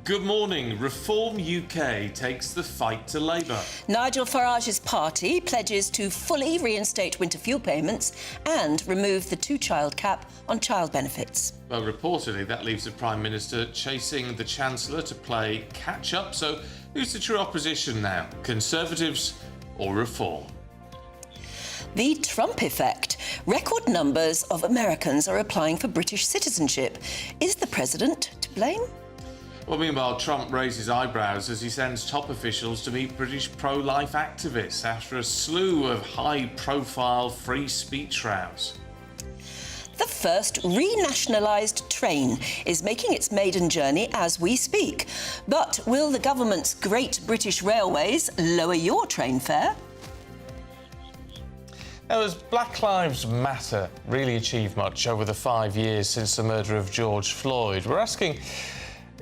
Good morning. Reform UK takes the fight to Labour. Nigel Farage's party pledges to fully reinstate winter fuel payments and remove the two-child cap on child benefits. Well, reportedly, that leaves the Prime Minister chasing the Chancellor to play catch-up. So who's the true opposition now? Conservatives or Reform? The Trump effect. Record numbers of Americans are applying for British citizenship. Is the president to blame? Well, meanwhile, Trump raises eyebrows as he sends top officials to meet British pro-life activists after a slew of high-profile free speech rows. The first renationalised train is making its maiden journey as we speak. But will the government's Great British Railways lower your train fare? Now, has Black Lives Matter really achieved much over the 5 years since the murder of George Floyd? We're asking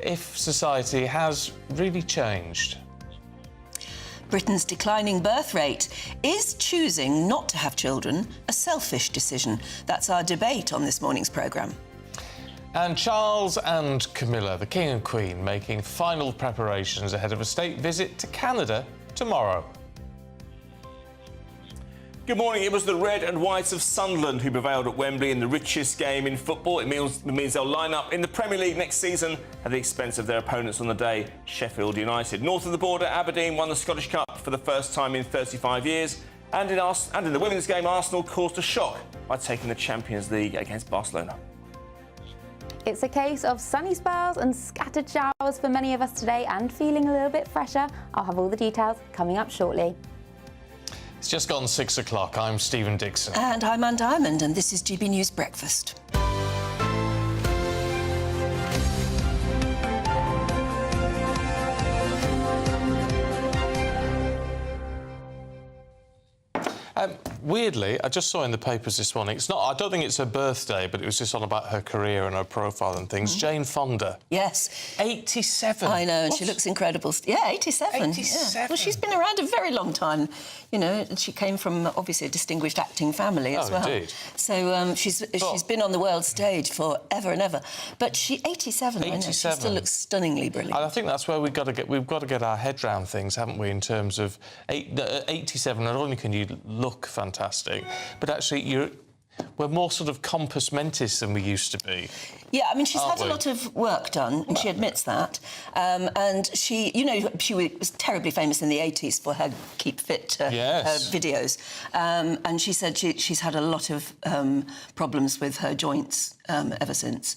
if society has really changed. Britain's declining birth rate. Is choosing not to have children a selfish decision? That's our debate on this morning's programme. And Charles and Camilla, the King and Queen, making final preparations ahead of a state visit to Canada tomorrow. Good morning. It was the red and whites of Sunderland who prevailed at Wembley in the richest game in football. It means they'll line up in the Premier League next season at the expense of their opponents on the day, Sheffield United. North of the border, Aberdeen won the Scottish Cup for the first time in 35 years. And in the women's game, Arsenal caused a shock by taking the Champions League against Barcelona. It's a case of sunny spells and scattered showers for many of us today and feeling a little bit fresher. I'll have all the details coming up shortly. It's just gone 6 o'clock. I'm Stephen Dixon. And I'm Ann Diamond, and this is GB News Breakfast. Weirdly, I just saw in the papers this morning, I don't think it's her birthday, but it was just on about her career and her profile and things. Jane Fonda. Yes. 87. I know, and she looks incredible. Yeah, 87. 87. Yeah. Well, she's been around a very long time, you know, and she came from, obviously, a distinguished acting family as well. Indeed. So she's been on the world stage forever and ever. But 87, I know, she still looks stunningly brilliant. And I think that's where we've got to get our head round things, haven't we, in terms of 87, not only can you look fantastic, but actually we're more sort of compos mentis than we used to be. Yeah, I mean, she's had a lot of work done, and she admits that. And she, you know, she was terribly famous in the 80s for her Keep Fit videos. And she said she's had a lot of problems with her joints ever since.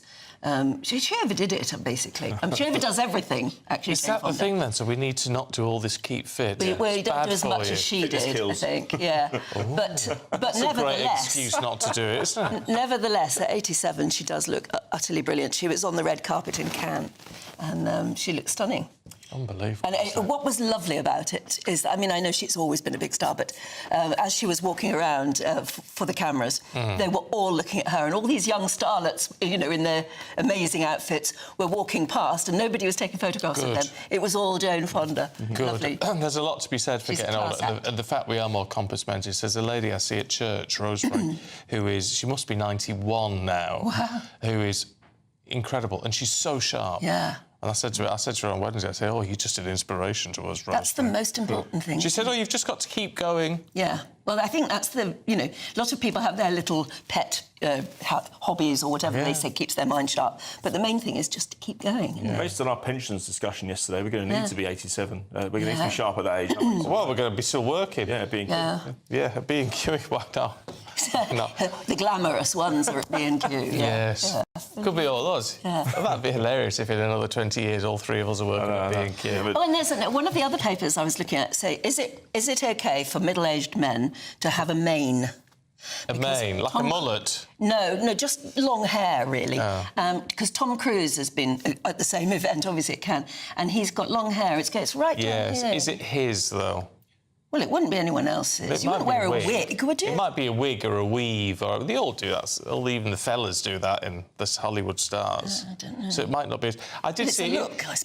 She overdid it, basically. She overdoes everything, actually. Is that the thing, then? So we need to not do all this keep fit? Well, you don't do as much as she did, I think. Yeah. But That's nevertheless... a great excuse not to do it, isn't it? Nevertheless, at 87, she does look utterly brilliant. She was on the red carpet in Cannes, and she looks stunning. Unbelievable. And what was lovely about it is, I mean, I know she's always been a big star, but as she was walking around for the cameras, they were all looking at her, and all these young starlets, you know, in their amazing outfits, were walking past, and nobody was taking photographs of them. It was all Jane Fonda. Good. Lovely. There's a lot to be said for getting older, and the fact we are more compos mentis. There's a lady I see at church, Rosemary, she must be 91 now, who is incredible, and she's so sharp. Yeah. And I said to her on Wednesday, I said, "Oh, you're just an inspiration to us, Rosemary." That's the most important thing. She said, "Oh, you've just got to keep going." Yeah. Well, I think that's you know, a lot of people have their little pet hobbies or whatever they say keeps their mind sharp. But the main thing is just to keep going. You know? Based on our pensions discussion yesterday, we're going to need to be 87. We're going to need to be sharp at that age. Well, we're going to be still working. Yeah, B&Q. Yeah, B&Q, why not? The glamorous ones are at B&Q. Yes. Yeah. Could be all us. Yeah. Well, that'd be hilarious if in another 20 years all three of us are working at B&Q. Oh, and there's one of the other papers I was looking at say, is it OK for middle-aged men to have a mane? A mane? Like a mullet? No, just long hair, really. Because Tom Cruise has been at the same event, obviously at Cannes, and he's got long hair. It goes right down here. Is it his, though? Well, it wouldn't be anyone else's. You wouldn't wear a wig, would you? It might be a wig or a weave, or they all do that. Even the fellas do that in the Hollywood stars. I don't know. So it might not be. I did see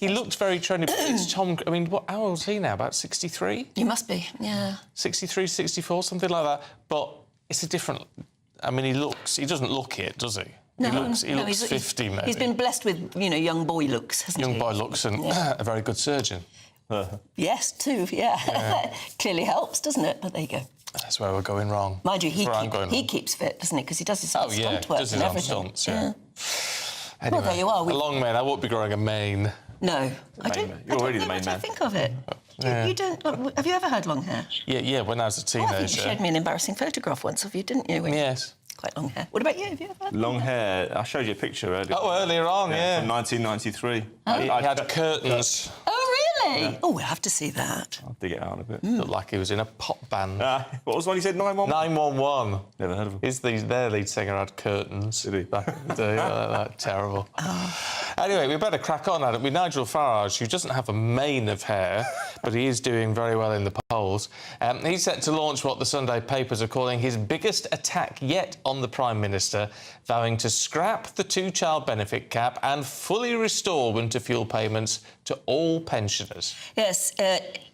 he looked very trendy. But it's Tom. I mean, how old is he now? About 63? He must be. Yeah. 63, 64, something like that. But it's a different. I mean, he doesn't look it, does he? No, he looks 50, maybe. He's been blessed with, young boy looks, hasn't he? Young boy looks and a very good surgeon. Yes, too, yeah. Clearly helps, doesn't it? But there you go. That's where we're going wrong. Mind you, he keeps fit, doesn't he? Because he does his stunt work does his and own everything. stunts, yeah. Well, Anyway, there you are. A long mane. I won't be growing a mane. No, I don't. You're already the I main don't man. think of it. You don't. Have you ever had long hair? Yeah, when I was a Oh, teenager. I think you showed me an embarrassing photograph once of you, didn't you? Yes. Quite long hair. What about you? Have you ever had Long hair. I showed you a picture earlier. Oh, earlier on, yeah. From 1993. He had curtains. Oh, really? Yeah. Oh, we'll have to see that. I'll dig it out a bit. Looked like he was in a pop band. What was the one you said? 911? 911. Never heard of him. Their lead singer had curtains. Did he? Back in the day. Terrible. Anyway, we better crack on at it with Nigel Farage, who doesn't have a mane of hair, but he is doing very well in the polls. He's set to launch what the Sunday papers are calling his biggest attack yet on the Prime Minister, vowing to scrap the two-child benefit cap and fully restore winter fuel payments to all pensioners. Yes,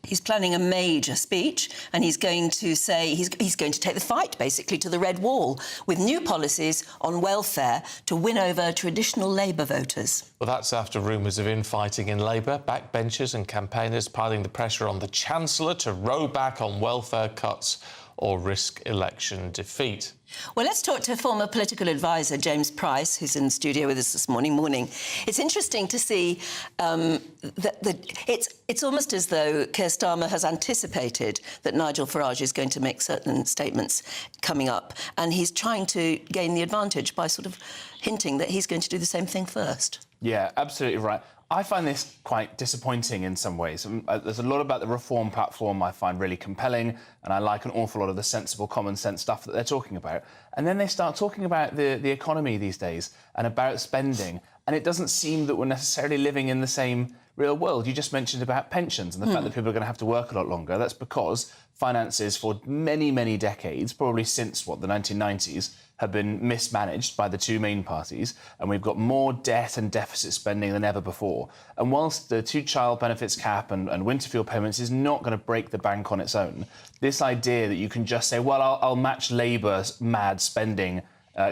he's planning a major speech, and he's going to say he's going to take the fight, basically, to the Red Wall with new policies on welfare to win over traditional Labour voters. Well, that's after rumours of infighting in Labour, backbenchers and campaigners piling the pressure on the Chancellor to row back on welfare cuts or risk election defeat. Well, let's talk to former political advisor James Price, who's in the studio with us this morning. It's interesting to see that it's almost as though Keir Starmer has anticipated that Nigel Farage is going to make certain statements coming up, and he's trying to gain the advantage by sort of hinting that he's going to do the same thing first. Yeah, absolutely right. I find this quite disappointing in some ways. There's a lot about the reform platform I find really compelling, and I like an awful lot of the sensible, common sense stuff that they're talking about. And then they start talking about the economy these days and about spending, and it doesn't seem that we're necessarily living in the same real world. You just mentioned about pensions and the fact that people are going to have to work a lot longer. That's because finances for many, many decades, probably since, the 1990s, have been mismanaged by the two main parties, and we've got more debt and deficit spending than ever before. And whilst the two-child benefits cap and winter fuel payments is not going to break the bank on its own, this idea that you can just say, well, I'll match Labour's mad spending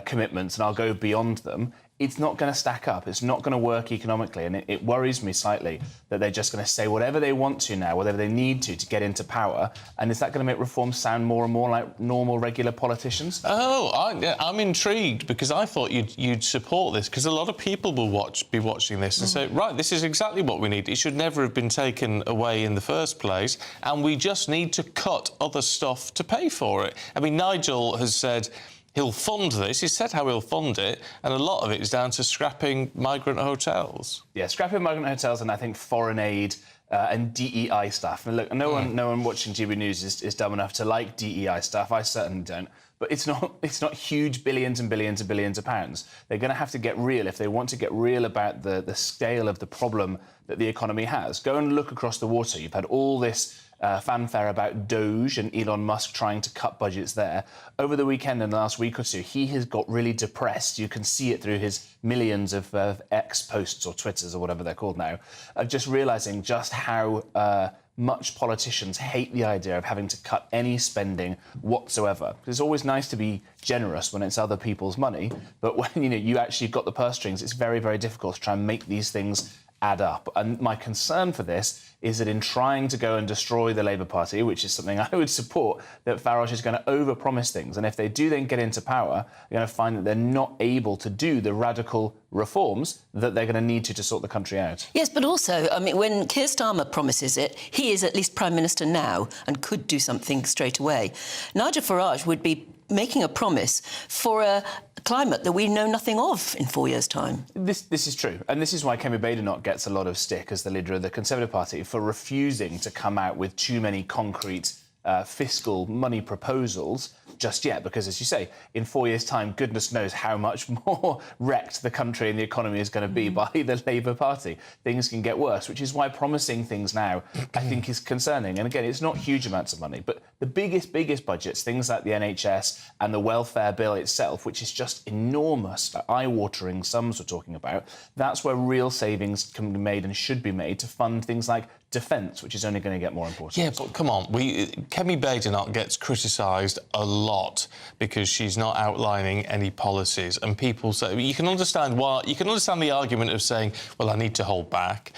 commitments and I'll go beyond them, it's not going to stack up. It's not going to work economically. And it worries me slightly that they're just going to say whatever they want to now, whatever they need to get into power. And is that going to make reforms sound more and more like normal, regular politicians? Oh, I'm intrigued, because I thought you'd support this, because a lot of people will be watching this and say, right, this is exactly what we need. It should never have been taken away in the first place, and we just need to cut other stuff to pay for it. I mean, Nigel has said he'll fund this. He's said how he'll fund it, and a lot of it is down to scrapping migrant hotels. Yeah, scrapping migrant hotels and I think foreign aid and DEI stuff. And look, no one watching GB News is dumb enough to like DEI stuff. I certainly don't. But it's not huge billions and billions and billions of pounds. They're going to have to get real if they want to get real about the scale of the problem that the economy has. Go and look across the water. You've had all this fanfare about Doge and Elon Musk trying to cut budgets there. Over the weekend and the last week or two, he has got really depressed. You can see it through his millions of X posts or Twitters or whatever they're called now, of just realising just how much politicians hate the idea of having to cut any spending whatsoever. It's always nice to be generous when it's other people's money, but when you actually got the purse strings, it's very, very difficult to try and make these things add up. And my concern for this is that in trying to go and destroy the Labour Party, which is something I would support, that Farage is going to overpromise things. And if they do then get into power, they're going to find that they're not able to do the radical reforms that they're going to need to sort the country out. Yes, but also, I mean, when Keir Starmer promises it, he is at least Prime Minister now and could do something straight away. Nigel Farage would be making a promise for a climate that we know nothing of in 4 years' time. This is true, and this is why Kemi Badenoch gets a lot of stick as the leader of the Conservative Party for refusing to come out with too many concrete fiscal money proposals just yet, because, as you say, in 4 years' time, goodness knows how much more wrecked the country and the economy is going to be by the Labour Party. Things can get worse, which is why promising things now, I think, is concerning. And again, it's not huge amounts of money, but the biggest budgets, things like the NHS and the welfare bill itself, which is just enormous, eye-watering sums we're talking about, that's where real savings can be made and should be made to fund things like defence, which is only going to get more important. Yeah, but come on, Kemi Badenoch gets criticised a lot because she's not outlining any policies, and people say you can understand why. You can understand the argument of saying, "Well, I need to hold back."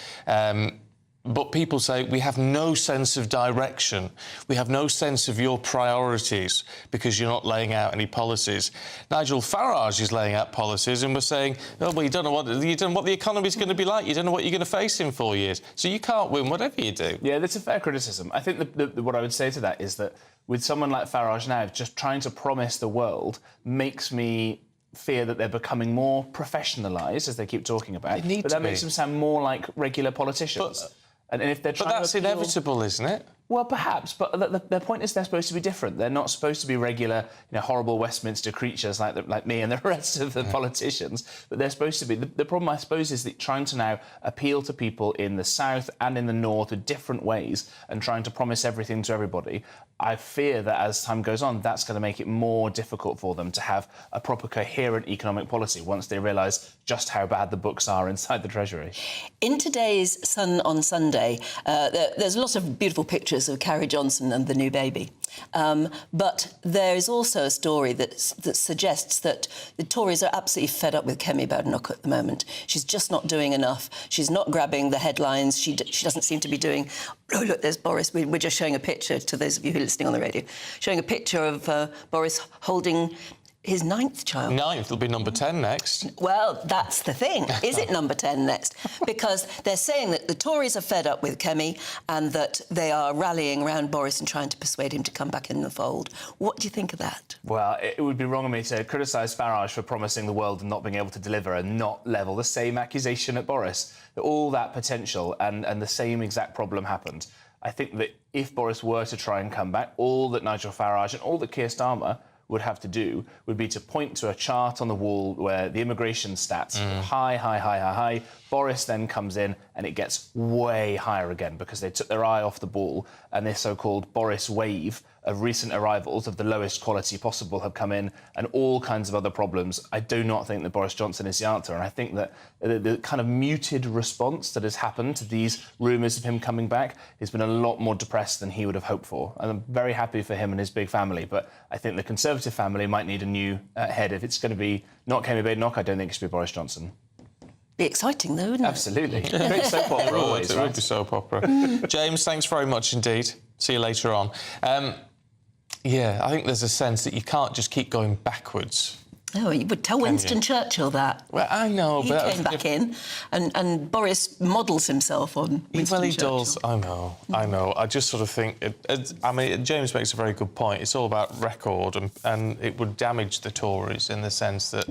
But people say we have no sense of direction. We have no sense of your priorities because you're not laying out any policies. Nigel Farage is laying out policies, and we're saying, "Oh, well, you don't know what the economy's going to be like. You don't know what you're going to face in 4 years. So you can't win whatever you do." Yeah, that's a fair criticism. I think what I would say to that is that with someone like Farage now, just trying to promise the world makes me fear that they're becoming more professionalised, as they keep talking about. But that makes them sound more like regular politicians. And if they're trying that's inevitable, isn't it? Well, perhaps, but their point is they're supposed to be different. They're not supposed to be regular, horrible Westminster creatures like me and the rest of the politicians, but they're supposed to be. The problem, I suppose, is that trying to now appeal to people in the south and in the north in different ways and trying to promise everything to everybody. I fear that as time goes on, that's going to make it more difficult for them to have a proper coherent economic policy once they realise just how bad the books are inside the Treasury. In today's Sun on Sunday, there's a lot of beautiful pictures of Carrie Johnson and the new baby. But there is also a story that suggests that the Tories are absolutely fed up with Kemi Badenoch at the moment. She's just not doing enough. She's not grabbing the headlines. She doesn't seem to be doing... Oh, look, there's Boris. We're just showing a picture to those of you who are listening on the radio, showing a picture of Boris holding his 9th child. 9th, it'll be number 10 next. Well, that's the thing. Is it number 10 next? Because they're saying that the Tories are fed up with Kemi and that they are rallying around Boris and trying to persuade him to come back in the fold. What do you think of that? Well, it would be wrong of me to criticise Farage for promising the world and not being able to deliver and not level the same accusation at Boris. All that potential and the same exact problem happened. I think that if Boris were to try and come back, all that Nigel Farage and all that Keir Starmer would have to do would be to point to a chart on the wall where the immigration stats high. Boris then comes in and it gets way higher again because they took their eye off the ball, and this so-called Boris wave of recent arrivals of the lowest quality possible have come in, and all kinds of other problems. I do not think that Boris Johnson is the answer, and I think that the kind of muted response that has happened to these rumours of him coming back has been a lot more depressed than he would have hoped for. And I'm very happy for him and his big family, but I think the Conservative family might need a new head. If it's going to be not Kemi Badenoch, I don't think it should be Boris Johnson. Be exciting, though, wouldn't it? Absolutely. Great soap opera always, It would be soap opera. James, thanks very much indeed. See you later on. Yeah, I think there's a sense that you can't just keep going backwards. Oh, you would tell Winston Churchill that. Well, I know, he but... came back in, and Boris models himself on Winston Well, he Churchill. does. I know. I just sort of think... James makes a very good point. It's all about record, and it would damage the Tories in the sense that,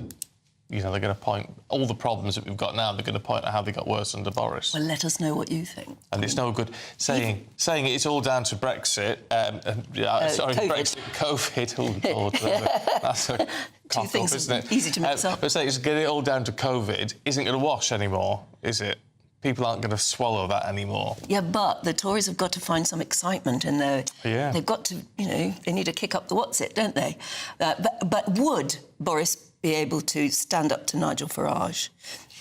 they're going to point... All the problems that we've got now, they're going to point at how they got worse under Boris. Well, let us know what you think. And it's no good saying it's all down to Brexit. COVID. Oh, Lord. That's a Two things isn't it? Easy to mix up. But saying it's get it all down to COVID isn't going to wash anymore, is it? People aren't going to swallow that anymore. Yeah, but the Tories have got to find some excitement in there. Yeah. They've got to, they need to kick up the what's-it, don't they? But would Boris be able to stand up to Nigel Farage?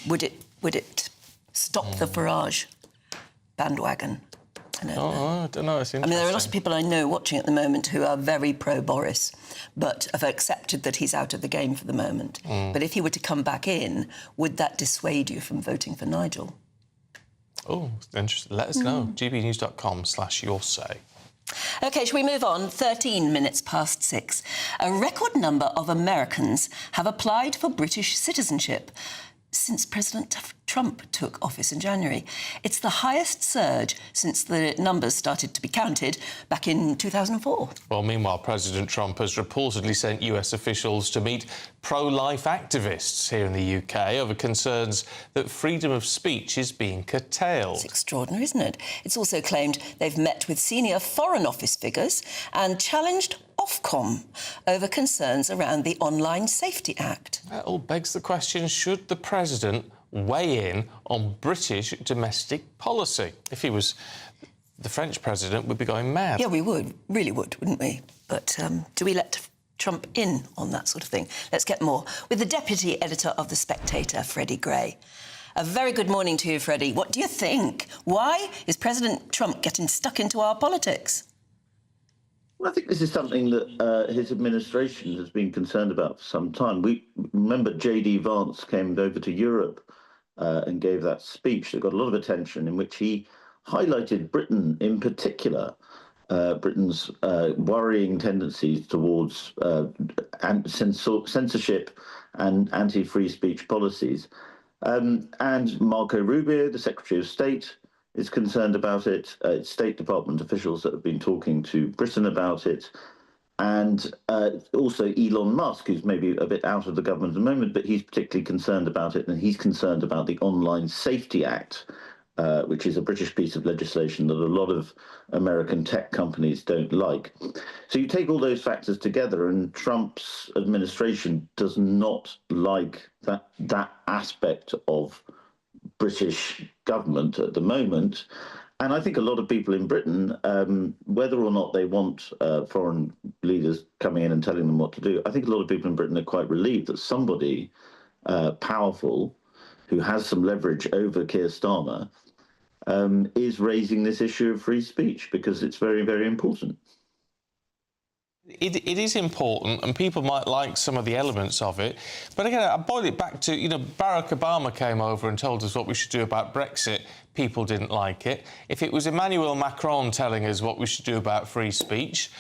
Would it stop the Farage bandwagon? I don't know. It's interesting. there are a lot of people I know watching at the moment who are very pro-Boris, but have accepted that he's out of the game for the moment. But if he were to come back in, would that dissuade you from voting for Nigel? Oh, interesting. Let us know. gbnews.com/yoursay. OK, shall we move on? 13 minutes past 6. A record number of Americans have applied for British citizenship since President Trump took office in January. It's the highest surge since the numbers started to be counted back in 2004. Well, meanwhile, President Trump has reportedly sent US officials to meet pro-life activists here in the UK over concerns that freedom of speech is being curtailed. It's extraordinary, isn't it? It's also claimed they've met with senior Foreign Office figures and challenged Ofcom over concerns around the Online Safety Act. That all begs the question, should the President weigh in on British domestic policy? If he was the French President, we'd be going mad. Yeah, we would. Really would, wouldn't we? But do we let Trump in on that sort of thing? Let's get more with the Deputy Editor of The Spectator, Freddie Gray. A very good morning to you, Freddie. What do you think? Why is President Trump getting stuck into our politics? Well, I think this is something that his administration has been concerned about for some time. We remember J.D. Vance came over to Europe and gave that speech that got a lot of attention, in which he highlighted Britain in particular, Britain's worrying tendencies towards censorship and anti-free speech policies. And Marco Rubio, the Secretary of State, is concerned about it. It's State Department officials that have been talking to Britain about it. And also Elon Musk, who's maybe a bit out of the government at the moment, but he's particularly concerned about it. And he's concerned about the Online Safety Act, which is a British piece of legislation that a lot of American tech companies don't like. So you take all those factors together, and Trump's administration does not like that aspect of British government at the moment. And I think a lot of people in Britain, whether or not they want foreign leaders coming in and telling them what to do, I think a lot of people in Britain are quite relieved that somebody powerful who has some leverage over Keir Starmer is raising this issue of free speech, because it's very, very important. It is important, and people might like some of the elements of it. But again, I boil it back to, Barack Obama came over and told us what we should do about Brexit. People didn't like it. If it was Emmanuel Macron telling us what we should do about free speech,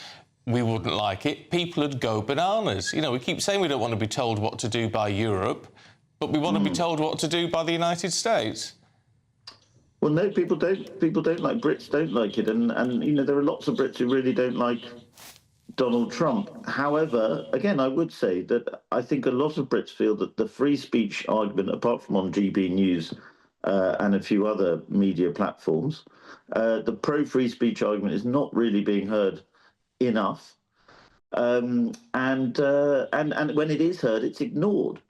we wouldn't like it. People would go bananas. We keep saying we don't want to be told what to do by Europe, but we want to be told what to do by the United States. Well, no, people don't. People don't like Brits. Don't like it, and there are lots of Brits who really don't like Donald Trump. However, again, I would say that I think a lot of Brits feel that the free speech argument, apart from on GB News and a few other media platforms, the pro-free speech argument is not really being heard enough. And when it is heard, it's ignored.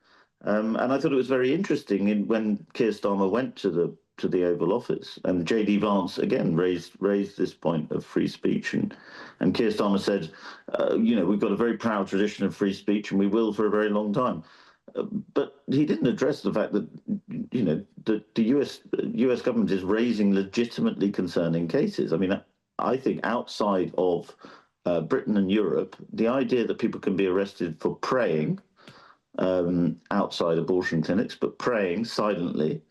And I thought it was very interesting when Keir Starmer went to the Oval Office, and J.D. Vance again raised this point of free speech, and Keir Starmer said, we've got a very proud tradition of free speech, and we will for a very long time. But he didn't address the fact that the US government is raising legitimately concerning cases. I mean, I think outside of Britain and Europe, the idea that people can be arrested for praying outside abortion clinics, but praying silently,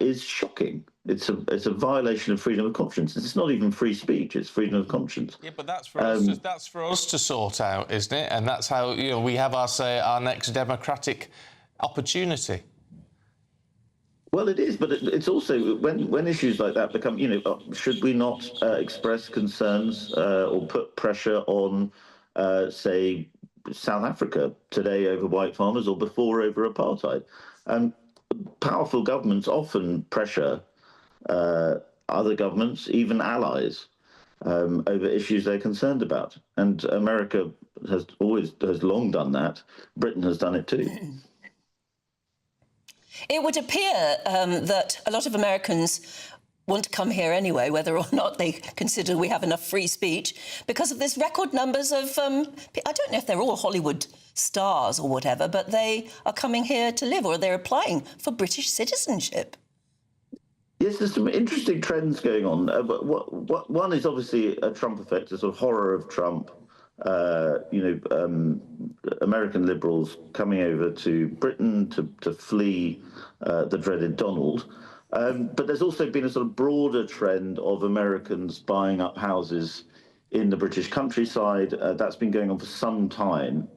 is shocking. It's a violation of freedom of conscience. It's not even free speech; it's freedom of conscience. Yeah, but that's for us. That's for us to sort out, isn't it? And that's how we have our next democratic opportunity. Well, it is, but it's also when issues like that become, should we not express concerns or put pressure on, say, South Africa today over white farmers, or before over apartheid? Powerful governments often pressure other governments, even allies, over issues they're concerned about. And America has long done that. Britain has done it too. It would appear that a lot of Americans want to come here anyway, whether or not they consider we have enough free speech, because of this record numbers of, I don't know if they're all Hollywood stars or whatever, but they are coming here to live, or they're applying for British citizenship. Yes, there's some interesting trends going on. One is obviously a Trump effect, a sort of horror of Trump. American liberals coming over to Britain to flee the dreaded Donald. But there's also been a sort of broader trend of Americans buying up houses in the British countryside. That's been going on for some time.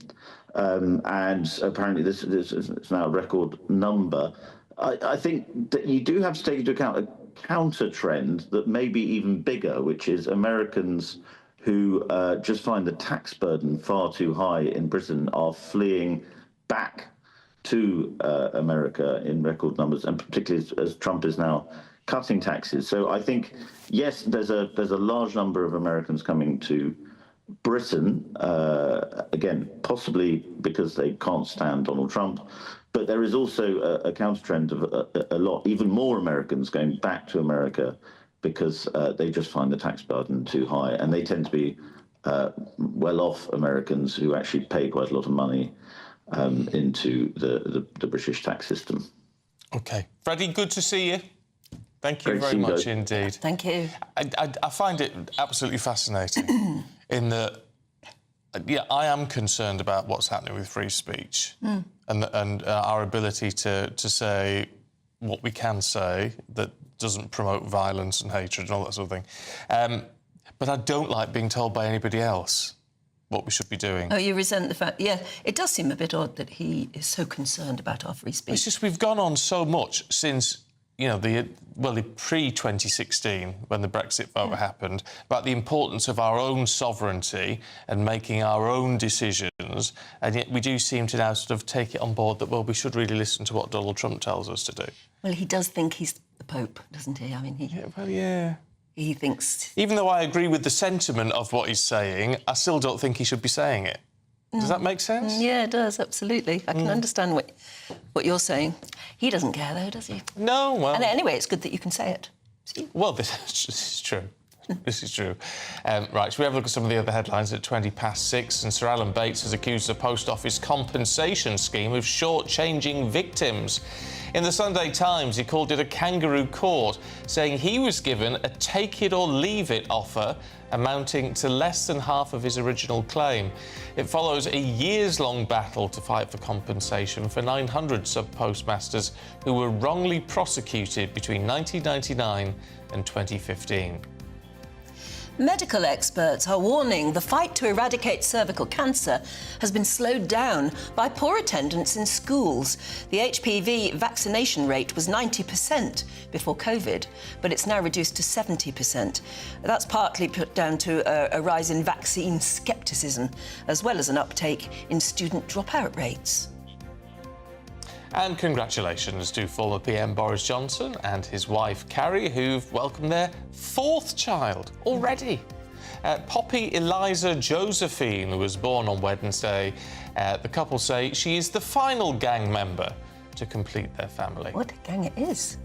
And apparently this is now a record number. I think that you do have to take into account a counter trend that may be even bigger, which is Americans who just find the tax burden far too high in Britain are fleeing back to America in record numbers, and particularly as Trump is now cutting taxes. So I think, yes, there's a large number of Americans coming to Britain, again, possibly because they can't stand Donald Trump, but there is also a counter trend of a lot, even more Americans going back to America because they just find the tax burden too high, and they tend to be well-off Americans who actually pay quite a lot of money into the British tax system. OK. Freddie, good to see you. Thank you very much indeed. Thank you. I find it absolutely fascinating in that, yeah, I am concerned about what's happening with free speech and our ability to say what we can say that doesn't promote violence and hatred and all that sort of thing. But I don't like being told by anybody else what we should be doing. Oh, you resent the fact... Yeah, it does seem a bit odd that he is so concerned about our free speech. It's just we've gone on so much since, you know, the pre-2016, when the Brexit vote happened, about the importance of our own sovereignty and making our own decisions, and yet we do seem to now sort of take it on board that, well, we should really listen to what Donald Trump tells us to do. Well, he does think he's the Pope, doesn't he? I mean, he thinks... Even though I agree with the sentiment of what he's saying, I still don't think he should be saying it. Does that make sense? Yeah, it does, absolutely. I can understand what you're saying. He doesn't care, though, does he? No, well... And anyway, it's good that you can say it. See? Well, this is true. This is true. Right, shall we have a look at some of the other headlines at 6:20? And Sir Alan Bates has accused the Post Office compensation scheme of shortchanging victims. In the Sunday Times, he called it a kangaroo court, saying he was given a take-it-or-leave-it offer amounting to less than half of his original claim. It follows a years-long battle to fight for compensation for 900 sub-postmasters who were wrongly prosecuted between 1999 and 2015. Medical experts are warning the fight to eradicate cervical cancer has been slowed down by poor attendance in schools. The HPV vaccination rate was 90% before COVID, but it's now reduced to 70%. That's partly put down to a rise in vaccine scepticism, as well as an uptake in student dropout rates. And congratulations to former PM Boris Johnson and his wife Carrie, who've welcomed their fourth child already. Poppy Eliza Josephine was born on Wednesday. The couple say she is the final gang member to complete their family. What a gang it is.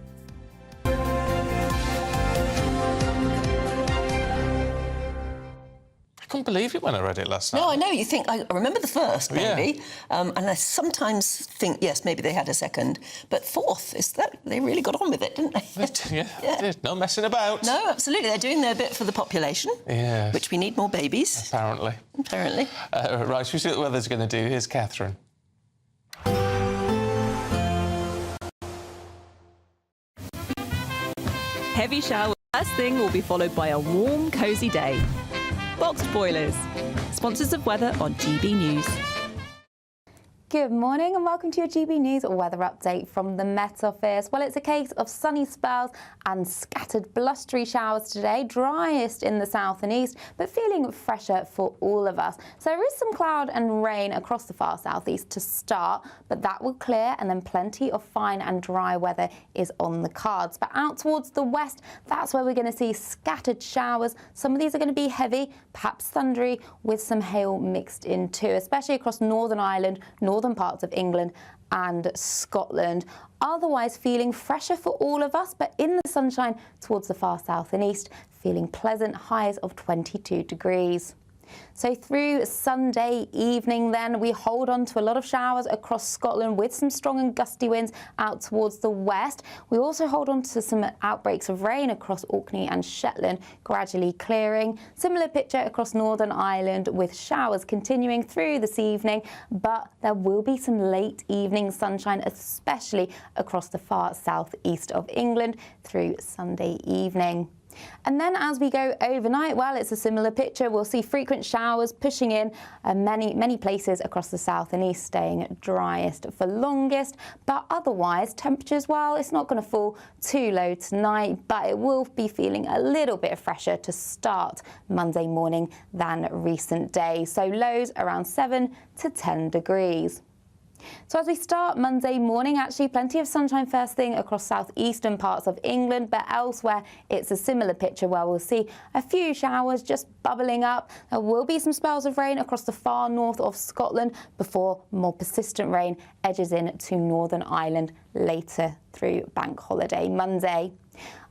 I couldn't believe it when I read it last night. No, I know. You think... I remember the first, maybe. And I sometimes think, yes, maybe they had a second. But fourth, they really got on with it, didn't they? They did. No messing about. No, absolutely. They're doing their bit for the population. Yeah. Which we need more babies. Apparently. Right, shall we see what the weather's going to do? Here's Catherine. Heavy showers first thing will be followed by a warm, cosy day. Boxed boilers, sponsors of weather on GB News. Good morning and welcome to your GB News weather update from the Met Office. Well, it's a case of sunny spells and scattered blustery showers today, driest in the south and east, but feeling fresher for all of us. So there is some cloud and rain across the far southeast to start, but that will clear and then plenty of fine and dry weather is on the cards. But out towards the west, that's where we're going to see scattered showers. Some of these are going to be heavy, perhaps thundery, with some hail mixed in too, especially across Northern Ireland, northern parts of England and Scotland. Otherwise feeling fresher for all of us, but in the sunshine towards the far south and east, feeling pleasant highs of 22 degrees. So through Sunday evening then, we hold on to a lot of showers across Scotland with some strong and gusty winds out towards the west. We also hold on to some outbreaks of rain across Orkney and Shetland, gradually clearing. Similar picture across Northern Ireland with showers continuing through this evening, but there will be some late evening sunshine, especially across the far southeast of England through Sunday evening. And then as we go overnight, well, it's a similar picture. We'll see frequent showers pushing in many places across the south and east, staying driest for longest. But otherwise, temperatures, well, it's not going to fall too low tonight, but it will be feeling a little bit fresher to start Monday morning than recent days. So lows around 7 to 10 degrees. So as we start Monday morning, actually plenty of sunshine first thing across southeastern parts of England, but elsewhere it's a similar picture where we'll see a few showers just bubbling up. There will be some spells of rain across the far north of Scotland before more persistent rain edges in to Northern Ireland later through Bank Holiday Monday.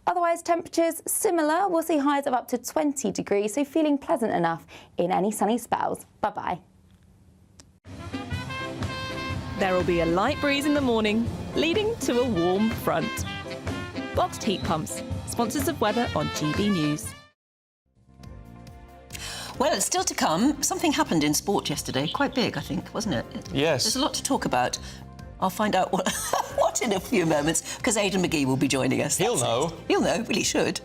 Otherwise, temperatures similar. We'll see highs of up to 20 degrees, so feeling pleasant enough in any sunny spells. Bye-bye. There will be a light breeze in the morning, leading to a warm front. Boxed heat pumps, sponsors of weather on GB News. Well, it's still to come. Something happened in sport yesterday, quite big, I think, wasn't it? Yes. There's a lot to talk about. I'll find out what in a few moments, because Aidan McGee will be joining us. He'll know. He'll know, well, he should.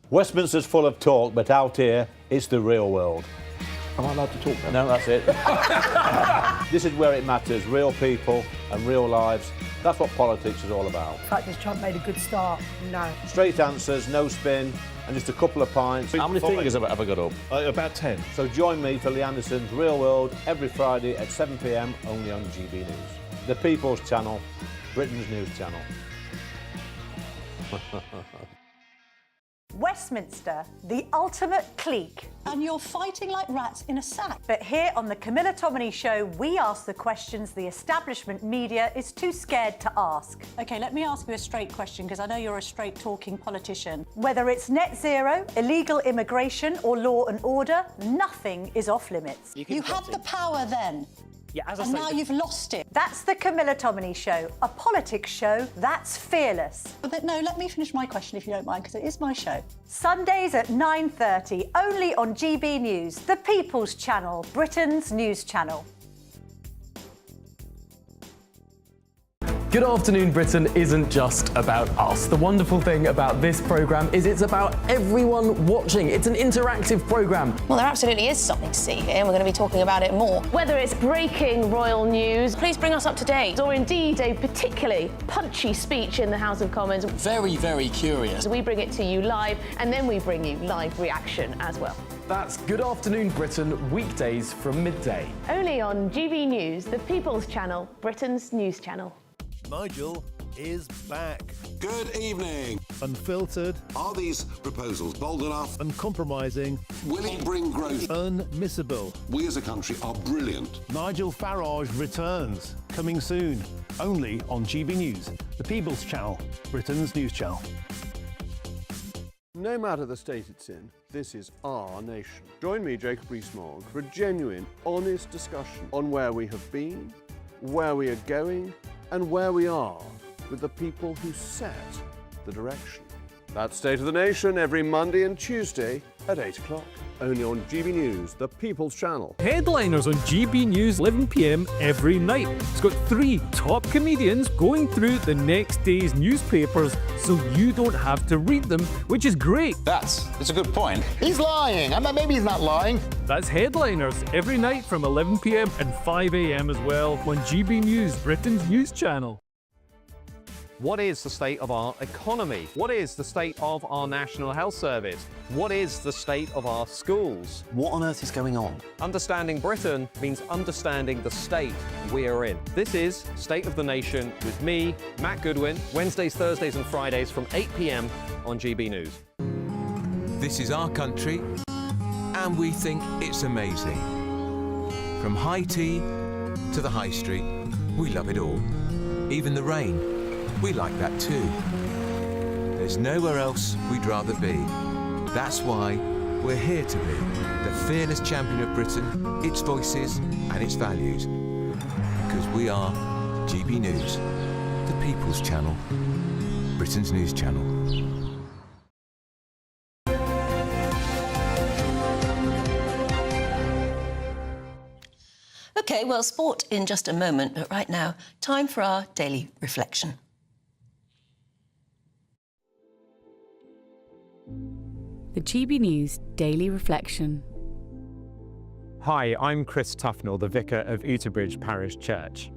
Westminster's full of talk, but out here, it's the real world. Am I allowed to talk then? No, that's it. This is where it matters, real people and real lives. That's what politics is all about. The fact that Trump made a good start, no. Straight answers, no spin, and just a couple of pints. How many fingers have I got up? About 10. So join me for Lee Anderson's Real World every Friday at 7 p.m, only on GB News. The People's Channel, Britain's news channel. Westminster, the ultimate clique. And you're fighting like rats in a sack. But here on the Camilla Tominey Show, we ask the questions the establishment media is too scared to ask. OK, let me ask you a straight question, because I know you're a straight-talking politician. Whether it's net zero, illegal immigration or law and order, nothing is off limits. You had the power then. Yeah, as and now you've lost it. That's the Camilla Tominey Show, a politics show that's fearless. But no, let me finish my question if you don't mind, because it is my show. Sundays at 9:30, only on GB News, the People's Channel, Britain's news channel. Good Afternoon Britain isn't just about us. The wonderful thing about this programme is it's about everyone watching. It's an interactive programme. Well, there absolutely is something to see here, and we're going to be talking about it more. Whether it's breaking royal news, please bring us up to date, or indeed a particularly punchy speech in the House of Commons. Very, very curious. We bring it to you live, and then we bring you live reaction as well. That's Good Afternoon Britain, weekdays from midday. Only on GB News, the People's Channel, Britain's news channel. Nigel is back. Good evening. Unfiltered. Are these proposals bold enough? Uncompromising. Will it bring growth? Unmissable. We as a country are brilliant. Nigel Farage returns. Coming soon. Only on GB News, the People's Channel, Britain's news channel. No matter the state it's in, this is our nation. Join me, Jacob Rees-Mogg, for a genuine, honest discussion on where we have been, where we are going, and where we are with the people who set the direction. That's State of the Nation every Monday and Tuesday at 8 o'clock. Only on GB News, the People's Channel. Headliners on GB News 11 p.m. every night. It's got 3 top comedians going through the next day's newspapers so you don't have to read them, which is great. That's a good point. He's lying. Maybe he's not lying. That's Headliners every night from 11 p.m. and 5 a.m. as well on GB News, Britain's news channel. What is the state of our economy? What is the state of our National Health Service? What is the state of our schools? What on earth is going on? Understanding Britain means understanding the state we are in. This is State of the Nation with me, Matt Goodwin, Wednesdays, Thursdays and Fridays from 8 p.m. on GB News. This is our country, and we think it's amazing. From high tea to the high street, we love it all. Even the rain. We like that too. There's nowhere else we'd rather be. That's why we're here to be the fearless champion of Britain, its voices and its values. Because we are GB News, the People's Channel, Britain's news channel. OK, well, sport in just a moment, but right now, time for our daily reflection. The GB News Daily Reflection. Hi, I'm Chris Tufnell, the Vicar of Uterbridge Parish Church.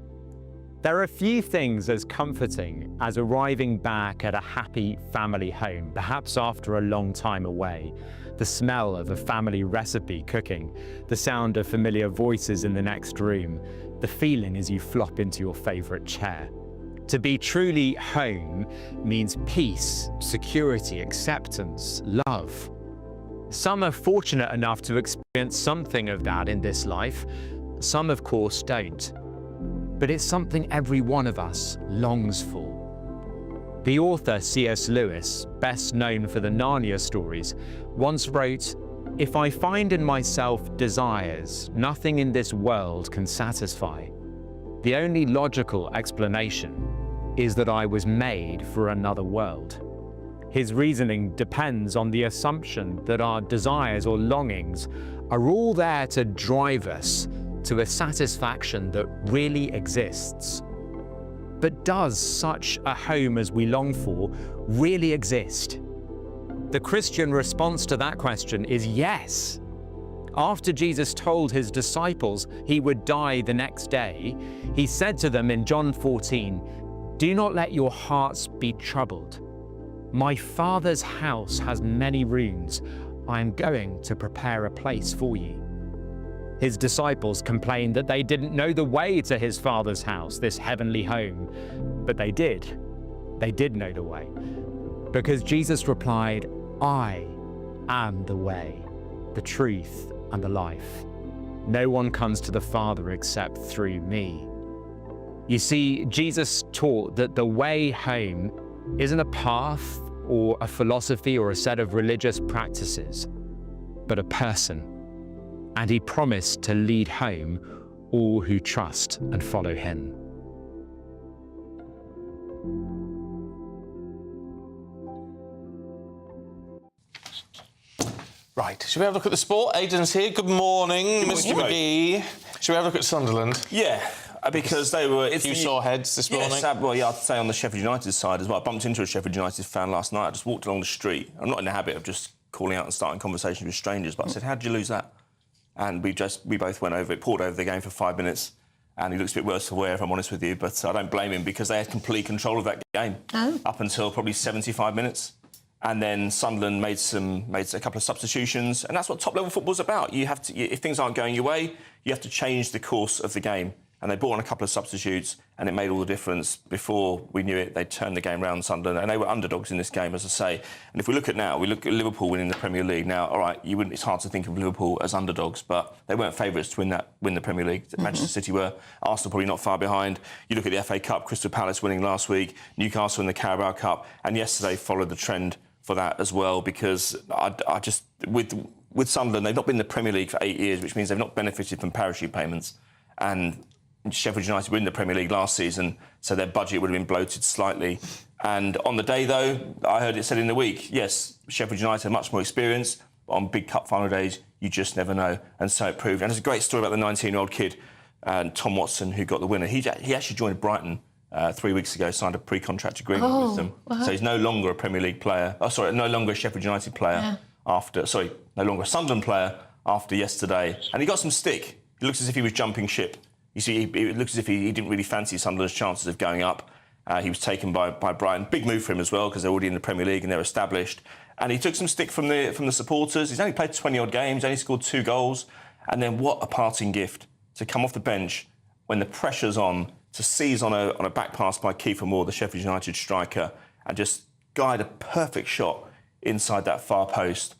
There are few things as comforting as arriving back at a happy family home, perhaps after a long time away. The smell of a family recipe cooking, the sound of familiar voices in the next room, the feeling as you flop into your favourite chair. To be truly home means peace, security, acceptance, love. Some are fortunate enough to experience something of that in this life. Some, of course, don't. But it's something every one of us longs for. The author C.S. Lewis, best known for the Narnia stories, once wrote, If I find in myself desires nothing in this world can satisfy, the only logical explanation is that I was made for another world. His reasoning depends on the assumption that our desires or longings are all there to drive us to a satisfaction that really exists. But does such a home as we long for really exist? The Christian response to that question is yes. After Jesus told his disciples he would die the next day, he said to them in John 14, "Do not let your hearts be troubled. My Father's house has many rooms. I am going to prepare a place for you." His disciples complained that they didn't know the way to his Father's house, this heavenly home. But they did. They did know the way. Because Jesus replied, "I am the way, the truth, and the life. No one comes to the Father except through me." You see, Jesus taught that the way home isn't a path or a philosophy or a set of religious practices, but a person. And he promised to lead home all who trust and follow him. Right, shall we have a look at the sport? Aidan's here. Good morning, Mr. McGee. Shall we have a look at Sunderland? Yeah, because they were... You saw heads this morning? Well, yeah, I'd say on the Sheffield United side as well. I bumped into a Sheffield United fan last night. I just walked along the street. I'm not in the habit of just calling out and starting conversations with strangers, but I said, "How did you lose that?" And we both went over it, poured over the game for 5 minutes, and he looks a bit worse for wear, if I'm honest with you, but I don't blame him because they had complete control of that game up until probably 75 minutes. And then Sunderland made a couple of substitutions, and that's what top-level football's about. You have to, if things aren't going your way, you have to change the course of the game. And they brought on a couple of substitutes, and it made all the difference. Before we knew it, they turned the game round, Sunderland, and they were underdogs in this game, as I say. And if we look at Liverpool winning the Premier League. Now, all right, it's hard to think of Liverpool as underdogs, but they weren't favourites to win the Premier League. Manchester City were. Arsenal probably not far behind. You look at the FA Cup, Crystal Palace winning last week, Newcastle in the Carabao Cup, and yesterday followed the trend for that as well, because I just with Sunderland, they've not been in the Premier League for 8 years, which means they've not benefited from parachute payments. And Sheffield United were in the Premier League last season, so their budget would have been bloated slightly. And on the day, though, I heard it said in the week, yes, Sheffield United are much more experienced, but on big cup final days, you just never know. And so it proved. And there's a great story about the 19-year-old kid, Tom Watson, who got the winner. He actually joined Brighton 3 weeks ago, signed a pre-contract agreement with them. So he's no longer a Premier League player. No longer a Sheffield United player no longer a Sunderland player after yesterday. And he got some stick. It looks as if he was jumping ship. You see, it looks as if he didn't really fancy Sunderland's chances of going up. He was taken by Brighton. Big move for him as well, because they're already in the Premier League and they're established. And he took some stick from the supporters. He's only played 20-odd games, only scored 2 goals. And then what a parting gift to come off the bench when the pressure's on, to seize on a back pass by Kiefer Moore, the Sheffield United striker, and just guide a perfect shot inside that far post.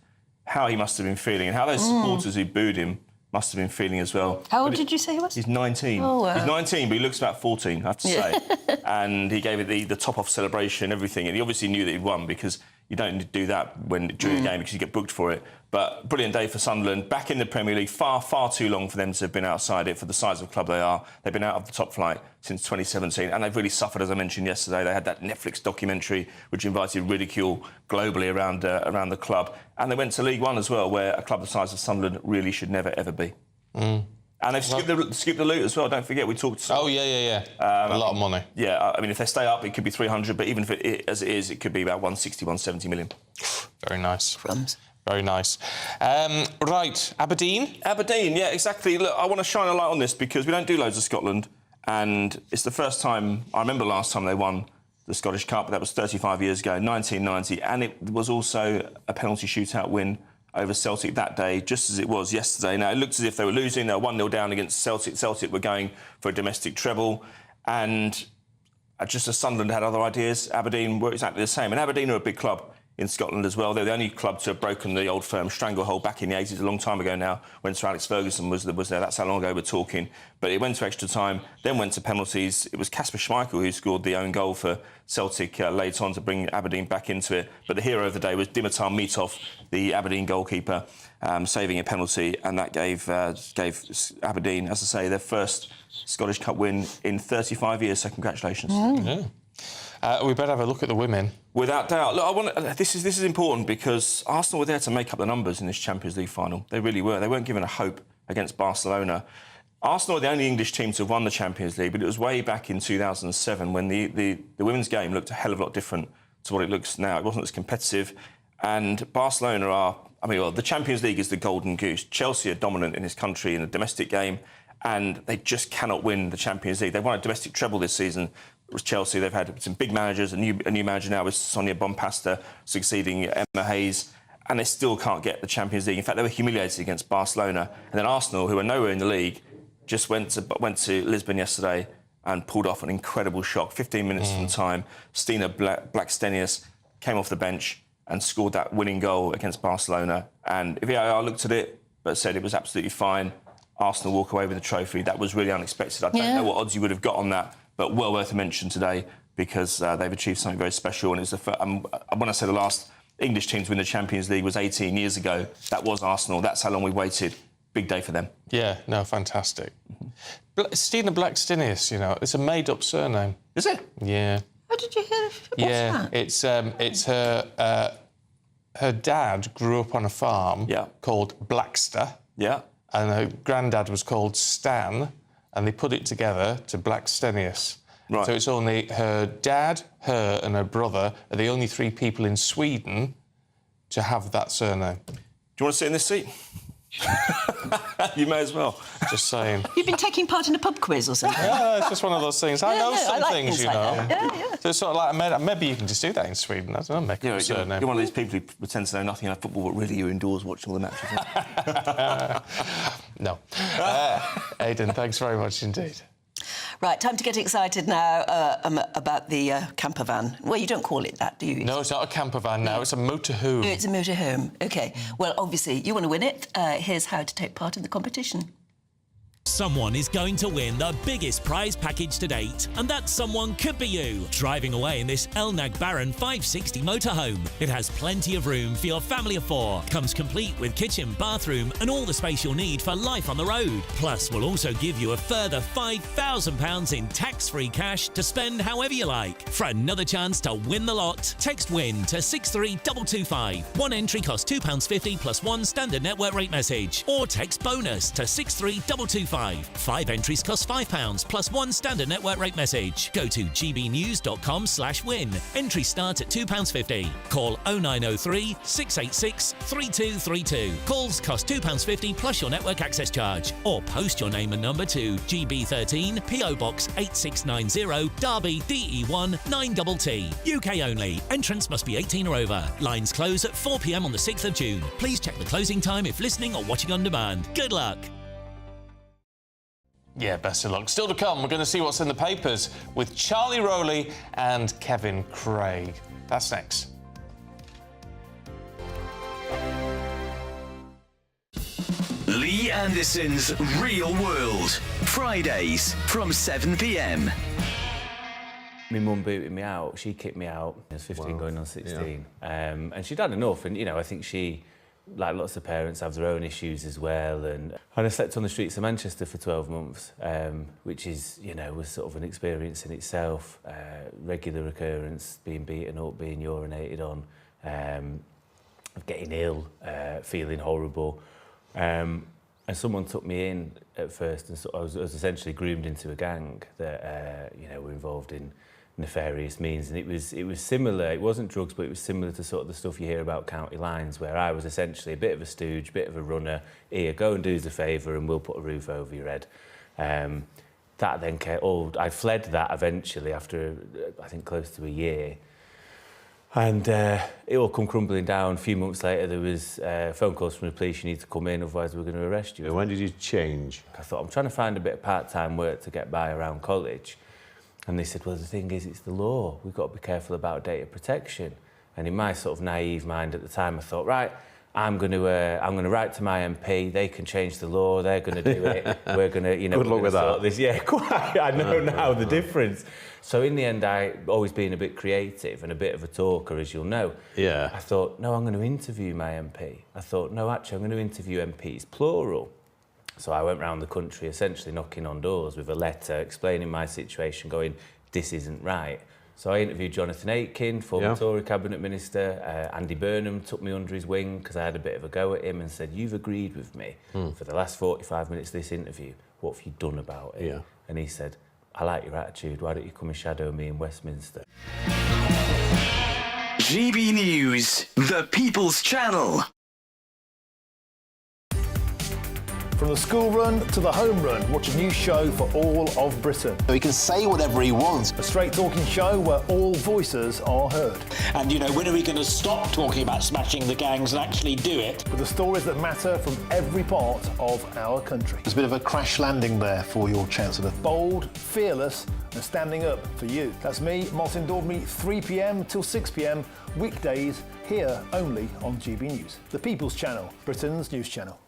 How he must have been feeling, and how those supporters who booed him must have been feeling as well. How old did you say he was? He's 19. Oh, wow. He's 19, but he looks about 14, I have to say. And he gave it the top-off celebration, everything. And he obviously knew that he'd won, because you don't need to do that during the game because you get booked for it. But brilliant day for Sunderland. Back in the Premier League, far, far too long for them to have been outside it for the size of club they are. They've been out of the top flight since 2017, and they've really suffered, as I mentioned yesterday. They had that Netflix documentary which invited ridicule globally around the club. And they went to League One as well, where a club the size of Sunderland really should never, ever be. And they've skipped the loot as well, don't forget. We talked... Oh, yeah. A lot of money. Yeah, I mean, if they stay up, it could be 300, but even if as it is, it could be about 160, 170 million. Very nice. Crumbs. Very nice. Right, Aberdeen? Aberdeen, yeah, exactly. Look, I want to shine a light on this because we don't do loads of Scotland, and it's the first time... I remember last time they won the Scottish Cup, that was 35 years ago, 1990, and it was also a penalty shootout win over Celtic that day, just as it was yesterday. Now, it looked as if they were losing. They were 1-0 down against Celtic. Celtic were going for a domestic treble. And just as Sunderland had other ideas, Aberdeen were exactly the same. And Aberdeen are a big club in Scotland as well. They're the only club to have broken the old firm stranglehold back in the 80s, a long time ago now, when Sir Alex Ferguson was there. That's how long ago we're talking. But it went to extra time, then went to penalties. It was Kasper Schmeichel who scored the own goal for Celtic late on to bring Aberdeen back into it. But the hero of the day was Dimitar Mitov, the Aberdeen goalkeeper, saving a penalty, and that gave Aberdeen, as I say, their first Scottish Cup win in 35 years. So congratulations. Yeah. We better have a look at the women. Without doubt. Look, this is important because Arsenal were there to make up the numbers in this Champions League final. They really were. They weren't given a hope against Barcelona. Arsenal were the only English team to have won the Champions League, but it was way back in 2007 when the women's game looked a hell of a lot different to what it looks now. It wasn't as competitive. And Barcelona are... the Champions League is the golden goose. Chelsea are dominant in this country in the domestic game, and they just cannot win the Champions League. They've won a domestic treble this season. It was Chelsea. They've had some big managers. A new manager now with Sonia Bonpasta succeeding Emma Hayes, and they still can't get the Champions League. In fact, they were humiliated against Barcelona. And then Arsenal, who are nowhere in the league, just went to Lisbon yesterday and pulled off an incredible shock. 15 minutes from time, Stina Blackstenius came off the bench and scored that winning goal against Barcelona. And VAR looked at it, but said it was absolutely fine. Arsenal walk away with the trophy. That was really unexpected. I don't know what odds you would have got on that, but well worth a mention today because they've achieved something very special. And it's when I say the last English team to win the Champions League was 18 years ago, that was Arsenal. That's how long we waited. Big day for them. Yeah, no, fantastic. Stina Blackstenius, it's a made-up surname. Is it? Yeah. How did you hear? What's that? It's her dad grew up on a farm called Blackster. Yeah. And her granddad was called Stan, and they put it together to Blackstenius. Right. So it's only her dad, her and her brother are the only three people in Sweden to have that surname. Do you want to sit in this seat? You may as well. Just saying. You've been taking part in a pub quiz or something? Yeah, it's just one of those things. I know some things, like that. Yeah. So it's sort of like, maybe you can just do that in Sweden. I don't know, make up a surname. You're one of these people who pretend to know nothing about football, but really you're indoors watching all the matches. No. Aidan, thanks very much indeed. Right, time to get excited now about the camper van. Well, you don't call it that, do you? No, it's not a camper van now, it's a motorhome. It's a motorhome, OK. Well, obviously, you want to win it. Here's how to take part in the competition. Someone is going to win the biggest prize package to date, and that someone could be you, driving away in this Elnag Baron 560 motorhome. It has plenty of room for your family of four, comes complete with kitchen, bathroom and all the space you'll need for life on the road. Plus, we'll also give you a further £5,000 in tax-free cash to spend however you like. For another chance to win the lot, text WIN to 63225. One entry costs £2.50 plus one standard network rate message, or text BONUS to 63225. 5 entries cost £5 plus one standard network rate message. Go to gbnews.com/win. Entry start at £2.50. Call 0903 686 3232. Calls cost £2.50 plus your network access charge. Or post your name and number to GB13 PO Box 8690 Derby DE1 9TT. UK only. Entrance must be 18 or over. Lines close at 4 p.m. on the 6th of June. Please check the closing time if listening or watching on demand. Good luck. Yeah, best of luck. Still to come, we're going to see what's in the papers with Charlie Rowley and Kevin Craig. That's next. Lee Anderson's Real World. Fridays from 7 p.m. My mum booted me out. She kicked me out. I was 15 going on 16. Yeah. And she'd had enough. And, I think she, like lots of parents, have their own issues as well. And I slept on the streets of Manchester for 12 months, which is, was sort of an experience in itself. Regular occurrence, being beaten up, being urinated on, getting ill, feeling horrible. And someone took me in at first, and so I was essentially groomed into a gang that, were involved in nefarious means. And it was similar. It wasn't drugs, but it was similar to sort of the stuff you hear about county lines, where I was essentially a bit of a stooge, bit of a runner. Here, go and do us a favour and we'll put a roof over your head. That then I fled that eventually after, I think, close to a year. And it all come crumbling down. A few months later, there was phone calls from the police. You need to come in, otherwise we're going to arrest you. When did you change? I thought, I'm trying to find a bit of part-time work to get by around college. And they said, well, the thing is, it's the law. We've got to be careful about data protection. And in my sort of naive mind at the time, I thought, right, I'm going to write to my MP. They can change the law. They're going to do it. We're going to, Good luck with that. This. Yeah, quite. I know now the difference. So in the end, I've always been a bit creative and a bit of a talker, as you'll know. Yeah. I thought, no, I'm going to interview my MP. I thought, no, actually, I'm going to interview MPs, plural. So I went round the country, essentially knocking on doors with a letter, explaining my situation, going, this isn't right. So I interviewed Jonathan Aitken, former Tory Cabinet Minister. Andy Burnham took me under his wing because I had a bit of a go at him and said, you've agreed with me for the last 45 minutes of this interview. What have you done about it? Yeah. And he said, I like your attitude. Why don't you come and shadow me in Westminster? GB News, the People's Channel. From the school run to the home run, watch a new show for all of Britain. He can say whatever he wants. A straight-talking show where all voices are heard. And, you know, when are we going to stop talking about smashing the gangs and actually do it? With the stories that matter from every part of our country. There's a bit of a crash landing there for your Chancellor. Bold, fearless and standing up for you. That's me, Martin Daubney, 3 p.m. till 6 p.m, weekdays, here only on GB News. The People's Channel, Britain's news channel.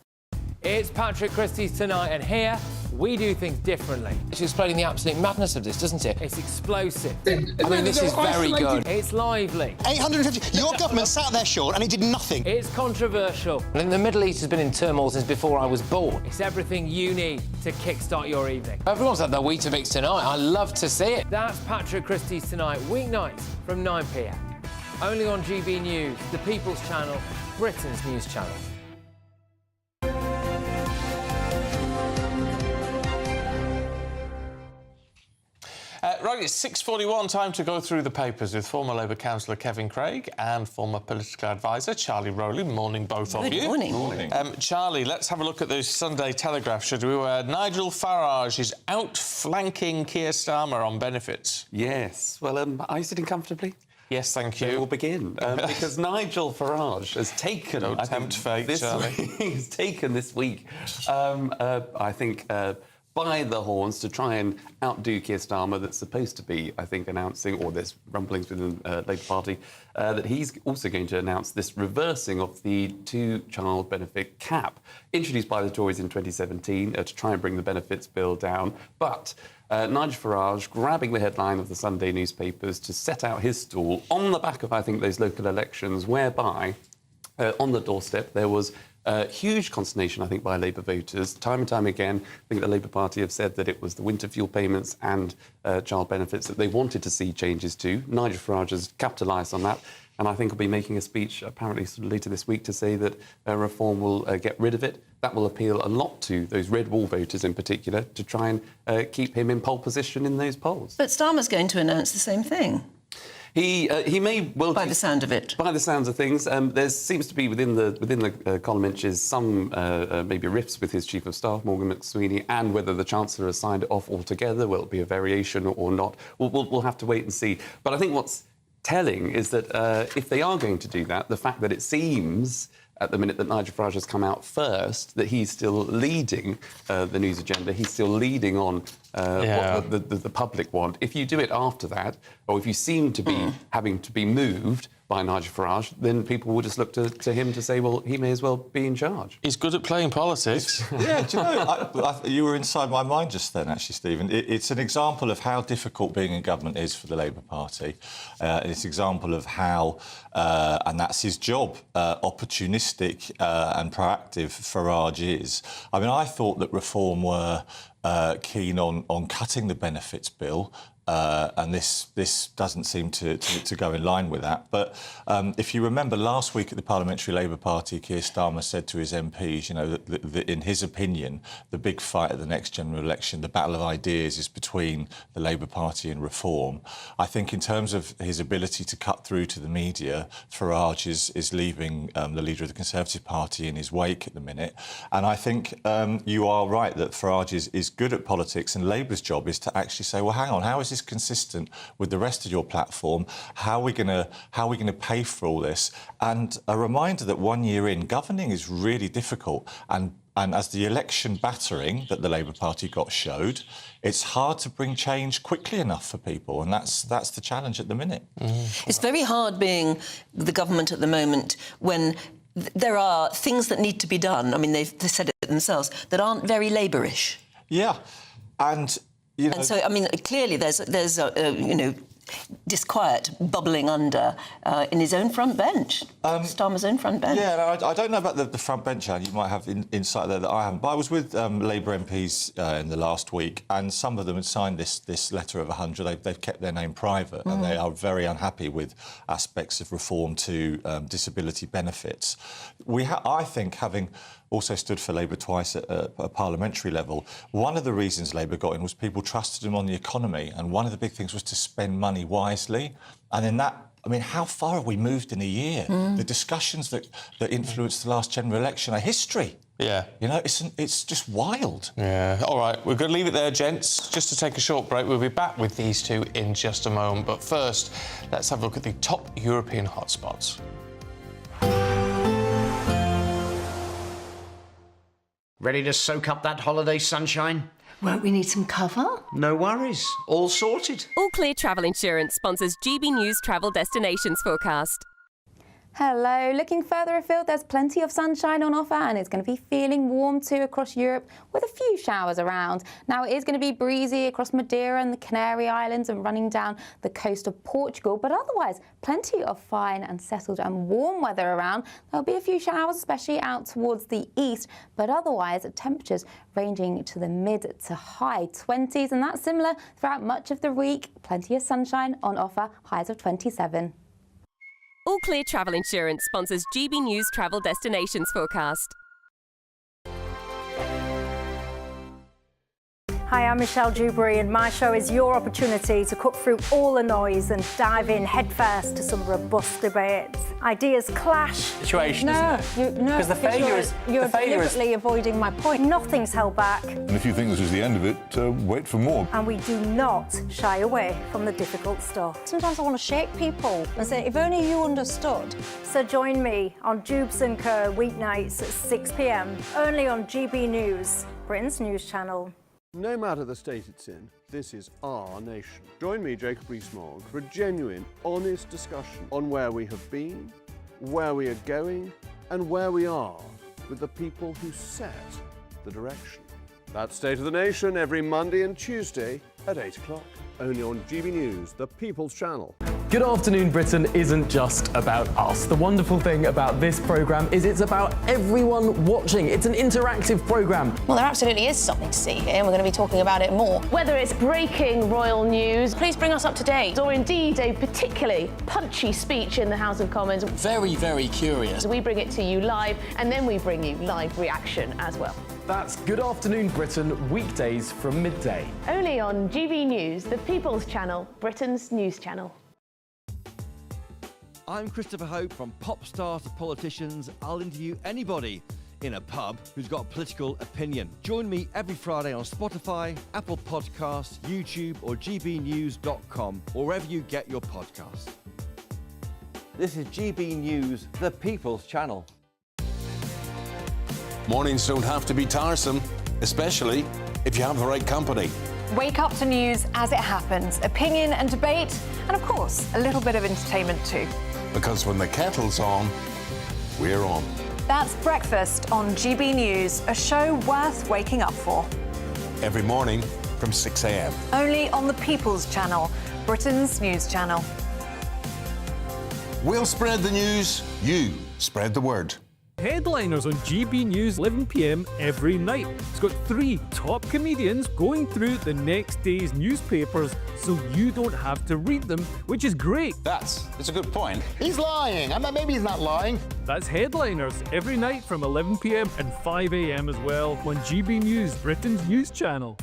It's Patrick Christie's Tonight, and here we do things differently. It's explaining the absolute madness of this, doesn't it? It's explosive. I mean, this is very good. It's lively. 850. Your government sat there, Sean, and he did nothing. It's controversial. And the Middle East has been in turmoil since before I was born. It's everything you need to kickstart your evening. Everyone's had their Weetabix tonight. I love to see it. That's Patrick Christie's Tonight, weeknights from 9 p.m. Only on GB News, the People's Channel, Britain's news channel. Right, it's 6:41, time to go through the papers with former Labour councillor Kevin Craig and former political advisor Charlie Rowley. Morning, both of you. Good morning. Morning. Charlie, let's have a lock at the Sunday Telegraph, should we? Nigel Farage is outflanking Keir Starmer on benefits. Yes. Well, are you sitting comfortably? Yes, thank you. So we'll begin. Because Nigel Farage has taken... Don't tempt fate, Charlie. He's taken this week, I think... by the horns to try and outdo Keir Starmer, that's supposed to be, I think, announcing, or there's rumblings within the Labour Party, that he's also going to announce this reversing of the two-child benefit cap, introduced by the Tories in 2017 to try and bring the benefits bill down. But Nigel Farage grabbing the headline of the Sunday newspapers to set out his stall on the back of, I think, those local elections, whereby on the doorstep there was huge consternation, I think, by Labour voters. Time and time again, I think the Labour Party have said that it was the winter fuel payments and child benefits that they wanted to see changes to. Nigel Farage has capitalised on that, and I think will be making a speech apparently sort of later this week to say that reform will get rid of it. That will appeal a lot to those red wall voters in particular, to try and keep him in pole position in those polls. But Starmer's going to announce the same thing. He may well... By the sound of it. By the sounds of things. There seems to be within the column inches some maybe rifts with his Chief of Staff, Morgan McSweeney, and whether the Chancellor has signed it off altogether. Will it be a variation or not? We'll have to wait and see. But I think what's telling is that if they are going to do that, the fact that it seems at the minute that Nigel Farage has come out first, that he's still leading the news agenda, he's still leading on what the public want. If you do it after that, or if you seem to be having to be moved by Nigel Farage, then people will just look to him to say, well, he may as well be in charge. He's good at playing politics. Yeah, do you know, you were inside my mind just then, actually, Stephen. It's an example of how difficult being in government is for the Labour Party. It's an example of how, and that's his job, opportunistic and proactive Farage is. I mean, I thought that Reform were keen on cutting the benefits bill, and this doesn't seem to go in line with that. But if you remember last week at the Parliamentary Labour Party, Keir Starmer said to his MPs, you know, that in his opinion, the big fight at the next general election, the battle of ideas, is between the Labour Party and Reform. I think in terms of his ability to cut through to the media, Farage is leaving the leader of the Conservative Party in his wake at the minute. And I think you are right that Farage is good at politics, and Labour's job is to actually say, well, hang on, how is this consistent with the rest of your platform? How are we going to pay for all this? And a reminder that 1 year in, governing is really difficult, and And as the election battering that the Labour Party got showed, it's hard to bring change quickly enough for people, and that's the challenge at the minute. It's very hard being the government at the moment when there are things that need to be done. I mean, they've said it themselves, that aren't very Labourish. Yeah, and you know. And so, I mean, clearly there's disquiet bubbling under in his own front bench, Starmer's own front bench. Yeah, I don't know about the front bench, Anne. You might have insight there that I haven't. But I was with Labour MPs in the last week, and some of them had signed this letter of 100. They've kept their name private, and they are very unhappy with aspects of reform to disability benefits. I think, having also stood for Labour twice at a parliamentary level, one of the reasons Labour got in was people trusted him on the economy, and one of the big things was to spend money wisely. And in that, I mean, how far have we moved in a year? The discussions that influenced the last general election are history. Yeah. You know, it's just wild. Yeah. All right, we're going to leave it there, gents, just to take a short break. We'll be back with these two in just a moment. But first, let's have a look at the top European hotspots. Ready to soak up that holiday sunshine? Won't we need some cover? No worries. All sorted. All Clear Travel Insurance sponsors GB News Travel Destinations Forecast. Hello. Looking further afield, there's plenty of sunshine on offer, and it's going to be feeling warm too across Europe with a few showers around. Now, it is going to be breezy across Madeira and the Canary Islands and running down the coast of Portugal, but otherwise plenty of fine and settled and warm weather around. There'll be a few showers, especially out towards the east, but otherwise temperatures ranging to the mid to high 20s, and that's similar throughout much of the week. Plenty of sunshine on offer, highs of 27. All Clear Travel Insurance sponsors GB News Travel Destinations Forecast. Hi, I'm Michelle Dewberry, and my show is your opportunity to cut through all the noise and dive in headfirst to some robust debates. Ideas clash. Situation, isn't it? Because the failure is... You're deliberately avoiding my point. Nothing's held back. And if you think this is the end of it, wait for more. And we do not shy away from the difficult stuff. Sometimes I want to shake people and say, if only you understood. So join me on Jubes & Co. weeknights at 6 p.m, only on GB News, Britain's news channel. No matter the state it's in, this is our nation. Join me, Jacob Rees-Mogg, for a genuine, honest discussion on where we have been, where we are going, and where we are with the people who set the direction. That's State of the Nation every Monday and Tuesday at 8 o'clock, only on GB News, the People's Channel. Good Afternoon Britain isn't just about us. The wonderful thing about this programme is it's about everyone watching. It's an interactive programme. Well, there absolutely is something to see here, and we're going to be talking about it more. Whether it's breaking royal news, please bring us up to date, or indeed a particularly punchy speech in the House of Commons. Very, very curious. We bring it to you live, and then we bring you live reaction as well. That's Good Afternoon Britain, weekdays from midday. Only on GB News, the People's Channel, Britain's news channel. I'm Christopher Hope. From pop stars to politicians, I'll interview anybody in a pub who's got a political opinion. Join me every Friday on Spotify, Apple Podcasts, YouTube or gbnews.com, or wherever you get your podcasts. This is GB News, the People's Channel. Mornings don't have to be tiresome, especially if you have the right company. Wake up to news as it happens, opinion and debate, and of course, a little bit of entertainment too. Because when the kettle's on, we're on. That's Breakfast on GB News, a show worth waking up for. Every morning from 6 a.m. Only on the People's Channel, Britain's news channel. We'll spread the news, you spread the word. Headliners on GB News 11 p.m. every night. It's got 3 top comedians going through the next day's newspapers so you don't have to read them, which is great. That's a good point. He's lying. Maybe he's not lying. That's Headliners every night from 11 p.m. and 5 a.m. as well on GB News, Britain's news channel.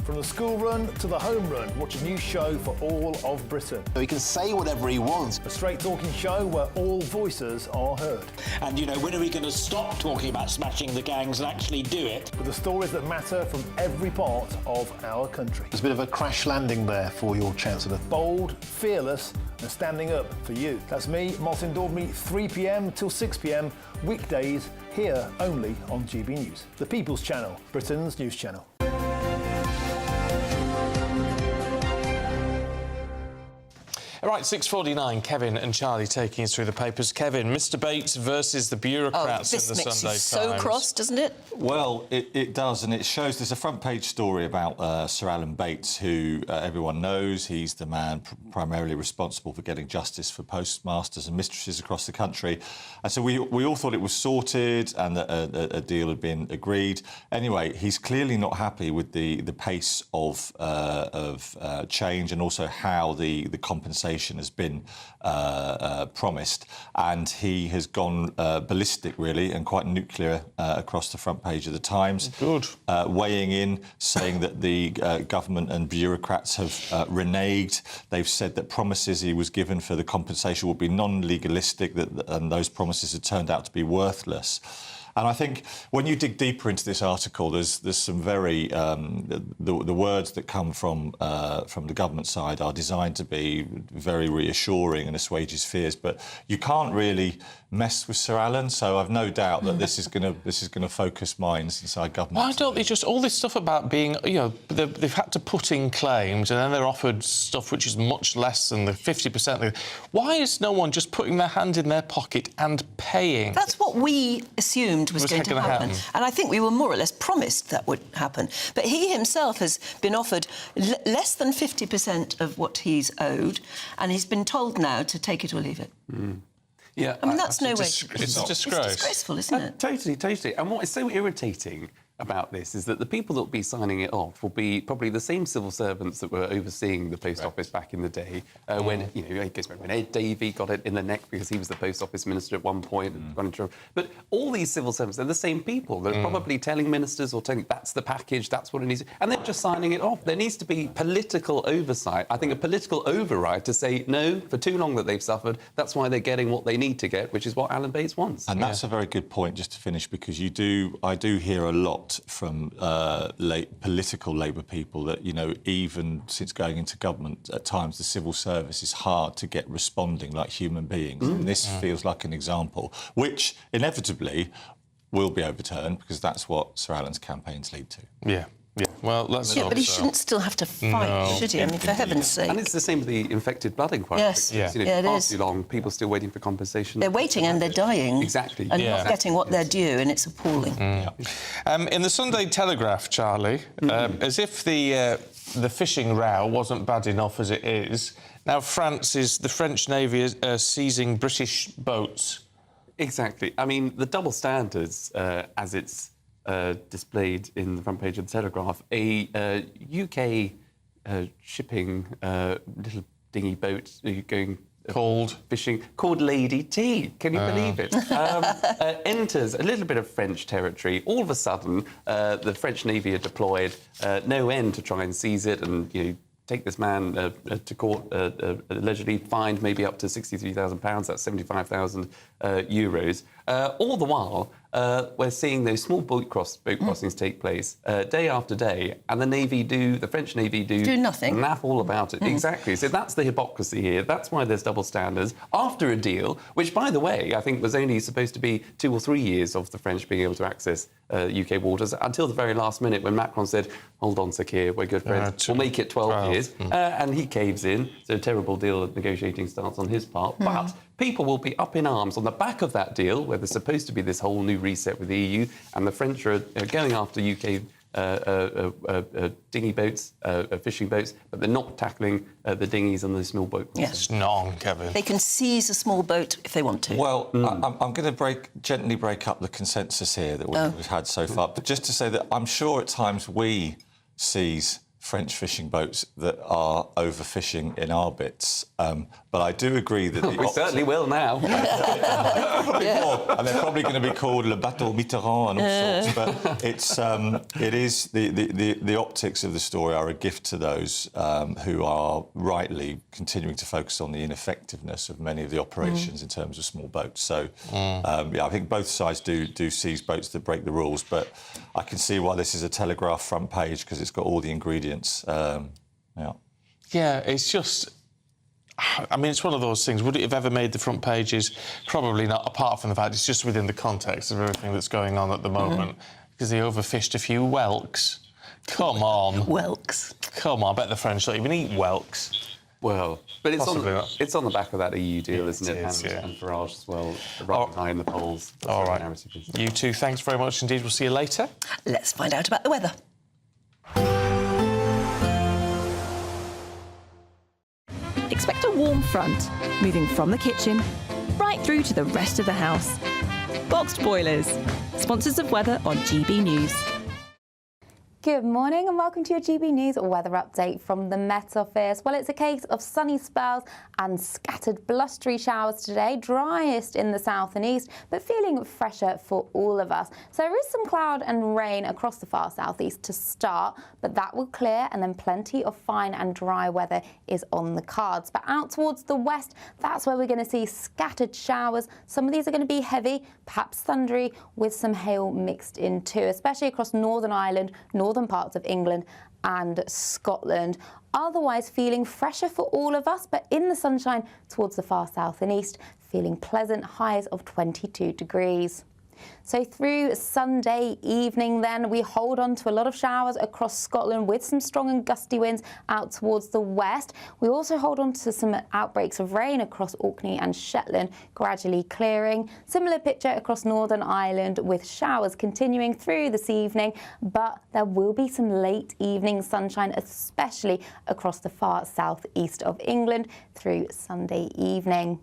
From the school run to the home run, watch a new show for all of Britain. So he can say whatever he wants. A straight-talking show where all voices are heard. And, you know, when are we going to stop talking about smashing the gangs and actually do it? With the stories that matter from every part of our country. There's a bit of a crash landing there for your Chancellor. Bold, fearless and standing up for you. That's me, Martin Daubney, 3 p.m. till 6 p.m, weekdays, here only on GB News. The People's Channel, Britain's news channel. All right, 6:49, Kevin and Charlie taking us through the papers. Kevin, Mr Bates versus the bureaucrats in the Sunday Times. This makes you so cross, doesn't it? Well, it does, and it shows there's a front-page story about Sir Alan Bates, who everyone knows. He's the man primarily responsible for getting justice for postmasters and mistresses across the country. And so we all thought it was sorted and that a deal had been agreed. Anyway, he's clearly not happy with the pace of change and also how the compensation has been promised, and he has gone ballistic, really, and quite nuclear across the front page of the Times. Good. Weighing in, saying that the government and bureaucrats have reneged. They've said that promises he was given for the compensation would be non-legalistic, and those promises have turned out to be worthless. And I think when you dig deeper into this article, there's some very the words that come from the government side are designed to be very reassuring and assuage his fears. But you can't really mess with Sir Alan, so I've no doubt that this is going to focus minds inside government. Why don't they just all this stuff about being, you know, they've had to put in claims and then they're offered stuff which is much less than the 50%. Why is no one just putting their hand in their pocket and paying? That's what we assumed was going to happen. And I think we were more or less promised that would happen. But he himself has been offered less than 50% of what he's owed, and he's been told now to take it or leave it. Mm. Yeah, I mean, that's no way... It's a disgrace. It's disgraceful, isn't it? Totally. And what is so irritating about this is that the people that will be signing it off will be probably the same civil servants that were overseeing the post office back in the day, when, you know, it goes back when Ed Davey got it in the neck because he was the post office minister at one point. But all these civil servants, they're the same people. They're probably telling ministers or telling, that's the package, that's what it needs, and they're just signing it off. There needs to be political oversight. I think a political override to say, no, for too long that they've suffered, that's why they're getting what they need to get, which is what Alan Bates wants. And that's a very good point, just to finish, because I do hear a lot from political Labour people that, you know, even since going into government, at times the civil service is hard to get responding like human beings. And this feels like an example, which inevitably will be overturned because that's what Sir Alan's campaigns lead to. Yeah. Yeah, well, let's but he shouldn't still have to fight, should he? I mean, for heaven's sake. And it's the same with the infected blood inquiry. Yes, because, you know, far too long, people still waiting for compensation. They're waiting and they're dying. Exactly. And not getting what they're due, and it's appalling. In the Sunday Telegraph, Charlie, as if the fishing row wasn't bad enough as it is, now the French Navy is seizing British boats. Exactly. I mean, the double standards, as it's displayed in the front page of the Telegraph, a UK shipping little dinghy boat going fishing called Lady T. Can you believe it? Enters a little bit of French territory. All of a sudden, the French Navy are deployed, no end to try and seize it and, you know, take this man to court, allegedly fined maybe up to £63,000, that's 75,000 euros. All the while, we're seeing those small boat crossings take place day after day, and the French Navy do nothing. Naff all about it. Exactly. So that's the hypocrisy here. That's why there's double standards. After a deal, which, by the way, I think was only supposed to be 2 or 3 years of the French being able to access UK waters, until the very last minute when Macron said, hold on, Sakir, we're good friends, we'll make it 12 years. And he caves in. So a terrible deal of negotiating starts on his part. But people will be up in arms on the back of that deal, where there's supposed to be this whole new reset with the EU, and the French are going after UK dinghy boats, fishing boats, but they're not tackling the dinghies and the small boat. Yes. Not on, Kevin. They can seize a small boat if they want to. Well, I'm going to gently break up the consensus here that we've had so far, but just to say that I'm sure at times we seize French fishing boats that are overfishing in our bits. But I do agree that... We certainly will now. And they're probably going to be called Le Bateau Mitterrand and all sorts. But it is the optics of the story are a gift to those who are rightly continuing to focus on the ineffectiveness of many of the operations in terms of small boats. So, I think both sides do seize boats that break the rules, but I can see why this is a Telegraph front page, because it's got all the ingredients. Yeah, it's just... I mean, it's one of those things. Would it have ever made the front pages? Probably not, apart from the fact it's just within the context of everything that's going on at the moment, because they overfished a few whelks. Come on. Whelks. Come on, I bet the French don't even eat whelks. Well, but it's on the back of that EU deal, isn't it? And Farage as well, right high in the polls. All right. You two, thanks very much indeed. We'll see you later. Let's find out about the weather. Expect a warm front, moving from the kitchen right through to the rest of the house. Boxed Boilers, sponsors of weather on GB News. Good morning and welcome to your GB News weather update from the Met Office. Well, it's a case of sunny spells and scattered blustery showers today, driest in the south and east, but feeling fresher for all of us. So there is some cloud and rain across the far southeast to start, but that will clear and then plenty of fine and dry weather is on the cards. But out towards the west, that's where we're going to see scattered showers. Some of these are going to be heavy, perhaps thundery, with some hail mixed in too, especially across Northern Ireland, northern parts of England and Scotland. Otherwise feeling fresher for all of us, but in the sunshine towards the far south and east, feeling pleasant highs of 22 degrees. So through Sunday evening then, we hold on to a lot of showers across Scotland with some strong and gusty winds out towards the west. We also hold on to some outbreaks of rain across Orkney and Shetland, gradually clearing. Similar picture across Northern Ireland with showers continuing through this evening, but there will be some late evening sunshine, especially across the far southeast of England through Sunday evening.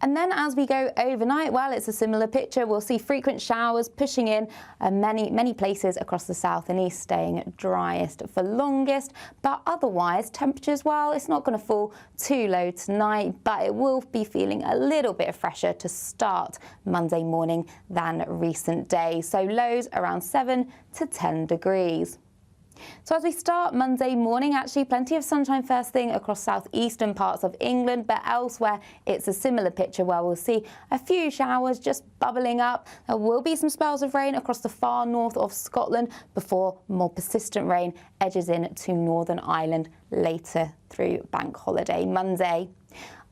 And then as we go overnight, well, it's a similar picture. We'll see frequent showers pushing in many places across the south and east, staying driest for longest. But otherwise, temperatures, well, it's not going to fall too low tonight, but it will be feeling a little bit fresher to start Monday morning than recent days. So lows around 7 to 10 degrees. So as we start Monday morning, actually plenty of sunshine first thing across southeastern parts of England, but elsewhere it's a similar picture where we'll see a few showers just bubbling up. There will be some spells of rain across the far north of Scotland before more persistent rain edges in to Northern Ireland later through Bank Holiday Monday.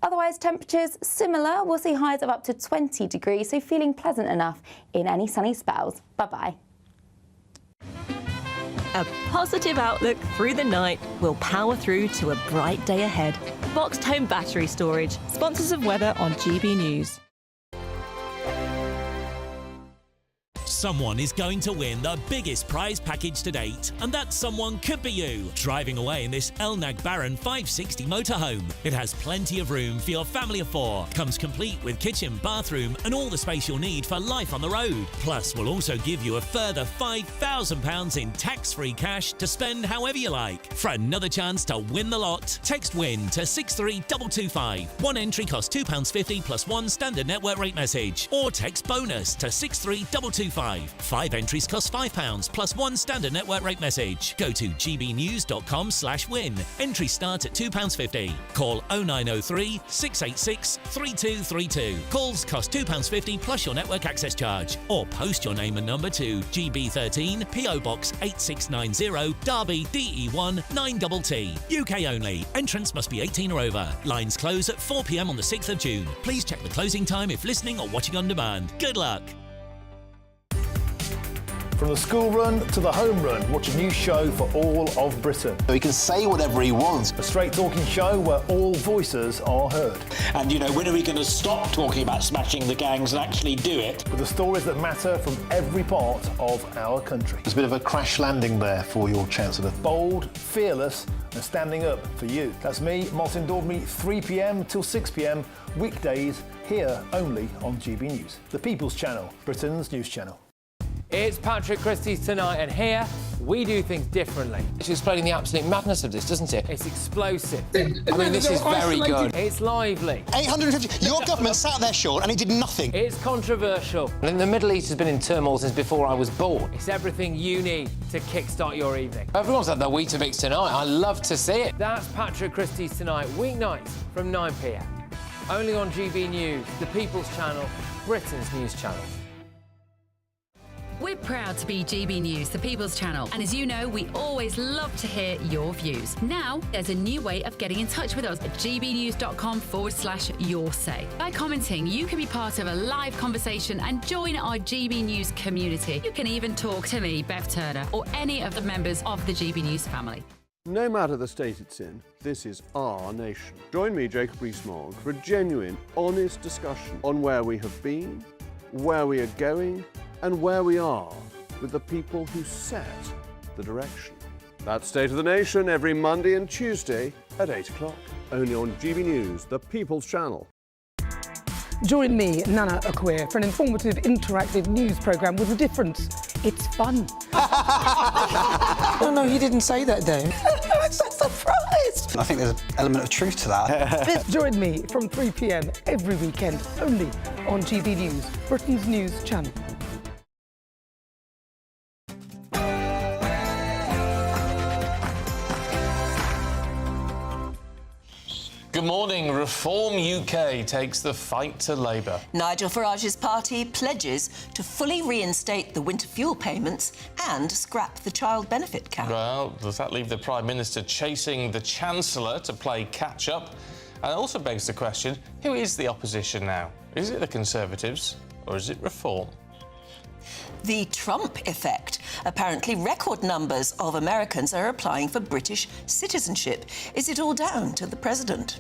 Otherwise, temperatures similar. We'll see highs of up to 20 degrees, so feeling pleasant enough in any sunny spells. Bye-bye. A positive outlook through the night will power through to a bright day ahead. Boxed Home Battery Storage, sponsors of weather on GB News. Someone is going to win the biggest prize package to date, and that someone could be you, driving away in this Elnag Baron 560 motorhome. It has plenty of room for your family of 4, comes complete with kitchen, bathroom and all the space you'll need for life on the road. Plus, we'll also give you a further £5,000 in tax-free cash to spend however you like. For another chance to win the lot, text WIN to 63225. One entry costs £2.50 plus one standard network rate message, or text BONUS to 63225. 5 entries cost £5 plus one standard network rate message. Go to gbnews.com/win. Entry start at £2.50. Call 0903 686 3232. Calls cost £2.50 plus your network access charge. Or post your name and number to GB13 PO Box 8690 Derby DE1 9TT. UK only. Entrance must be 18 or over. Lines close at 4 p.m. on the 6th of June. Please check the closing time if listening or watching on demand. Good luck. From the school run to the home run, watch a new show for all of Britain. So he can say whatever he wants. A straight-talking show where all voices are heard. And, you know, when are we going to stop talking about smashing the gangs and actually do it? With the stories that matter from every part of our country. There's a bit of a crash landing there for your Chancellor. Bold, fearless and standing up for you. That's me, Martin Daubney, 3 p.m. till 6 p.m, weekdays, here only on GB News. The People's Channel, Britain's news channel. It's Patrick Christie's Tonight, and here we do things differently. It's explaining the absolute madness of this, doesn't it? It's explosive. I mean, this is very good. It's lively. 850. Your government sat there, Sean, and it did nothing. It's controversial. And the Middle East has been in turmoil since before I was born. It's everything you need to kickstart your evening. Everyone's had their Weetabix tonight. I love to see it. That's Patrick Christie's Tonight, weeknights from 9 p.m. Only on GB News, the People's Channel, Britain's news channel. We're proud to be GB News, the People's Channel, and as you know, we always love to hear your views. Now, there's a new way of getting in touch with us at gbnews.com/yoursay. By commenting, you can be part of a live conversation and join our GB News community. You can even talk to me, Bev Turner, or any of the members of the GB News family. No matter the state it's in, this is our nation. Join me, Jacob Rees-Mogg, for a genuine, honest discussion on where we have been, where we are going, and where we are with the people who set the direction. That's State of the Nation every Monday and Tuesday at 8 o'clock. Only on GB News, the People's Channel. Join me, Nana Okoye, for an informative, interactive news programme with a difference. It's fun. No, he didn't say that, though. I'm so surprised. I think there's an element of truth to that. Join me from 3 p.m. every weekend, only on GB News, Britain's news channel. Good morning. Reform UK takes the fight to Labour. Nigel Farage's party pledges to fully reinstate the winter fuel payments and scrap the child benefit cap. Well, does that leave the Prime Minister chasing the Chancellor to play catch-up? And it also begs the question, who is the opposition now? Is it the Conservatives or is it Reform? The Trump effect. Apparently, record numbers of Americans are applying for British citizenship. Is it all down to the president?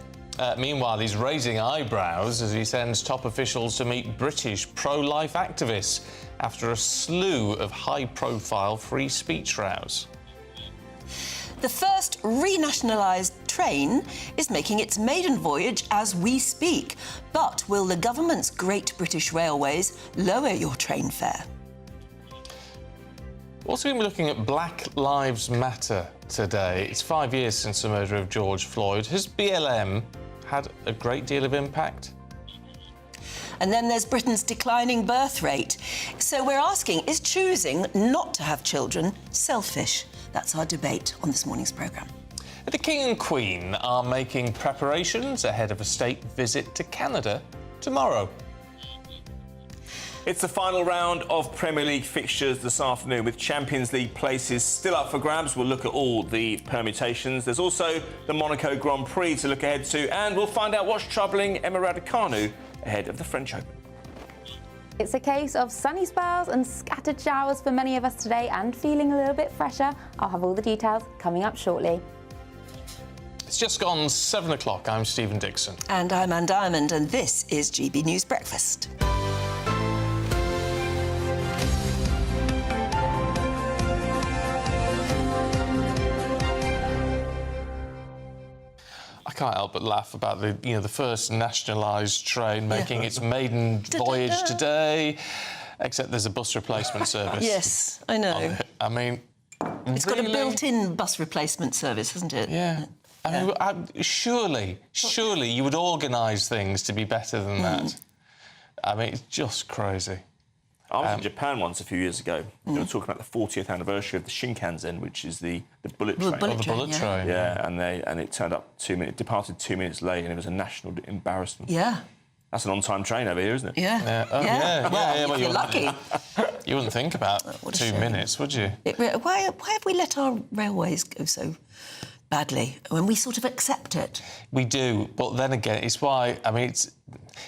Meanwhile, he's raising eyebrows as he sends top officials to meet British pro-life activists after a slew of high-profile free speech rows. The first renationalised train is making its maiden voyage as we speak. But will the government's Great British Railways lower your train fare? Also going to be looking at Black Lives Matter today. It's 5 years since the murder of George Floyd. Has BLM had a great deal of impact? And then there's Britain's declining birth rate. So we're asking, is choosing not to have children selfish? That's our debate on this morning's programme. The King and Queen are making preparations ahead of a state visit to Canada tomorrow. It's the final round of Premier League fixtures this afternoon, with Champions League places still up for grabs. We'll look at all the permutations. There's also the Monaco Grand Prix to look ahead to, and we'll find out what's troubling Emma Raducanu ahead of the French Open. It's a case of sunny spells and scattered showers for many of us today, and feeling a little bit fresher. I'll have all the details coming up shortly. It's just gone 7 o'clock. I'm Stephen Dixon. And I'm Anne Diamond, and this is GB News Breakfast. I can't help but laugh about the first nationalised train making its maiden voyage today, except there's a bus replacement service. Yes, I know. I mean, it's got a built-in bus replacement service, hasn't it? Yeah. I mean, surely you would organise things to be better than that. I mean, it's just crazy. I was in Japan once a few years ago. They were talking about the 40th anniversary of the Shinkansen, which is the bullet train. The bullet train. Yeah, and it turned up departed 2 minutes late, and it was a national embarrassment. Yeah. That's an on-time train over here, isn't it? Yeah. Well, you're lucky. You wouldn't think about 2 minutes, would you? Why have we let our railways go so badly when we sort of accept it? We do, but then again, it's why, I mean,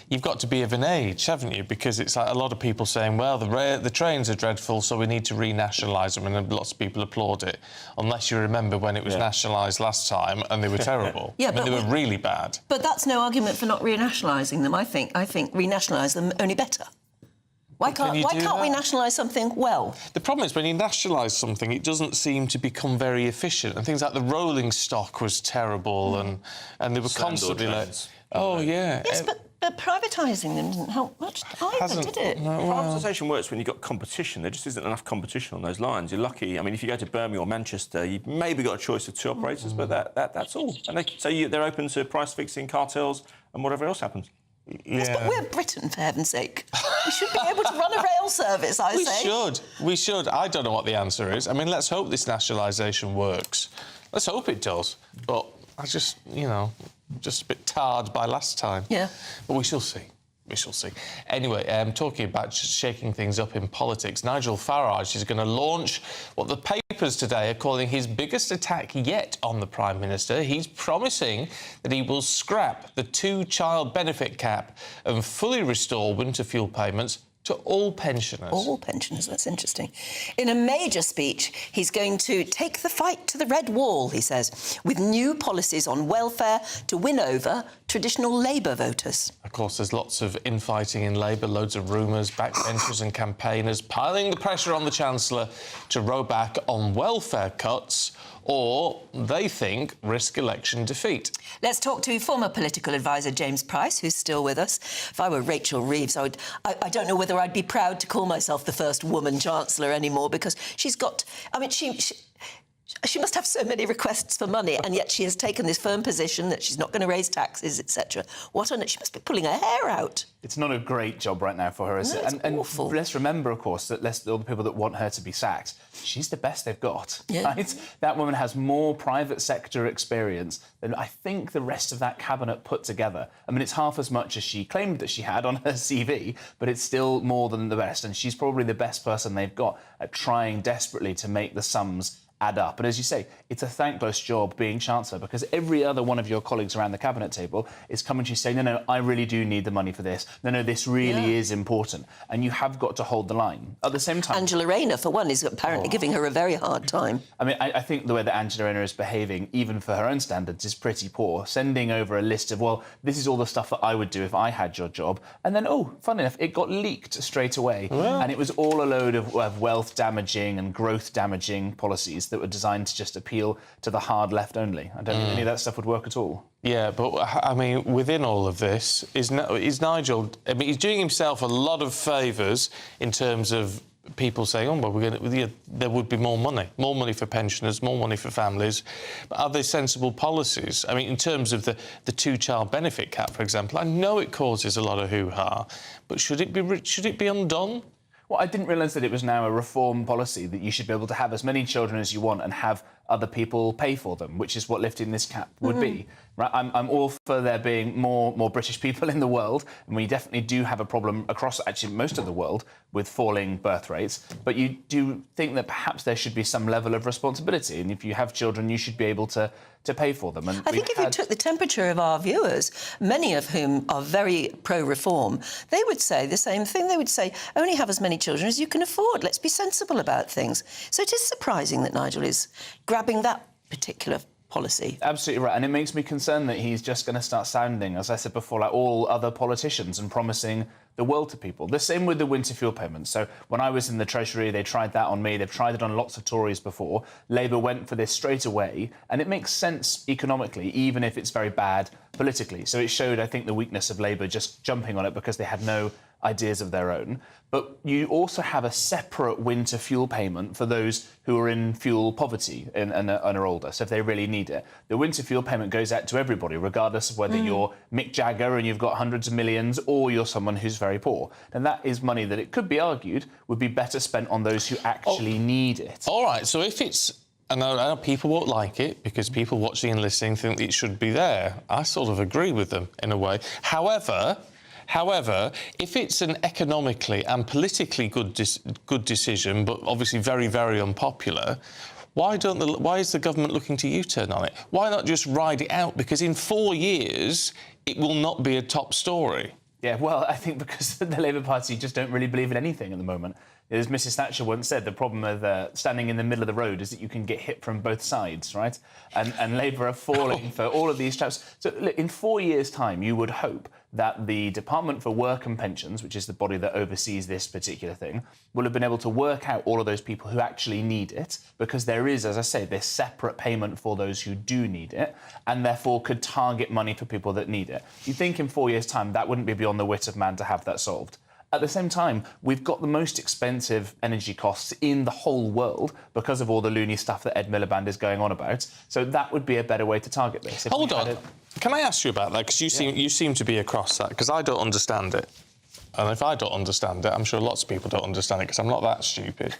you've got to be of an age, haven't you? Because it's like a lot of people saying, well, the trains are dreadful, so we need to renationalise them, and lots of people applaud it, unless you remember when it was nationalised last time and they were terrible. Yeah, I mean, they were really bad. But that's no argument for not renationalising them. I think renationalise them only better. Why can't we nationalise something well? The problem is when you nationalise something, it doesn't seem to become very efficient. And things like the rolling stock was terrible, and they were constantly like, oh yeah. Yes, But privatising them didn't help much either, did it? No, privatisation works when you've got competition. There just isn't enough competition on those lines. You're lucky. I mean, if you go to Birmingham or Manchester, you've maybe got a choice of 2 operators, but that's all. And they're open to price-fixing, cartels and whatever else happens. Yeah. Yes, but we're Britain, for heaven's sake. We should be able to run a rail service, I say. We should. I don't know what the answer is. I mean, let's hope this nationalisation works. Let's hope it does. But I just, just a bit tarred by last time. Yeah. But we shall see. We shall see. Anyway, talking about just shaking things up in politics, Nigel Farage is going to launch what the papers today are calling his biggest attack yet on the Prime Minister. He's promising that he will scrap the 2-child benefit cap and fully restore winter fuel payments to all pensioners. All pensioners, that's interesting. In a major speech, he's going to take the fight to the Red Wall, he says, with new policies on welfare to win over traditional Labour voters. Of course, there's lots of infighting in Labour, loads of rumours, backbenchers and campaigners piling the pressure on the Chancellor to row back on welfare cuts or, they think, risk election defeat. Let's talk to former political advisor James Price, who's still with us. If I were Rachel Reeves, I don't know whether I'd be proud to call myself the first woman Chancellor anymore, because she's got... I mean, she must have so many requests for money, and yet she has taken this firm position that she's not going to raise taxes, etc. What on it? She must be pulling her hair out. It's not a great job right now for her, is it? It's awful. And let's remember, of course, that all the people that want her to be sacked, she's the best they've got, right? That woman has more private sector experience than I think the rest of that cabinet put together. I mean, it's half as much as she claimed that she had on her CV, but it's still more than the best, and she's probably the best person they've got at trying desperately to make the sums add up. And as you say, it's a thankless job being Chancellor, because every other one of your colleagues around the cabinet table is coming to you saying, no, I really do need the money for this. No, this really is important. And you have got to hold the line. At the same time... Angela Rayner, for one, is apparently giving her a very hard time. I mean, I think the way that Angela Rayner is behaving, even for her own standards, is pretty poor. Sending over a list of, well, this is all the stuff that I would do if I had your job. And then, funny enough, it got leaked straight away. Well. And it was all a load of wealth-damaging and growth-damaging policies that were designed to just appeal to the hard left only. I don't think any of that stuff would work at all. Yeah, but, I mean, within all of this, is Nigel... I mean, he's doing himself a lot of favours in terms of people saying, there would be more money for pensioners, more money for families. But are they sensible policies? I mean, in terms of the 2-child benefit cap, for example, I know it causes a lot of hoo-ha, but should it be undone? Well, I didn't realise that it was now a reform policy that you should be able to have as many children as you want and have other people pay for them, which is what lifting this cap would be. Right? I'm all for there being more British people in the world, and we definitely do have a problem across actually most of the world with falling birth rates. But you do think that perhaps there should be some level of responsibility, and if you have children, you should be able to pay for them. And I think if you took the temperature of our viewers, many of whom are very pro-reform, they would say the same thing. They would say, only have as many children as you can afford. Let's be sensible about things. So it is surprising that Nigel is grabbing that particular policy. Absolutely right, and it makes me concerned that he's just going to start sounding, as I said before, like all other politicians and promising the world to people. The same with the winter fuel payments. So when I was in the Treasury, they tried that on me. They've tried it on lots of Tories before. Labour went for this straight away, and it makes sense economically, even if it's very bad politically. So it showed, I think, the weakness of Labour just jumping on it because they had no ideas of their own. But you also have a separate winter fuel payment for those who are in fuel poverty and are older, so if they really need it. The winter fuel payment goes out to everybody, regardless of whether you're Mick Jagger and you've got hundreds of millions or you're someone who's very poor. And that is money that it could be argued would be better spent on those who actually need it. All right, so if it's... I know people won't like it because people watching and listening think that it should be there. I sort of agree with them in a way. However, if it's an economically and politically good decision, but obviously very, very unpopular, why is the government looking to U-turn on it? Why not just ride it out? Because in 4 years, it will not be a top story. Yeah, well, I think because the Labour Party just don't really believe in anything at the moment. As Mrs. Thatcher once said, the problem with standing in the middle of the road is that you can get hit from both sides, right? And Labour are falling for all of these traps. So look, in 4 years' time, you would hope that the Department for Work and Pensions, which is the body that oversees this particular thing, will have been able to work out all of those people who actually need it, because there is, as I say, this separate payment for those who do need it, and therefore could target money for people that need it. You'd think in 4 years' time that wouldn't be beyond the wit of man to have that solved. At the same time, we've got the most expensive energy costs in the whole world because of all the loony stuff that Ed Miliband is going on about. So that would be a better way to target this. Hold on. Can I ask you about that? Because you seem to be across that, because I don't understand it. And if I don't understand it, I'm sure lots of people don't understand it, because I'm not that stupid.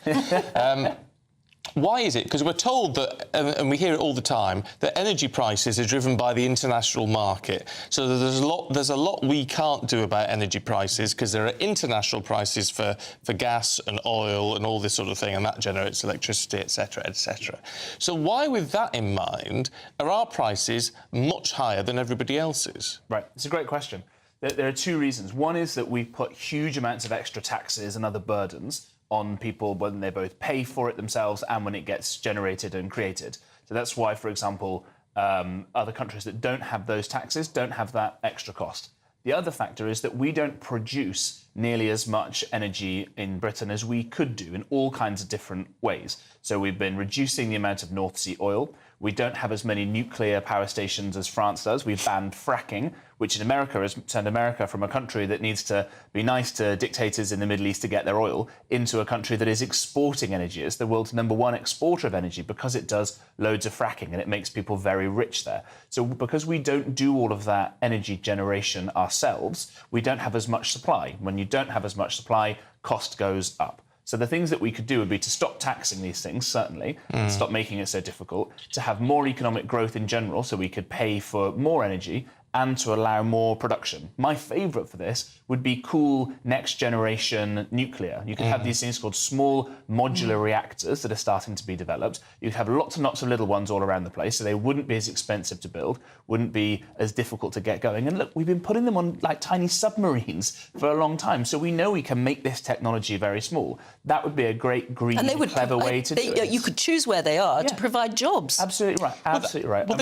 Why is it? Because we're told that, and we hear it all the time, that energy prices are driven by the international market. So there's a lot we can't do about energy prices, because there are international prices for gas and oil and all this sort of thing, and that generates electricity, etc., etc. So why, with that in mind, are our prices much higher than everybody else's? Right, it's a great question. There are two reasons. One is that we put huge amounts of extra taxes and other burdens on people when they both pay for it themselves and when it gets generated and created. So that's why, for example, other countries that don't have those taxes don't have that extra cost. The other factor is that we don't produce nearly as much energy in Britain as we could do in all kinds of different ways. So we've been reducing the amount of North Sea oil. We don't have as many nuclear power stations as France does. We've banned fracking, which in America has turned America from a country that needs to be nice to dictators in the Middle East to get their oil into a country that is exporting energy. It's the world's #1 exporter of energy because it does loads of fracking and it makes people very rich there. So because we don't do all of that energy generation ourselves, we don't have as much supply. When you don't have as much supply, cost goes up. So the things that we could do would be to stop taxing these things, certainly, and stop making it so difficult, to have more economic growth in general so we could pay for more energy and to allow more production. My favourite for this would be cool next-generation nuclear. You could have these things called small modular reactors that are starting to be developed. You'd have lots and lots of little ones all around the place, so they wouldn't be as expensive to build, wouldn't be as difficult to get going. And look, we've been putting them on, like, tiny submarines for a long time, so we know we can make this technology very small. That would be a great, green, clever way to do it. You could choose where they are to provide jobs. Absolutely right, absolutely right. But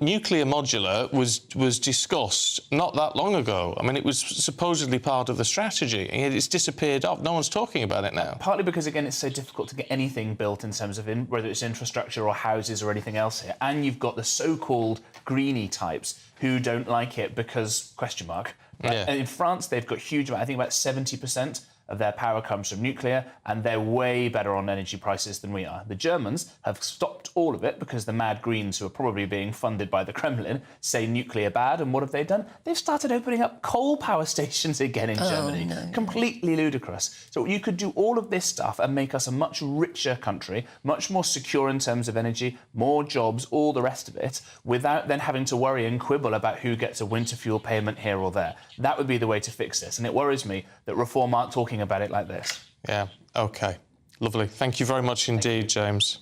nuclear modular was discussed not that long ago. I mean, it was supposedly part of the strategy, and yet it's disappeared off. No one's talking about it now. Partly because, again, it's so difficult to get anything built in terms of whether it's infrastructure or houses or anything else here. And you've got the so-called greenie types who don't like it because, question mark. Right? Yeah. And in France, they've got huge, I think about 70% of their power comes from nuclear, and they're way better on energy prices than we are. The Germans have stopped all of it because the mad Greens, who are probably being funded by the Kremlin, say nuclear bad, and what have they done? They've started opening up coal power stations again in Germany. Completely ludicrous. So you could do all of this stuff and make us a much richer country, much more secure in terms of energy, more jobs, all the rest of it, without then having to worry and quibble about who gets a winter fuel payment here or there. That would be the way to fix this, and it worries me that Reform aren't talking about it like this. Yeah, OK. Lovely. Thank you very much indeed, James.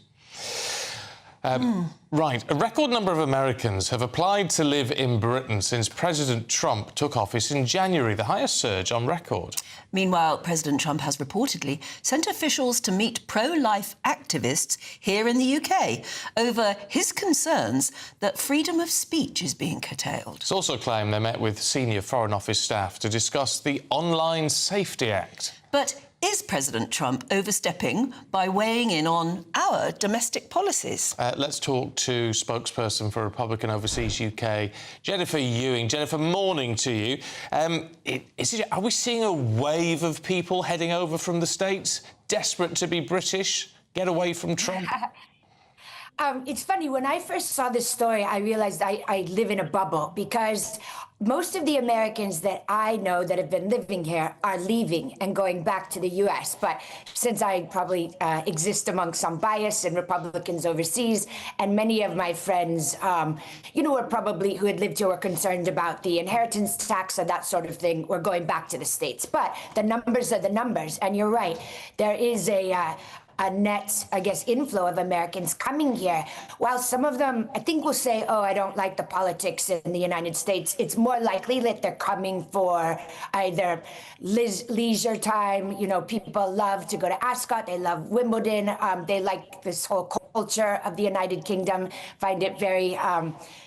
Right, a record number of Americans have applied to live in Britain since President Trump took office in January, the highest surge on record. Meanwhile, President Trump has reportedly sent officials to meet pro-life activists here in the UK over his concerns that freedom of speech is being curtailed. It's also claimed they met with senior Foreign Office staff to discuss the Online Safety Act. But is President Trump overstepping by weighing in on our domestic policies? Let's talk to spokesperson for Republican Overseas UK, Jennifer Ewing. Jennifer, morning to you. Are we seeing a wave of people heading over from the States, desperate to be British, get away from Trump? It's funny, when I first saw this story, I realized I live in a bubble, because most of the Americans that I know that have been living here are leaving and going back to the U.S. But since I probably exist among some bias and Republicans overseas, and many of my friends, who had lived here were concerned about the inheritance tax and that sort of thing, were going back to the States. But the numbers are the numbers, and you're right. There is a a net, I guess, inflow of Americans coming here. While some of them, I think, will say, oh, I don't like the politics in the United States, it's more likely that they're coming for either leisure time. You know, people love to go to Ascot, they love Wimbledon, they like this whole culture of the United Kingdom, find it very,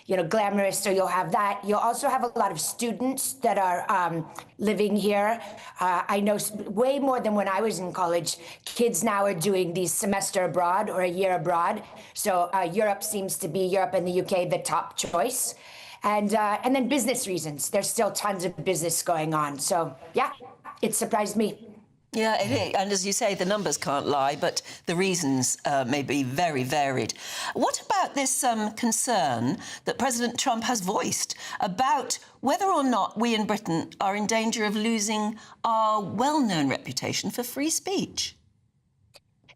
you know, glamorous, so you'll have that. You'll also have a lot of students that are living here. I know way more than when I was in college. Kids now are doing these semester abroad or a year abroad. So Europe seems to be, Europe and the UK, the top choice. And then business reasons. There's still tons of business going on. So yeah, it surprised me. Yeah, it is. And as you say, the numbers can't lie, but the reasons may be very varied. What about this concern that President Trump has voiced about whether or not we in Britain are in danger of losing our well-known reputation for free speech?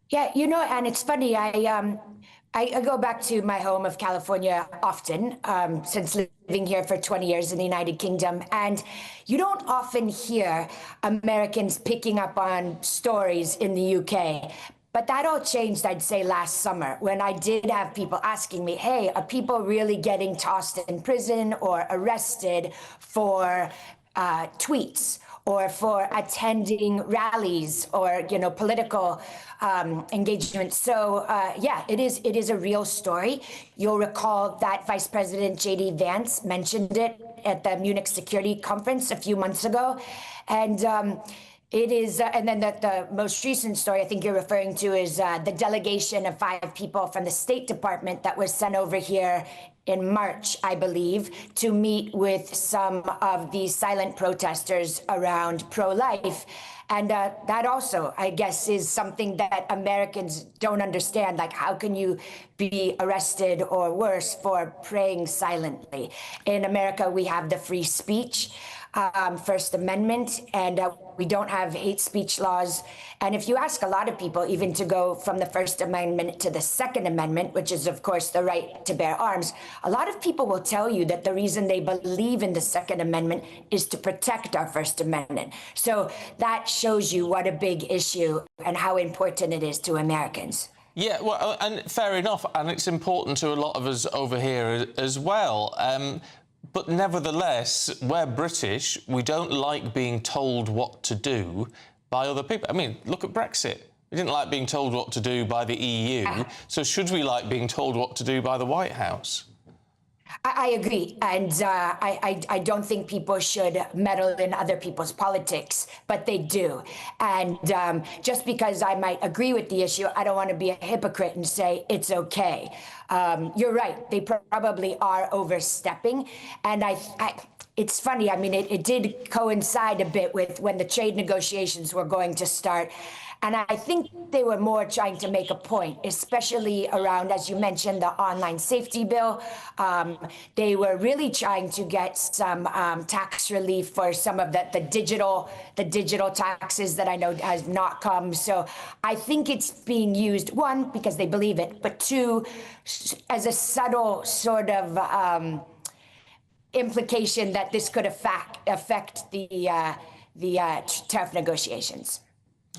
Yeah, you know, and it's funny, I go back to my home of California often, since living here for 20 years in the United Kingdom, and you don't often hear Americans picking up on stories in the UK. But that all changed, I'd say, last summer, when I did have people asking me, hey, are people really getting tossed in prison or arrested for tweets or for attending rallies or, you know, political engagement? So, yeah, it is a real story. You'll recall that Vice President J.D. Vance mentioned it at the Munich Security Conference a few months ago. And it is, and then the most recent story I think you're referring to is the delegation of 5 people from the State Department that was sent over here in March, I believe, to meet with some of the silent protesters around pro-life. And that also, I guess, is something that Americans don't understand. Like, how can you be arrested or worse for praying silently? In America, we have the free speech, First Amendment, and we don't have hate speech laws. And if you ask a lot of people, even to go from the First Amendment to the Second Amendment, which is, of course, the right to bear arms, a lot of people will tell you that the reason they believe in the Second Amendment is to protect our First Amendment. So that shows you what a big issue and how important it is to Americans. Yeah, well, and fair enough, and it's important to a lot of us over here as well. But nevertheless, we're British. We don't like being told what to do by other people. I mean, look at Brexit. We didn't like being told what to do by the EU. So should we like being told what to do by the White House? I agree, and I don't think people should meddle in other people's politics, but they do. And just because I might agree with the issue, I don't want to be a hypocrite and say it's okay. You're right, they probably are overstepping, and it's funny, I mean, it did coincide a bit with when the trade negotiations were going to start. And I think they were more trying to make a point, especially around, as you mentioned, the online safety bill. They were really trying to get some tax relief for some of the digital taxes that I know has not come. So I think it's being used, one, because they believe it, but two, as a subtle sort of implication that this could affect the tariff negotiations.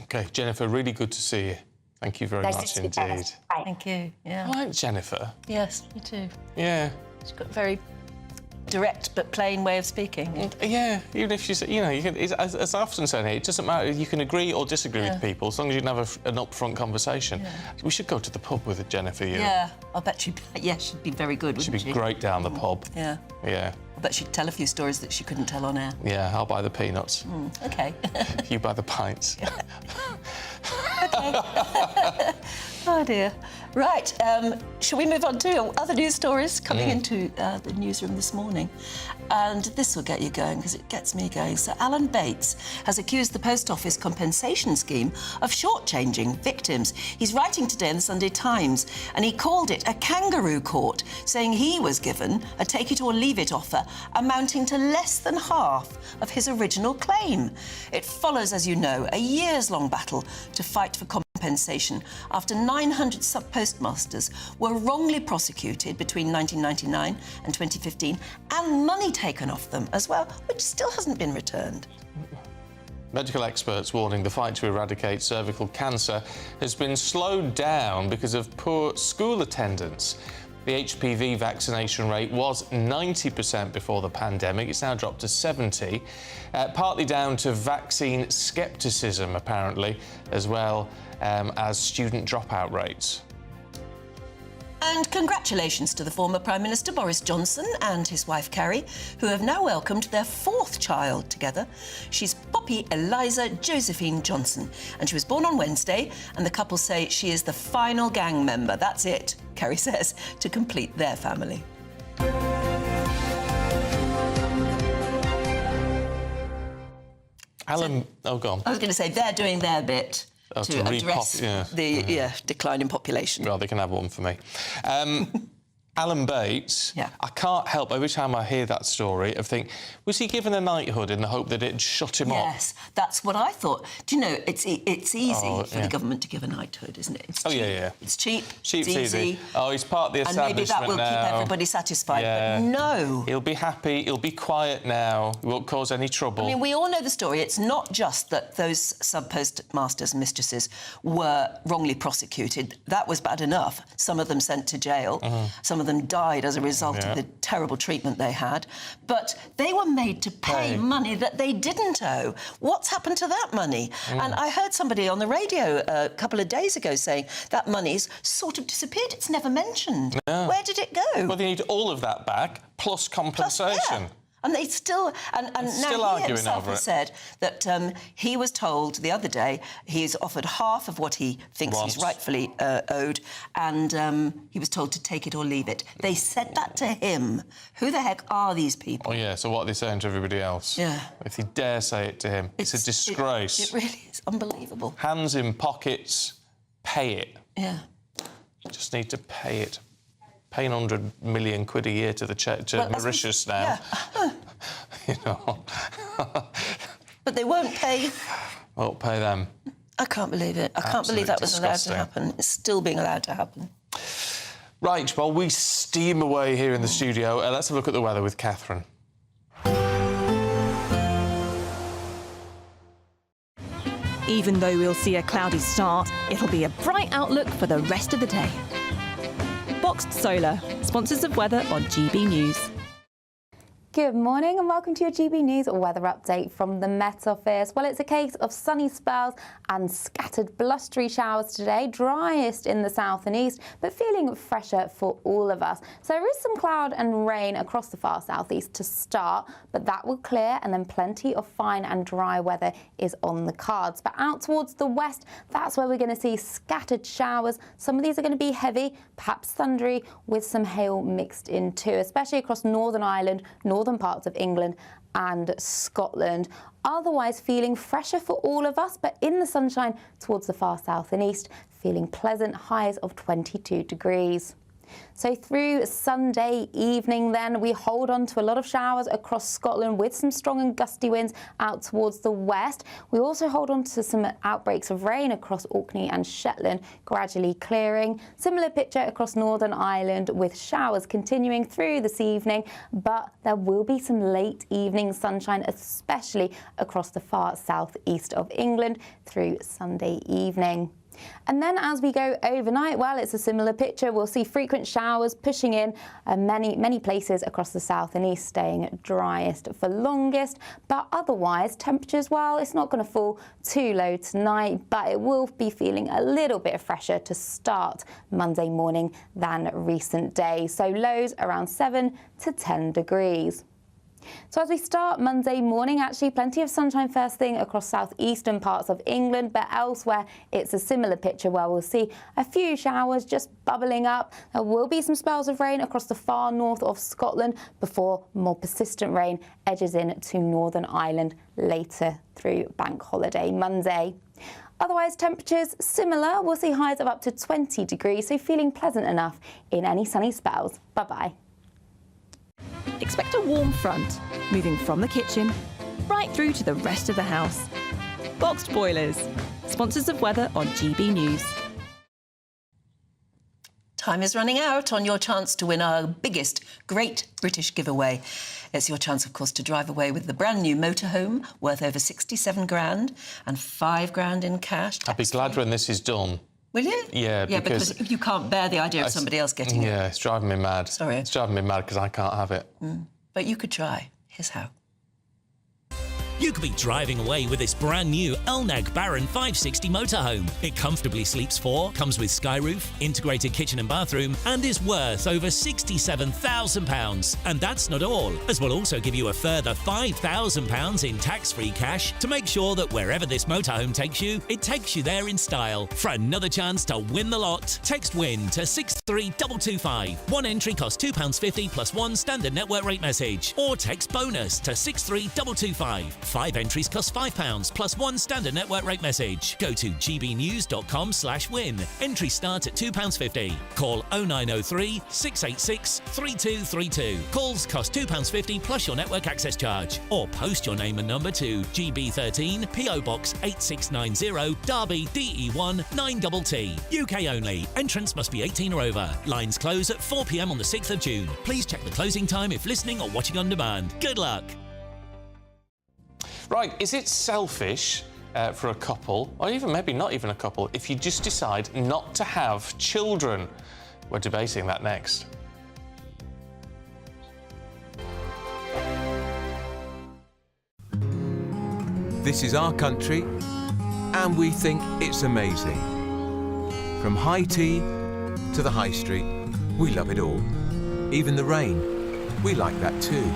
OK, Jennifer, really good to see you. Thank you very much indeed. Thank you. Yeah. I like Jennifer. Yes, me too. Yeah. She's got a very direct but plain way of speaking. Yeah, even if she's, you know, you can, as I often say, it doesn't matter. You can agree or disagree with people as long as you can have an upfront conversation. Yeah. We should go to the pub with Jennifer. Yeah, I'll bet she'd be very good, wouldn't she? She'd be great down the pub. Yeah. Yeah. I bet she'd tell a few stories that she couldn't tell on air. Yeah, I'll buy the peanuts. OK. You buy the pints. OK. Oh, dear. Right, shall we move on to other news stories coming into the newsroom this morning? And this will get you going, because it gets me going. So Alan Bates has accused the Post Office compensation scheme of shortchanging victims. He's writing today in the Sunday Times, and he called it a kangaroo court, saying he was given a take-it-or-leave-it offer amounting to less than half of his original claim. It follows, as you know, a years-long battle to fight for compensation after 900 sub-postmasters were wrongly prosecuted between 1999 and 2015, and money taken off them as well, which still hasn't been returned. Medical experts warning the fight to eradicate cervical cancer has been slowed down because of poor school attendance. The HPV vaccination rate was 90% before the pandemic. It's now dropped to 70%, partly down to vaccine scepticism, apparently, as well as student dropout rates. And congratulations to the former Prime Minister Boris Johnson and his wife Carrie, who have now welcomed their 4th child together. She's Poppy Eliza Josephine Johnson, and she was born on Wednesday, and the couple say she is the final gang member. That's it, Carrie says, to complete their family. Alan, go on. I was going to say they're doing their bit. To address the decline in population. Well, they can have one for me. Alan Bates, I can't help, every time I hear that story, of think, was he given a knighthood in the hope that it'd shut him up? Yes, that's what I thought. Do you know, it's easy for the government to give a knighthood, isn't it? It's cheap. It's cheap, Cheap's it's easy. Oh, he's part of the establishment. And maybe that will keep everybody satisfied, but no. He'll be happy, he'll be quiet now, he won't cause any trouble. I mean, we all know the story. It's not just that those sub-postmasters and mistresses were wrongly prosecuted. That was bad enough. Some of them sent to jail. Some of them died as a result of the terrible treatment they had. But they were made to pay money that they didn't owe. What's happened to that money? And I heard somebody on the radio a couple of days ago saying that money's sort of disappeared. It's never mentioned. No. Where did it go? Well, they need all of that back, plus compensation. And they still... And still now he arguing himself over has it. said that he was told the other day he's offered half of what he thinks he's rightfully owed, and he was told to take it or leave it. They said that to him. Who the heck are these people? Oh, yeah, so what are they saying to everybody else? Yeah. If they dare say it to him, it's a disgrace. It really is unbelievable. Hands in pockets, pay it. Yeah. You just need to pay it. Paying 100 million quid a year to the Mauritius now. Yeah. You know. But they won't pay. Won't pay them. I can't believe it. I can't believe that was allowed to happen. It's still being allowed to happen. Right, well, we steam away here in the studio. Let's have a look at the weather with Catherine. Even though we'll see a cloudy start, it'll be a bright outlook for the rest of the day. Boxed Solar, sponsors of weather on GB News. Good morning and welcome to your GB News weather update from the Met Office. Well, it's a case of sunny spells and scattered blustery showers today, driest in the south and east, but feeling fresher for all of us. So there is some cloud and rain across the far southeast to start, but that will clear and then plenty of fine and dry weather is on the cards. But out towards the west, that's where we're going to see scattered showers. Some of these are going to be heavy, perhaps thundery, with some hail mixed in too, especially across Northern Ireland, northern parts of England and Scotland. Otherwise feeling fresher for all of us, but in the sunshine towards the far south and east, feeling pleasant highs of 22 degrees. So through Sunday evening then, we hold on to a lot of showers across Scotland with some strong and gusty winds out towards the west. We also hold on to some outbreaks of rain across Orkney and Shetland, gradually clearing. Similar picture across Northern Ireland with showers continuing through this evening, but there will be some late evening sunshine, especially across the far southeast of England through Sunday evening. And then as we go overnight, well, it's a similar picture. We'll see frequent showers pushing in many places across the south and east, staying driest for longest. But otherwise, temperatures, well, it's not going to fall too low tonight, but it will be feeling a little bit fresher to start Monday morning than recent days. So lows around 7 to 10 degrees. So as we start Monday morning, actually plenty of sunshine first thing across southeastern parts of England, but elsewhere it's a similar picture where we'll see a few showers just bubbling up. There will be some spells of rain across the far north of Scotland before more persistent rain edges in to Northern Ireland later through Bank Holiday Monday. Otherwise, temperatures similar. We'll see highs of up to 20 degrees, so feeling pleasant enough in any sunny spells. Bye-bye. Expect a warm front, moving from the kitchen right through to the rest of the house. Boxed Boilers, sponsors of weather on GB News. Time is running out on your chance to win our biggest Great British giveaway. It's your chance, of course, to drive away with the brand new motorhome worth over 67 grand and 5 grand in cash. I'd be glad when this is done. Will you? Yeah, because you can't bear the idea of somebody else getting it. Yeah, it's driving me mad. Sorry. It's driving me mad because I can't have it. But you could try. Here's how. You could be driving away with this brand new Elnag Baron 560 motorhome. It comfortably sleeps 4, comes with sky roof, integrated kitchen and bathroom, and is worth over £67,000. And that's not all, as we'll also give you a further £5,000 in tax-free cash to make sure that wherever this motorhome takes you, it takes you there in style. For another chance to win the lot, text WIN to 63225. One entry costs £2.50 plus one standard network rate message. Or text BONUS to 63225. 5 entries cost £5 plus one standard network rate message. Go to gbnews.com/win. Entry start at £2.50. Call 0903 686 3232. Calls cost £2.50 plus your network access charge. Or post your name and number to GB13 PO Box 8690 Derby DE1 9TT. UK only. Entrance must be 18 or over. Lines close at 4 p.m. on the 6th of June. Please check the closing time if listening or watching on demand. Good luck. Right, is it selfish for a couple, or even maybe not even a couple, if you just decide not to have children? We're debating that next. This is our country, and we think it's amazing. From high tea to the high street, we love it all. Even the rain, we like that too.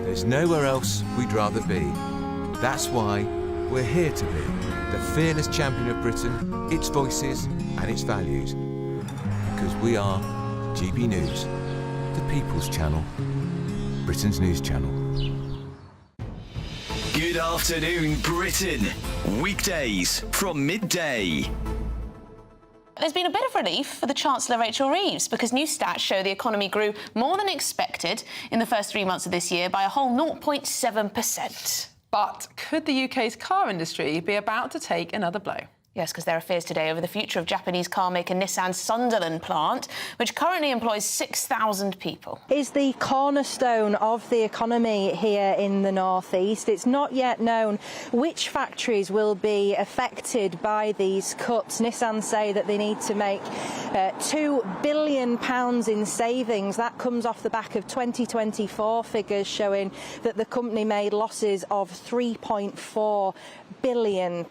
There's nowhere else we'd rather be. That's why we're here to be the fearless champion of Britain, its voices and its values. Because we are GB News, the People's Channel, Britain's news channel. Good afternoon, Britain. Weekdays from midday. There's been a bit of relief for the Chancellor Rachel Reeves because new stats show the economy grew more than expected in the first 3 months of this year by a whole 0.7%. But could the UK's car industry be about to take another blow? Yes, because there are fears today over the future of Japanese car maker Nissan's Sunderland plant, which currently employs 6,000 people. Is the cornerstone of the economy here in the northeast. It's not yet known which factories will be affected by these cuts. Nissan say that they need to make £2 billion in savings. That comes off the back of 2024 figures showing that the company made losses of £3.4 billion.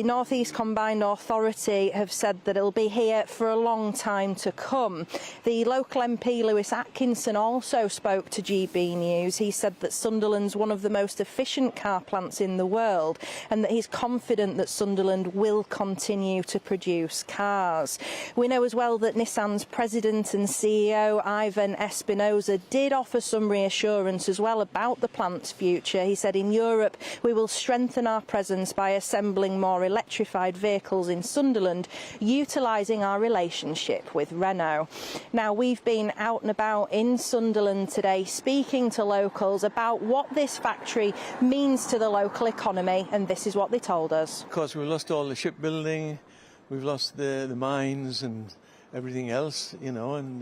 The North East Combined Authority have said that it'll be here for a long time to come. The local MP Lewis Atkinson also spoke to GB News. He said that Sunderland's one of the most efficient car plants in the world and that he's confident that Sunderland will continue to produce cars. We know as well that Nissan's president and CEO Ivan Espinosa did offer some reassurance as well about the plant's future. He said in Europe we will strengthen our presence by assembling more electrified vehicles in Sunderland, utilising our relationship with Renault. Now, we've been out and about in Sunderland today speaking to locals about what this factory means to the local economy, and this is what they told us. Of course, we've lost all the shipbuilding, we've lost the mines and everything else, you know, and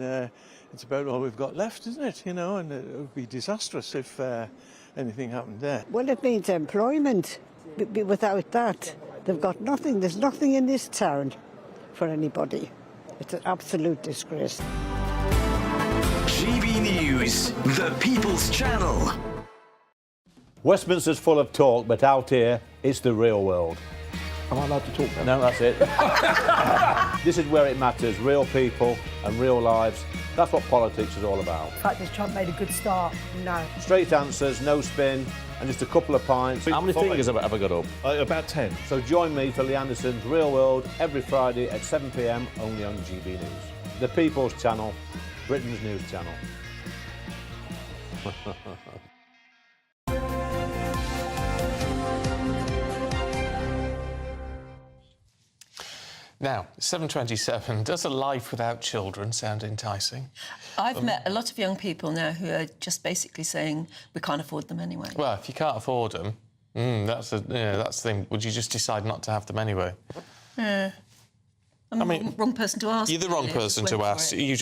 it's about all we've got left, isn't it? You know, and it would be disastrous if anything happened there. Well, it means employment. Without that, they've got nothing. There's nothing in this town for anybody. It's an absolute disgrace. GB News, the People's Channel. Westminster's full of talk, but out here, it's the real world. Am I allowed to talk then? No, that's it. This is where it matters, real people and real lives. That's what politics is all about. In fact, has Trump made a good start? No. Straight answers, no spin, and just a couple of pints. How many fingers have I got up? About 10. So join me for Lee Anderson's Real World every Friday at 7 p.m. only on GB News. The People's Channel, Britain's news channel. Now, 7:27, does a life without children sound enticing? I've met a lot of young people now who are just basically saying we can't afford them anyway. Well, if you can't afford them, that's the thing. Would you just decide not to have them anyway? Yeah. I'm the wrong person to ask. You're the wrong really. person to ask. You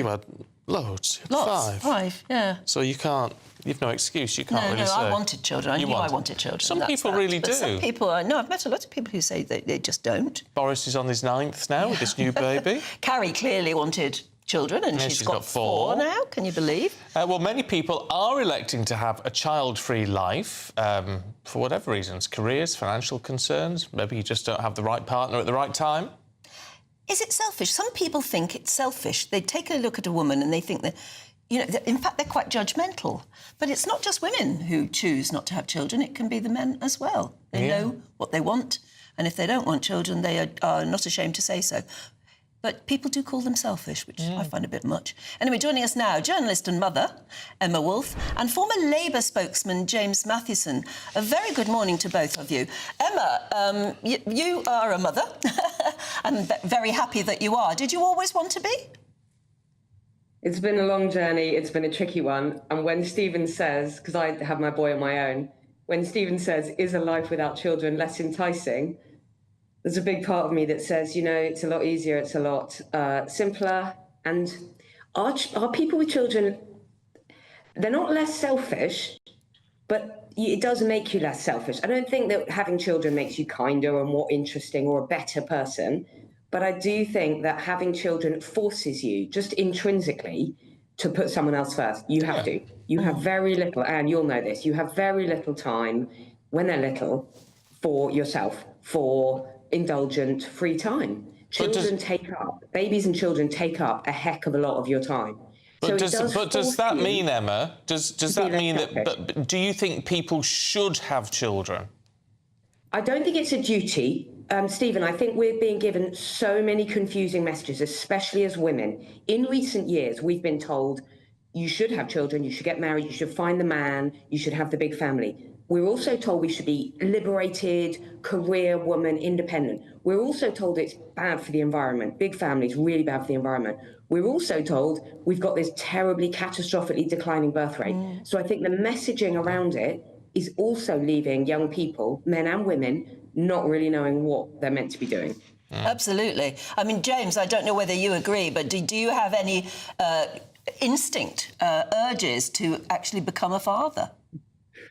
had loads. Lots. Five, yeah. So you can't... You've no excuse. You can't really say. I wanted children. I knew I wanted children. Some people really do. Some people... I've met a lot of people who say they just don't. Boris is on his 9th now with this new baby. Carrie clearly wanted children, and she's got 4 now. Can you believe? Well, many people are electing to have a child-free life for whatever reasons. Careers, financial concerns. Maybe you just don't have the right partner at the right time. Is it selfish? Some people think it's selfish. They take a look at a woman and they think that... in fact, they're quite judgmental. But it's not just women who choose not to have children. It can be the men as well. They know what they want, and if they don't want children, they are not ashamed to say so. But people do call them selfish, which I find a bit much. Anyway, joining us now, journalist and mother, Emma Wolfe, and former Labour spokesman, James Mathieson. A very good morning to both of you. Emma, you are a mother. I'm very happy that you are. Did you always want to be? It's been a long journey. It's been a tricky one. And when Stephen says, because I have my boy on my own, when Stephen says, is a life without children less enticing? There's a big part of me that says, it's a lot easier, it's a lot simpler. And are people with children, they're not less selfish, but it does make you less selfish. I don't think that having children makes you kinder or more interesting or a better person. But I do think that having children forces you, just intrinsically, to put someone else first. You have to. You have very little, and you'll know this, you have very little time when they're little for yourself, for indulgent free time. Babies and children take up a heck of a lot of your time. But does that mean, Emma, does that mean that... But do you think people should have children? I don't think it's a duty. Stephen, I think we're being given so many confusing messages, especially as women. In recent years, we've been told you should have children, you should get married, you should find the man, you should have the big family. We're also told we should be liberated, career woman, independent. We're also told it's bad for the environment. Big families, really bad for the environment. We're also told we've got this terribly, catastrophically declining birth rate. So I think the messaging around it is also leaving young people, men and women, not really knowing what they're meant to be doing. Absolutely. I mean, James, I don't know whether you agree, but do you have any instinct, urges to actually become a father?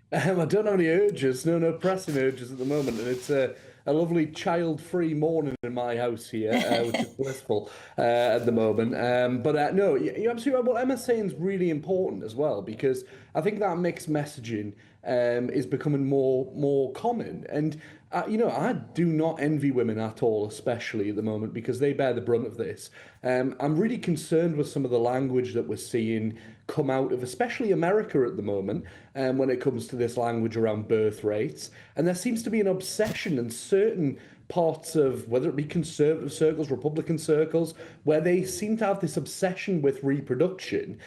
I don't have any urges, no pressing urges at the moment, and it's a lovely child-free morning in my house here, which is blissful at the moment. No, you're absolutely right. What Emma's saying is really important as well, because I think that mixed messaging is becoming more common. And I do not envy women at all, especially at the moment, because they bear the brunt of this. I'm really concerned with some of the language that we're seeing come out of, especially America at the moment, when it comes to this language around birth rates. And there seems to be an obsession in certain parts of, whether it be conservative circles, Republican circles, where they seem to have this obsession with reproduction,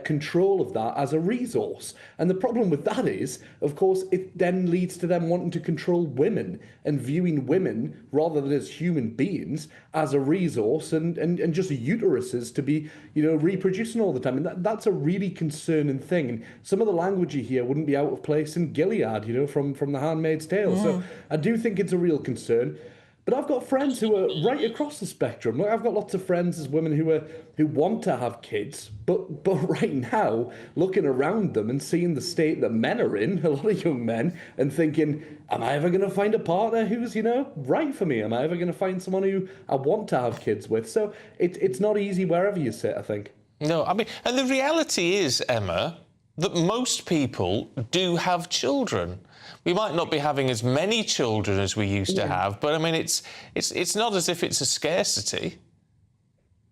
control of that as a resource. And the problem with that is, of course, it then leads to them wanting to control women and viewing women, rather than as human beings, as a resource and just uteruses to be, reproducing all the time. And that's a really concerning thing. And some of the language you hear wouldn't be out of place in Gilead, from The Handmaid's Tale. So I do think it's a real concern. But I've got friends who are right across the spectrum. I've got lots of friends as women who want to have kids, but right now, looking around them and seeing the state that men are in, a lot of young men, and thinking, am I ever going to find a partner who's, right for me? Am I ever going to find someone who I want to have kids with? So it's not easy wherever you sit, I think. No, I mean, and the reality is, Emma, that most people do have children. We might not be having as many children as we used to have, but I mean, it's not as if it's a scarcity.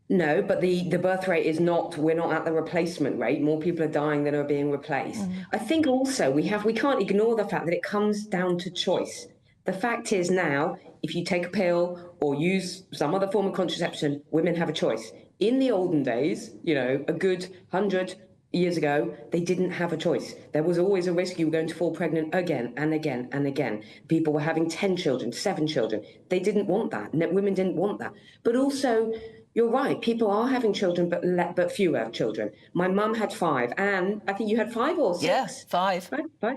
No, but the birth rate is not, we're not at the replacement rate. More people are dying than are being replaced. I think also we can't ignore the fact that it comes down to choice. The fact is now, if you take a pill or use some other form of contraception, women have a choice. In the olden days, a good 100 years ago, they didn't have a choice. There was always a risk you were going to fall pregnant again and again and again. People were having 10 children, 7 children. They didn't want that. Women didn't want that. But also, you're right, people are having children, but fewer children. My mum had 5, and I think you had 5 or 6? Yes, 5. 5.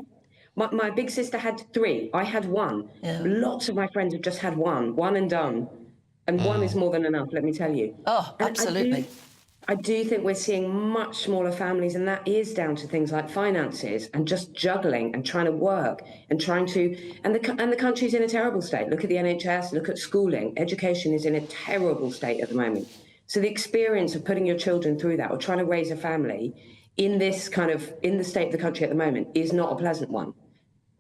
My big sister had 3. I had 1. Yeah. Lots of my friends have just had one and done. And one is more than enough, let me tell you. Oh, absolutely. I do think we're seeing much smaller families, and that is down to things like finances and just juggling and trying to work and the country's in a terrible state. Look at the NHS, look at schooling. Education is in a terrible state at the moment. So the experience of putting your children through that or trying to raise a family in the state of the country at the moment is not a pleasant one.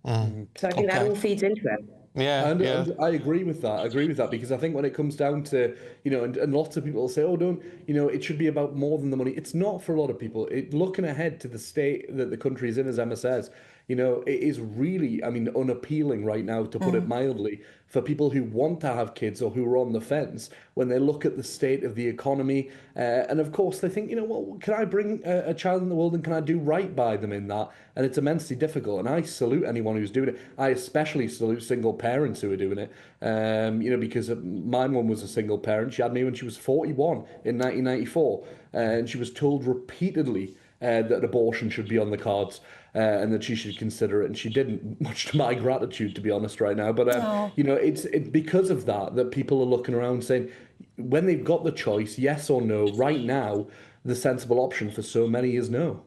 So I think that all feeds into it. And I agree with that. Because I think when it comes down to, and lots of people will say, it should be about more than the money. It's not for a lot of people. Looking ahead to the state that the country is in, as Emma says, it is really, unappealing right now, to put it mildly, for people who want to have kids or who are on the fence when they look at the state of the economy. And of course, they think, can I bring a child in the world and can I do right by them in that? And it's immensely difficult. And I salute anyone who's doing it. I especially salute single parents who are doing it, because my mum was a single parent. She had me when she was 41 in 1994. And she was told repeatedly that abortion should be on the cards. And that she should consider it, and she didn't, much to my gratitude, to be honest, right now. But it's because of that people are looking around saying, when they've got the choice, yes or no, right now, the sensible option for so many is no.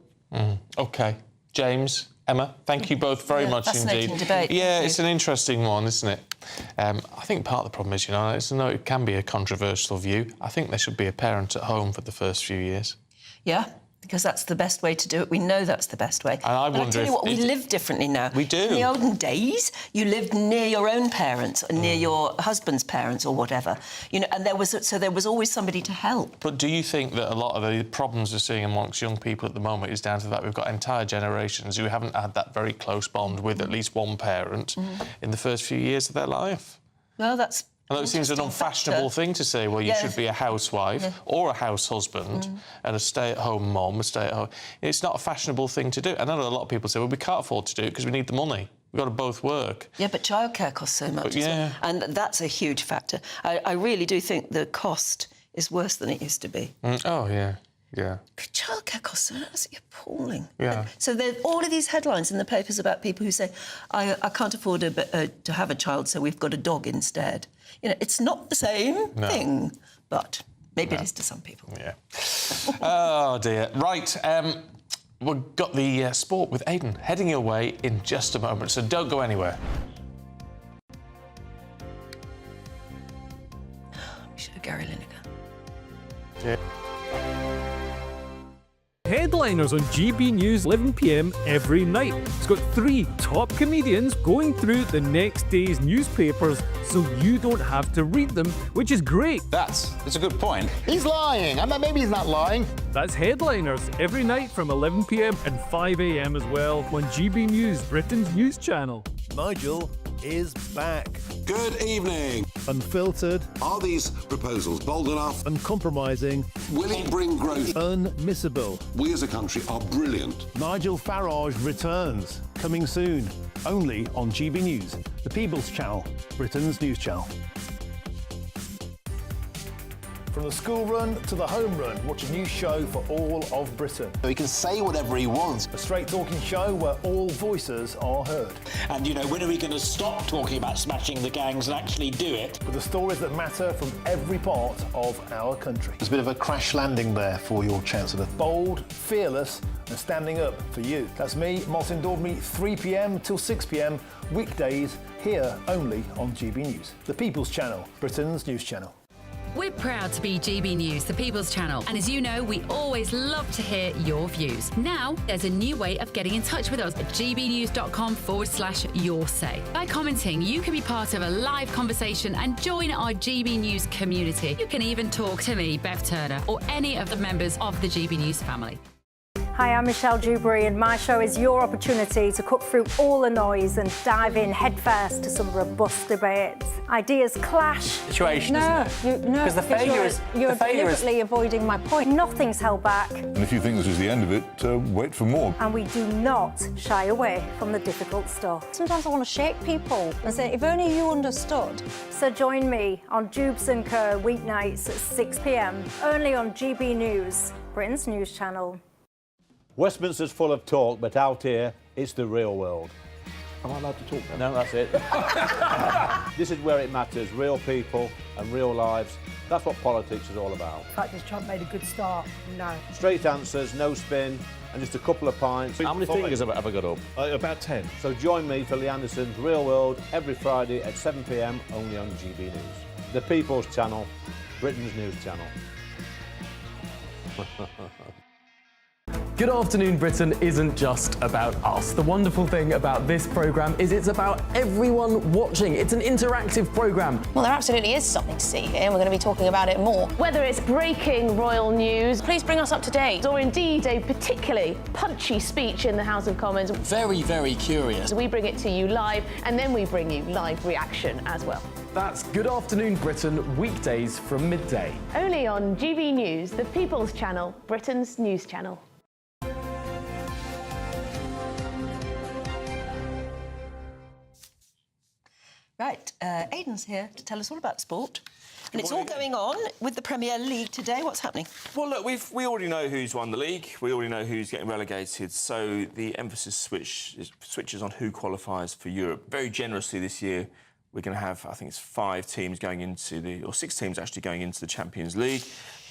Okay, James, Emma, thank you both very much fascinating indeed. Debate. Yeah, it's an interesting one, isn't it? I think part of the problem is, it can be a controversial view. I think there should be a parent at home for the first few years. Yeah. Because that's the best way to do it. We know that's the best way. And I wonder tell you what, we live differently now. We do. In the olden days, you lived near your own parents, and near your husband's parents, or whatever. And there was always somebody to help. But do you think that a lot of the problems we're seeing amongst young people at the moment is down to the fact we've got entire generations who haven't had that very close bond with at least one parent in the first few years of their life? Well, that's... I know it seems an unfashionable thing to say, well, you should be a housewife or a house husband and a stay-at-home mom, a stay-at-home... It's not a fashionable thing to do. I know a lot of people say, well, we can't afford to do it because we need the money. We've got to both work. Yeah, but childcare costs so much as well. And that's a huge factor. I really do think the cost is worse than it used to be. Oh, yeah. Yeah. Childcare costs are absolutely appalling. Yeah. So there are all of these headlines in the papers about people who say, I can't afford to have a child, so we've got a dog instead. It's not the same thing, but maybe it is to some people. Yeah. Oh, dear. Right, we've got the sport with Aidan heading your way in just a moment, so don't go anywhere. We should have Gary Lineker. Yeah. Headliners on GB News 11 p.m. every night. It's got 3 top comedians going through the next day's newspapers so you don't have to read them, which is great. That's a good point. He's lying. Maybe he's not lying. That's Headliners every night from 11 p.m. and 5 a.m. as well on GB News, Britain's news channel. Nigel is back. Good evening. Unfiltered. Are these proposals bold enough? Uncompromising. Will it bring growth? Unmissable. We as a country are brilliant. Nigel Farage returns. Coming soon. Only on GB News, the People's Channel, Britain's news channel. From the school run to the home run, watch a new show for all of Britain. So he can say whatever he wants. A straight-talking show where all voices are heard. And, when are we going to stop talking about smashing the gangs and actually do it? With the stories that matter from every part of our country. There's a bit of a crash landing there for your Chancellor. Bold, fearless and standing up for you. That's me, Martin Dordme, 3 p.m. till 6 p.m, weekdays, here only on GB News. The People's Channel, Britain's news channel. We're proud to be GB News, the People's Channel. And as you know, we always love to hear your views. Now, there's a new way of getting in touch with us at gbnews.com/your-say. By commenting, you can be part of a live conversation and join our GB News community. You can even talk to me, Bev Turner, or any of the members of the GB News family. Hi, I'm Michelle Dewberry, and my show is your opportunity to cut through all the noise and dive in headfirst to some robust debates. Ideas clash. Situation, isn't it? Because the failure is... You're deliberately avoiding my point. Nothing's held back. And if you think this is the end of it, wait for more. And we do not shy away from the difficult stuff. Sometimes I want to shake people and say, if only you understood. So join me on Jubes & Co. weeknights at 6 p.m, only on GB News, Britain's news channel. Westminster's full of talk, but out here, it's the real world. Am I allowed to talk now? No, that's it. This is where it matters. Real people and real lives. That's what politics is all about. The fact has Trump made a good start? No. Straight answers, no spin, and just a couple of pints. How many fingers have I got up? About 10. So join me for Lee Anderson's Real World every Friday at 7 p.m. only on GB News. The People's Channel, Britain's news channel. Good Afternoon Britain isn't just about us. The wonderful thing about this programme is it's about everyone watching. It's an interactive programme. Well, there absolutely is something to see here, and we're going to be talking about it more. Whether it's breaking royal news, please bring us up to date, or indeed a particularly punchy speech in the House of Commons. Very, very curious. We bring it to you live, and then we bring you live reaction as well. That's Good Afternoon Britain, weekdays from midday. Only on GB News, the People's Channel, Britain's news channel. Right, Aidan's here to tell us all about sport. And it's all going on with the Premier League today. What's happening? Well, look, we already know who's won the league. We already know who's getting relegated. So the emphasis switches on who qualifies for Europe. Very generously this year, we're going to have, I think it's 5 teams going into or 6 teams actually going into the Champions League.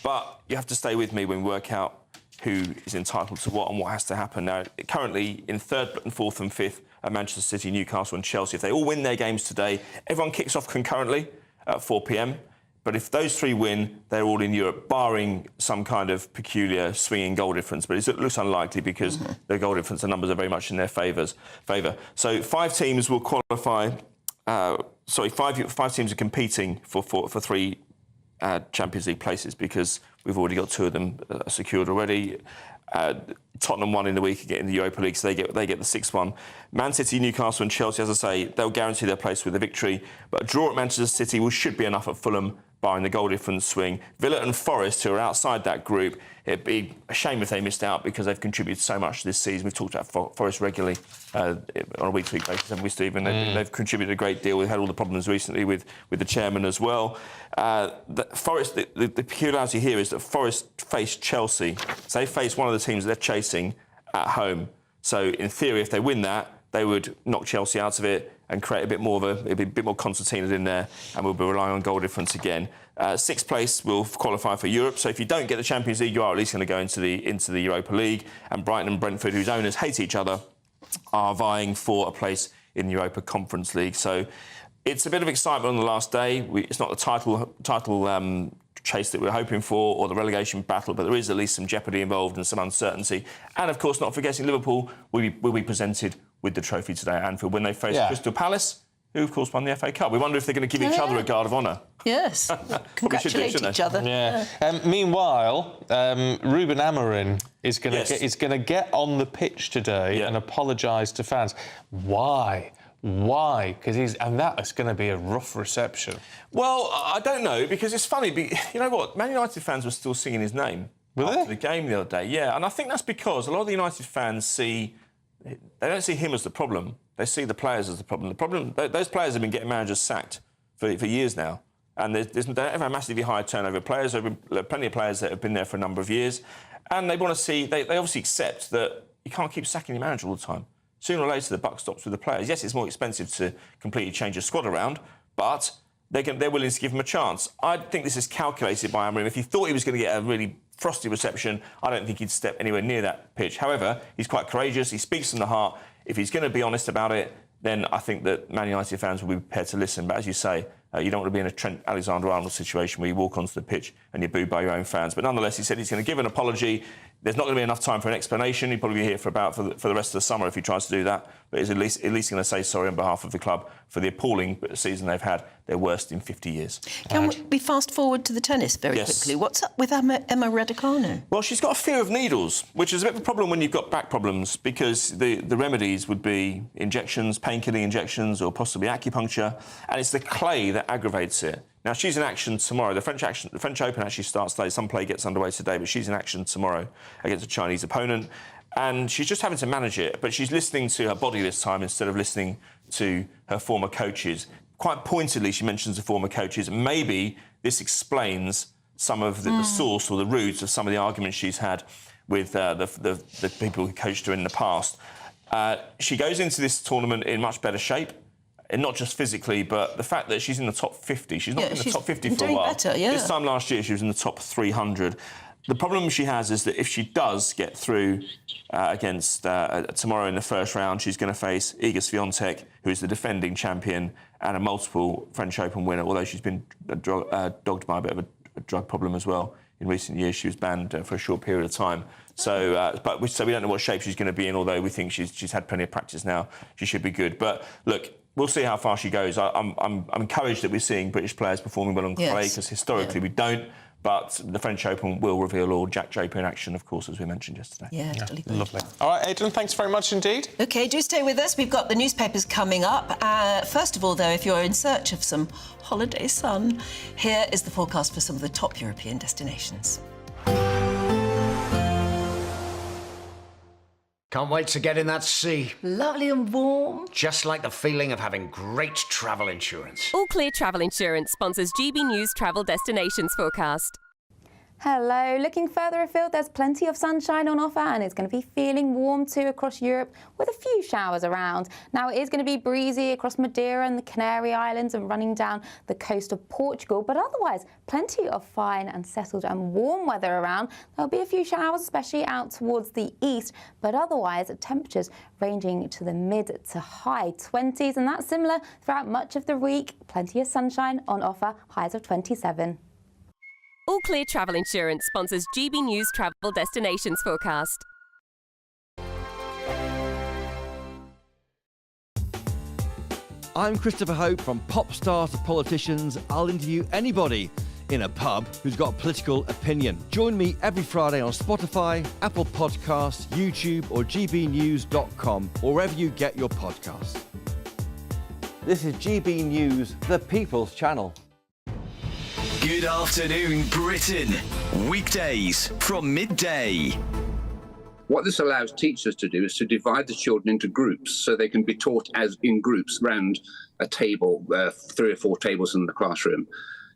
But you have to stay with me when we work out who is entitled to what and what has to happen. Now, currently in 3rd and 4th and 5th are Manchester City, Newcastle and Chelsea. If they all win their games today, everyone kicks off concurrently at 4 p.m. But if those 3 win, they're all in Europe, barring some kind of peculiar swinging goal difference. But it looks unlikely because the goal difference, the numbers are very much in their favour. So 5 teams will qualify. 5 teams are competing for 3 Champions League places because we've already got 2 of them secured already. Tottenham won in the week getting the Europa League, so they get the 6th one. Man City, Newcastle and Chelsea, as I say, they'll guarantee their place with a victory. But a draw at Manchester City should be enough at Fulham, barring the goal difference swing. Villa and Forest, who are outside that group, it'd be a shame if they missed out because they've contributed so much this season. We've talked about Forest regularly on a week-to-week basis, haven't we, Stephen? They've contributed a great deal. We've had all the problems recently with the chairman as well. Forest, the peculiarity here is that Forest face Chelsea. So they face one of the teams they're chasing at home. So in theory, if they win that, they would knock Chelsea out of it and create it'd be a bit more concertina in there, and we'll be relying on goal difference again. 6th place will qualify for Europe. So if you don't get the Champions League, you are at least going to go into the Europa League. And Brighton and Brentford, whose owners hate each other, are vying for a place in the Europa Conference League. So it's a bit of excitement on the last day. It's not the title chase that we're hoping for or the relegation battle, but there is at least some jeopardy involved and some uncertainty. And of course, not forgetting Liverpool will be presented with the trophy today at Anfield when they face Crystal Palace, who of course won the FA Cup. We wonder if they're going to give each other a guard of honour. Yes. Congratulate each other. Yeah. Meanwhile, Ruben Amorim is going to get on the pitch today and apologise to fans. Why? Because that is going to be a rough reception. Well, I don't know, because it's funny. You know what? Man United fans were still singing his name after the game the other day. Yeah, and I think that's because a lot of the United fans they don't see him as the problem. They see the players as the problem. Those players have been getting managers sacked for years now. And they don't have a massively high turnover of players. There have been plenty of players that have been there for a number of years. And they want to see... They obviously accept that you can't keep sacking your manager all the time. Sooner or later, the buck stops with the players. Yes, it's more expensive to completely change your squad around, but they're willing to give him a chance. I think this is calculated by Amorim. If he thought he was going to get a really frosty reception, I don't think he'd step anywhere near that pitch. However, he's quite courageous. He speaks from the heart. If he's going to be honest about it, then I think that Man United fans will be prepared to listen. But as you say, you don't want to be in a Trent Alexander-Arnold situation where you walk onto the pitch and you're booed by your own fans. But nonetheless, he said he's going to give an apology. There's not going to be enough time for an explanation. He'll probably be here for the rest of the summer if he tries to do that. But he's at least going to say sorry on behalf of the club for the appalling season they've had, their worst in 50 years. Can we fast forward to the tennis very quickly? What's up with Emma Raducanu? Well, she's got a fear of needles, which is a bit of a problem when you've got back problems, because the remedies would be injections, painkilling injections, or possibly acupuncture, and it's the clay that aggravates it. Now, she's in action tomorrow. The French Open actually starts today. Some play gets underway today, but she's in action tomorrow against a Chinese opponent. And she's just having to manage it, but she's listening to her body this time instead of listening to her former coaches. Quite pointedly, she mentions the former coaches. Maybe this explains some of the source or the roots of some of the arguments she's had with the people who coached her in the past. She goes into this tournament in much better shape. And not just physically, but the fact that she's in the top 50. She's not in the top 50 for a while. Better, yeah. This time last year, she was in the top 300. The problem she has is that if she does get through against tomorrow in the first round, she's going to face Iga Swiatek, who is the defending champion and a multiple French Open winner, although she's been dogged by a bit of a drug problem as well. In recent years, she was banned for a short period of time. So, so we don't know what shape she's going to be in, although we think she's had plenty of practice now. She should be good. But look, we'll see how far she goes. I'm encouraged that we're seeing British players performing well on clay, because historically we don't. But the French Open will reveal all. Jack Draper in action, of course, as we mentioned yesterday. Yeah, really good. Lovely. All right, Adrian, thanks very much indeed. OK, do stay with us. We've got the newspapers coming up. First of all, though, if you're in search of some holiday sun, here is the forecast for some of the top European destinations. Can't wait to get in that sea. Lovely and warm. Just like the feeling of having great travel insurance. All Clear Travel Insurance sponsors GB News Travel Destinations Forecast. Hello. Looking further afield, there's plenty of sunshine on offer, and it's going to be feeling warm too across Europe with a few showers around. Now, it is going to be breezy across Madeira and the Canary Islands and running down the coast of Portugal, but otherwise plenty of fine and settled and warm weather around. There'll be a few showers, especially out towards the east, but otherwise temperatures ranging to the mid to high 20s, and that's similar throughout much of the week. Plenty of sunshine on offer, highs of 27. All Clear Travel Insurance sponsors GB News Travel Destinations Forecast. I'm Christopher Hope. From pop stars to politicians, I'll interview anybody in a pub who's got a political opinion. Join me every Friday on Spotify, Apple Podcasts, YouTube or gbnews.com, or wherever you get your podcasts. This is GB News, the People's Channel. Good afternoon, Britain. Weekdays from midday. What this allows teachers to do is to divide the children into groups so they can be taught as in groups round a table, 3 or 4 tables in the classroom.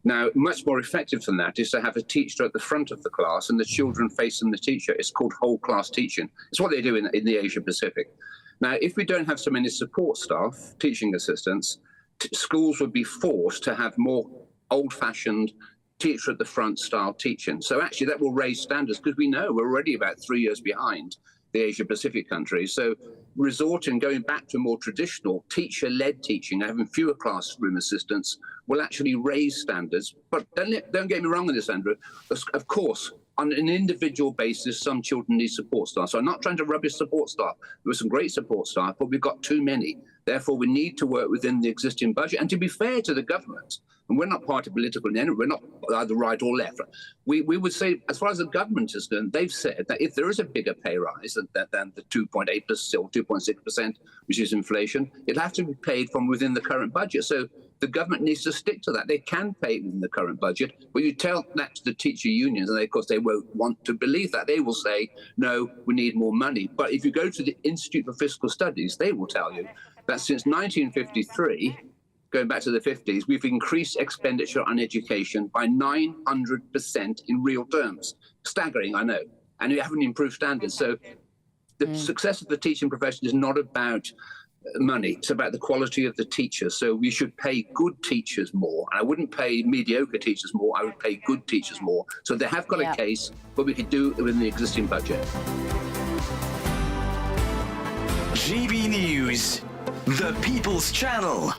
Now, much more effective than that is to have a teacher at the front of the class and the children facing the teacher. It's called whole class teaching. It's what they do in the Asia Pacific. Now, if we don't have so many support staff, teaching assistants, schools would be forced to have more old-fashioned teacher at the front style teaching. So actually that will raise standards, because we know we're already about 3 years behind the Asia Pacific countries. So going back to more traditional teacher-led teaching, having fewer classroom assistants, will actually raise standards. But don't get me wrong on this, Andrew. Of course, on an individual basis, some children need support staff. So I'm not trying to rubbish support staff. There were some great support staff, but we've got too many. Therefore, we need to work within the existing budget. And to be fair to the government, and we're not party political, we're not either right or left. We would say, as far as the government is concerned, they've said that if there is a bigger pay rise than the 2.8%, still 2.6%, which is inflation, it'll have to be paid from within the current budget. So the government needs to stick to that. They can pay it within the current budget, but you tell that to the teacher unions, and of course they won't want to believe that. They will say, no, we need more money. But if you go to the Institute for Fiscal Studies, they will tell you that since 1953, going back to the 50s, we've increased expenditure on education by 900% in real terms. Staggering, I know. And we haven't improved standards. So the success of the teaching profession is not about money. It's about the quality of the teachers. So we should pay good teachers more. And I wouldn't pay mediocre teachers more. I would pay good teachers more. So they have got a case, but we could do it within the existing budget. GB News, the People's Channel.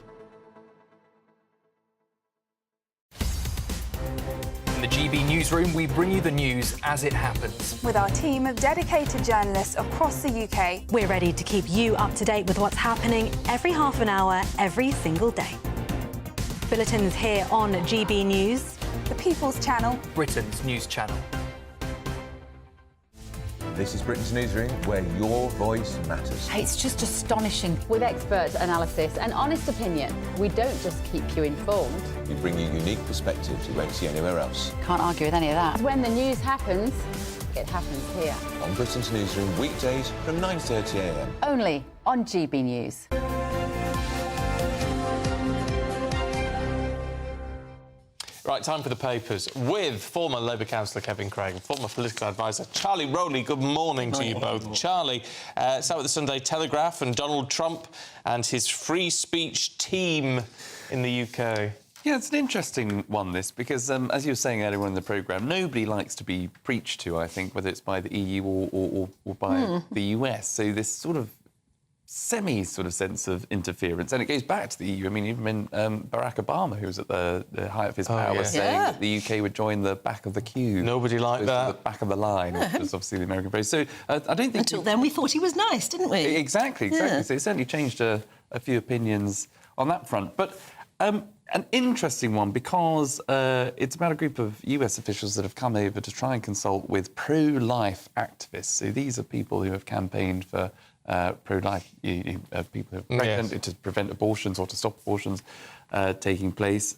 In the GB Newsroom, we bring you the news as it happens. With our team of dedicated journalists across the UK, we're ready to keep you up to date with what's happening every half an hour, every single day. Bulletins here on GB News, the People's Channel, Britain's news channel. This is Britain's Newsroom, where your voice matters. It's just astonishing. With expert analysis and honest opinion, we don't just keep you informed. We bring you unique perspectives you won't see anywhere else. Can't argue with any of that. When the news happens, it happens here. On Britain's Newsroom, weekdays from 9:30 a.m. Only on GB News. Right, time for the papers with former Labour councillor Kevin Craig and former political advisor Charlie Rowley. Good morning to you both. Charlie, start with the Sunday Telegraph and Donald Trump and his free speech team in the UK. Yeah, it's an interesting one, this, because, as you were saying earlier on in the programme, nobody likes to be preached to, I think, whether it's by the EU or by the US. So this sort of sort of sense of interference, and it goes back to the EU. I mean, even when Barack Obama, who was at the height of his power, was saying that the UK would join the back of the queue. Nobody liked that. The back of the line, which was obviously the American phrase. So I don't think... Until then, we thought he was nice, didn't we? Exactly. Yeah. So it certainly changed a few opinions on that front. But an interesting one, because it's about a group of US officials that have come over to try and consult with pro-life activists. So these are people who have campaigned for pro-life, people who are pregnant, to prevent abortions or to stop abortions taking place.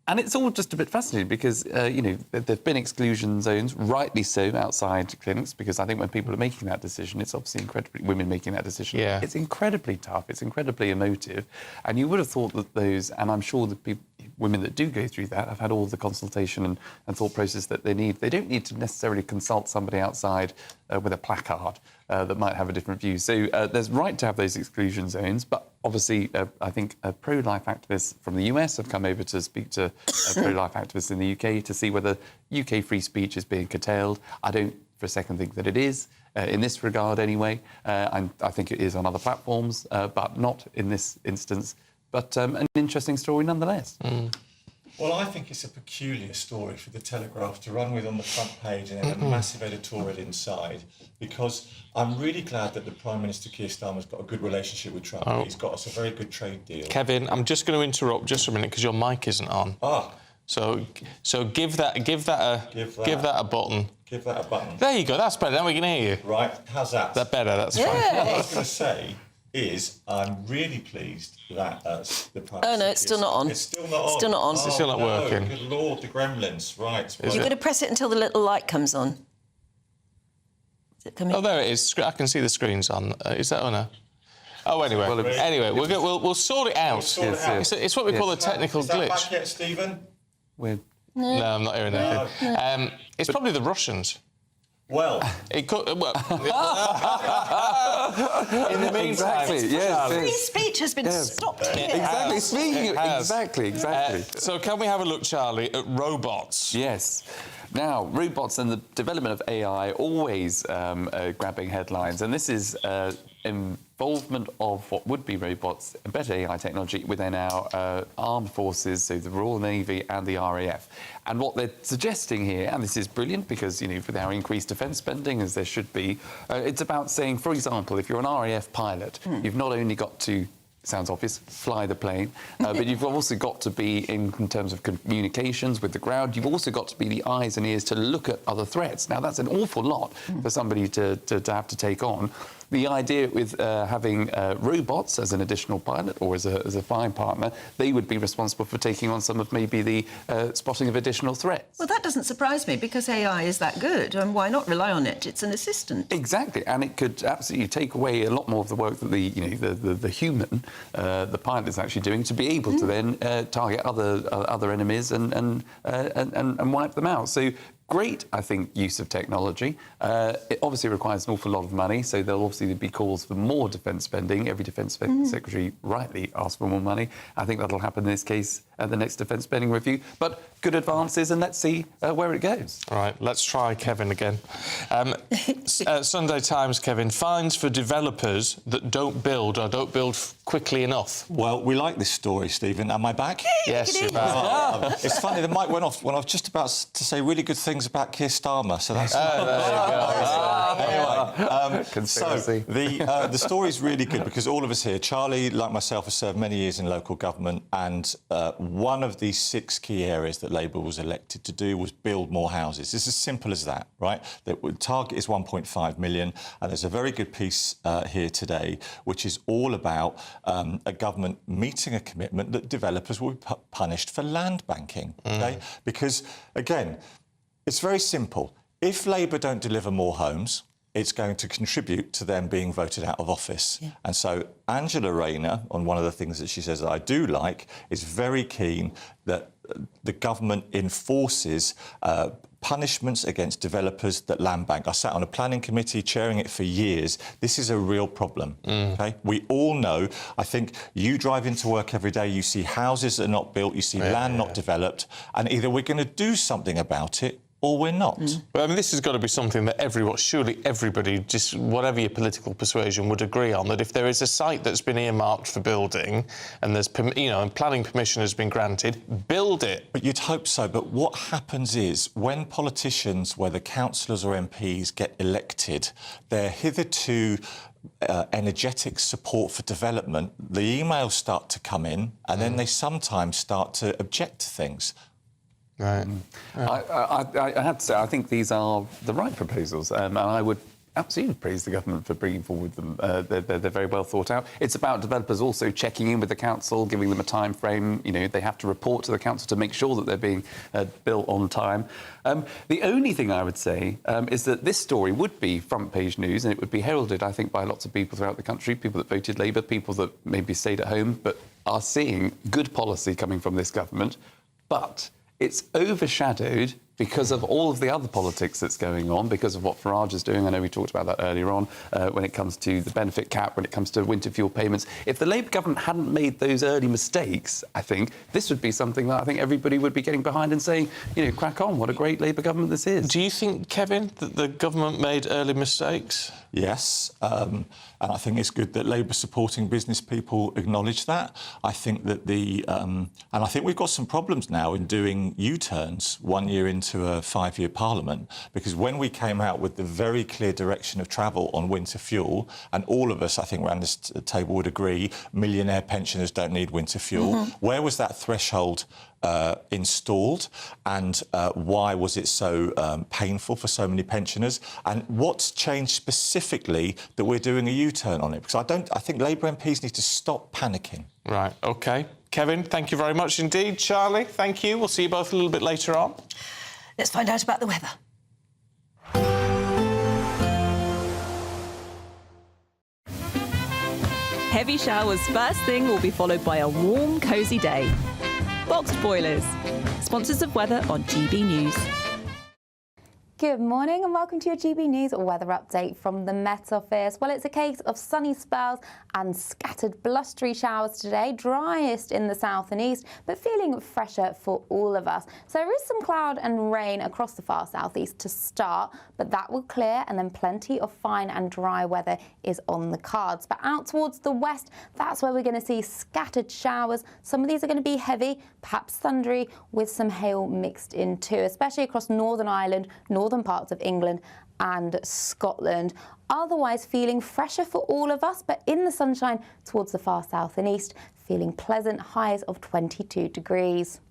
And it's all just a bit fascinating because, you know, there have been exclusion zones, rightly so, outside clinics, because I think when people are making that decision, it's obviously incredibly... Women making that decision, it's incredibly tough, it's incredibly emotive. And you would have thought that those... And I'm sure the women that do go through that have had all the consultation and thought process that they need. They don't need to necessarily consult somebody outside with a placard that might have a different view. So there's right to have those exclusion zones, but obviously I think pro-life activists from the US have come over to speak to pro-life activists in the UK to see whether UK free speech is being curtailed. I don't for a second think that it is, in this regard anyway. I think it is on other platforms, but not in this instance. But an interesting story nonetheless. Well, I think it's a peculiar story for the Telegraph to run with on the front page and then a massive editorial inside, because I'm really glad that the Prime Minister Keir Starmer's got a good relationship with Trump. He's got us a very good trade deal. Kevin, I'm just going to interrupt just for a minute because your mic isn't on. So give that a button. Give that a button. There you go. That's better. Now we can hear you. Right. How's that? That's better. That's fine. What I was going to say is I'm really pleased that the Prime Minister... Oh, no, it's still not on. It's still not on. Still not on. It's still not working. Good Lord, the gremlins. Right. You've got to press it until the little light comes on. Is it coming? Oh, there it is. I can see the screen's on. Is that on? Oh, anyway. We'll sort it out. It's what we call a technical glitch. Is that back yet, Stephen? No, I'm not hearing anything. It's probably the Russians. Well, it could. Well, in the meantime, free speech has been stopped here. Exactly. Speaking of, exactly. So, can we have a look, Charlie, at robots? Yes. Now, robots and the development of AI always grabbing headlines, and this is involvement of what would be robots, better AI technology within our armed forces, so the Royal Navy and the RAF. And what they're suggesting here, and this is brilliant because, you know, with our increased defence spending, as there should be, it's about saying, for example, if you're an RAF pilot, you've not only got to, sounds obvious, fly the plane, but you've also got to be, in terms of communications with the ground, you've also got to be the eyes and ears to look at other threats. Now, that's an awful lot for somebody to have to take on. The idea with having robots as an additional pilot or as a flying partner, they would be responsible for taking on some of maybe the spotting of additional threats. Well, that doesn't surprise me because AI is that good, and why not rely on it? It's an assistant. Exactly, and it could absolutely take away a lot more of the work that the human, the pilot, is actually doing to be able to then target other enemies and wipe them out. So. Great, I think, use of technology. It obviously requires an awful lot of money, so there'll obviously be calls for more defence spending. Every defence secretary rightly asks for more money. I think that'll happen in this case at the next defence spending review. But good advances, and let's see where it goes. All right, let's try Kevin again. Sunday Times, Kevin, fines for developers that don't build quickly enough. Well, we like this story, Stephen. Am I back? Yes, you're back. It's funny, the mic went off when I was just about to say really good things about Keir Starmer, so that's... Anyway, conspiracy. So the story's really good because all of us here, Charlie, like myself, has served many years in local government, and one of the 6 key areas that Labour was elected to do was build more houses. It's as simple as that, right? The target is 1.5 million, and there's a very good piece here today, which is all about a government meeting a commitment that developers will be punished for land banking, okay? Because, again, it's very simple. If Labour don't deliver more homes, it's going to contribute to them being voted out of office. Yeah. And so Angela Rayner, on one of the things that she says that I do like, is very keen that the government enforces punishments against developers that land bank. I sat on a planning committee chairing it for years. This is a real problem. Okay? We all know, I think you drive into work every day, you see houses that are not built, you see land not developed, and either we're going to do something about it or we're not. Well, I mean, this has got to be something that surely everybody, just whatever your political persuasion, would agree on, that if there is a site that's been earmarked for building and there's, and planning permission has been granted, build it. But you'd hope so. But what happens is when politicians, whether councillors or MPs, get elected, their hitherto energetic support for development, the emails start to come in and then they sometimes start to object to things. Right. I have to say, I think these are the right proposals, and I would absolutely praise the government for bringing forward them. They're very well thought out. It's about developers also checking in with the council, giving them a time frame. They have to report to the council to make sure that they're being built on time. The only thing I would say is that this story would be front-page news, and it would be heralded, I think, by lots of people throughout the country, people that voted Labour, people that maybe stayed at home, but are seeing good policy coming from this government. But it's overshadowed because of all of the other politics that's going on, because of what Farage is doing. I know we talked about that earlier on, when it comes to the benefit cap, when it comes to winter fuel payments. If the Labour government hadn't made those early mistakes, I think this would be something that I think everybody would be getting behind and saying, crack on, what a great Labour government this is. Do you think, Kevin, that the government made early mistakes? Yes, and I think it's good that Labour supporting business people acknowledge that. I think that and I think we've got some problems now in doing U-turns 1 year into a 5-year parliament, because when we came out with the very clear direction of travel on winter fuel, and all of us, I think, around this table would agree, millionaire pensioners don't need winter fuel. Where was that threshold installed, and why was it so painful for so many pensioners? And what's changed specifically that we're doing a U-turn on it? Because I think Labour MPs need to stop panicking. Right, OK. Kevin, thank you very much indeed. Charlie, thank you. We'll see you both a little bit later on. Let's find out about the weather. Heavy showers first thing will be followed by a warm, cosy day. Boxed boilers, sponsors of weather on GB News. Good morning and welcome to your GB News weather update from the Met Office. Well, it's a case of sunny spells and scattered blustery showers today, driest in the south and east, but feeling fresher for all of us. So there is some cloud and rain across the far southeast to start, but that will clear and then plenty of fine and dry weather is on the cards. But out towards the west, that's where we're going to see scattered showers. Some of these are going to be heavy, perhaps thundery, with some hail mixed in too, especially across Northern Ireland, northern parts of England and Scotland. Otherwise feeling fresher for all of us, but in the sunshine towards the far south and east, feeling pleasant highs of 22 degrees.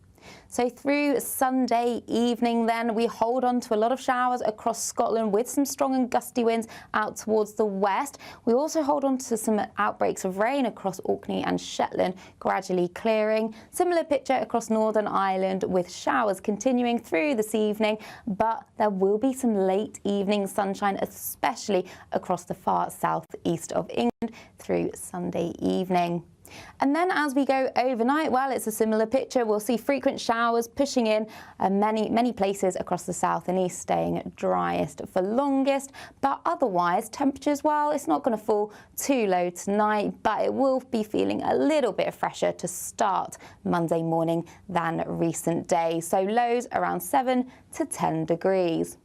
So through Sunday evening then, we hold on to a lot of showers across Scotland with some strong and gusty winds out towards the west. We also hold on to some outbreaks of rain across Orkney and Shetland, gradually clearing. Similar picture across Northern Ireland with showers continuing through this evening, but there will be some late evening sunshine, especially across the far southeast of England through Sunday evening. And then as we go overnight, well, it's a similar picture. We'll see frequent showers pushing in many places across the south and east, staying driest for longest. But otherwise, temperatures, well, it's not going to fall too low tonight, but it will be feeling a little bit fresher to start Monday morning than recent days. So lows around 7 to 10 degrees.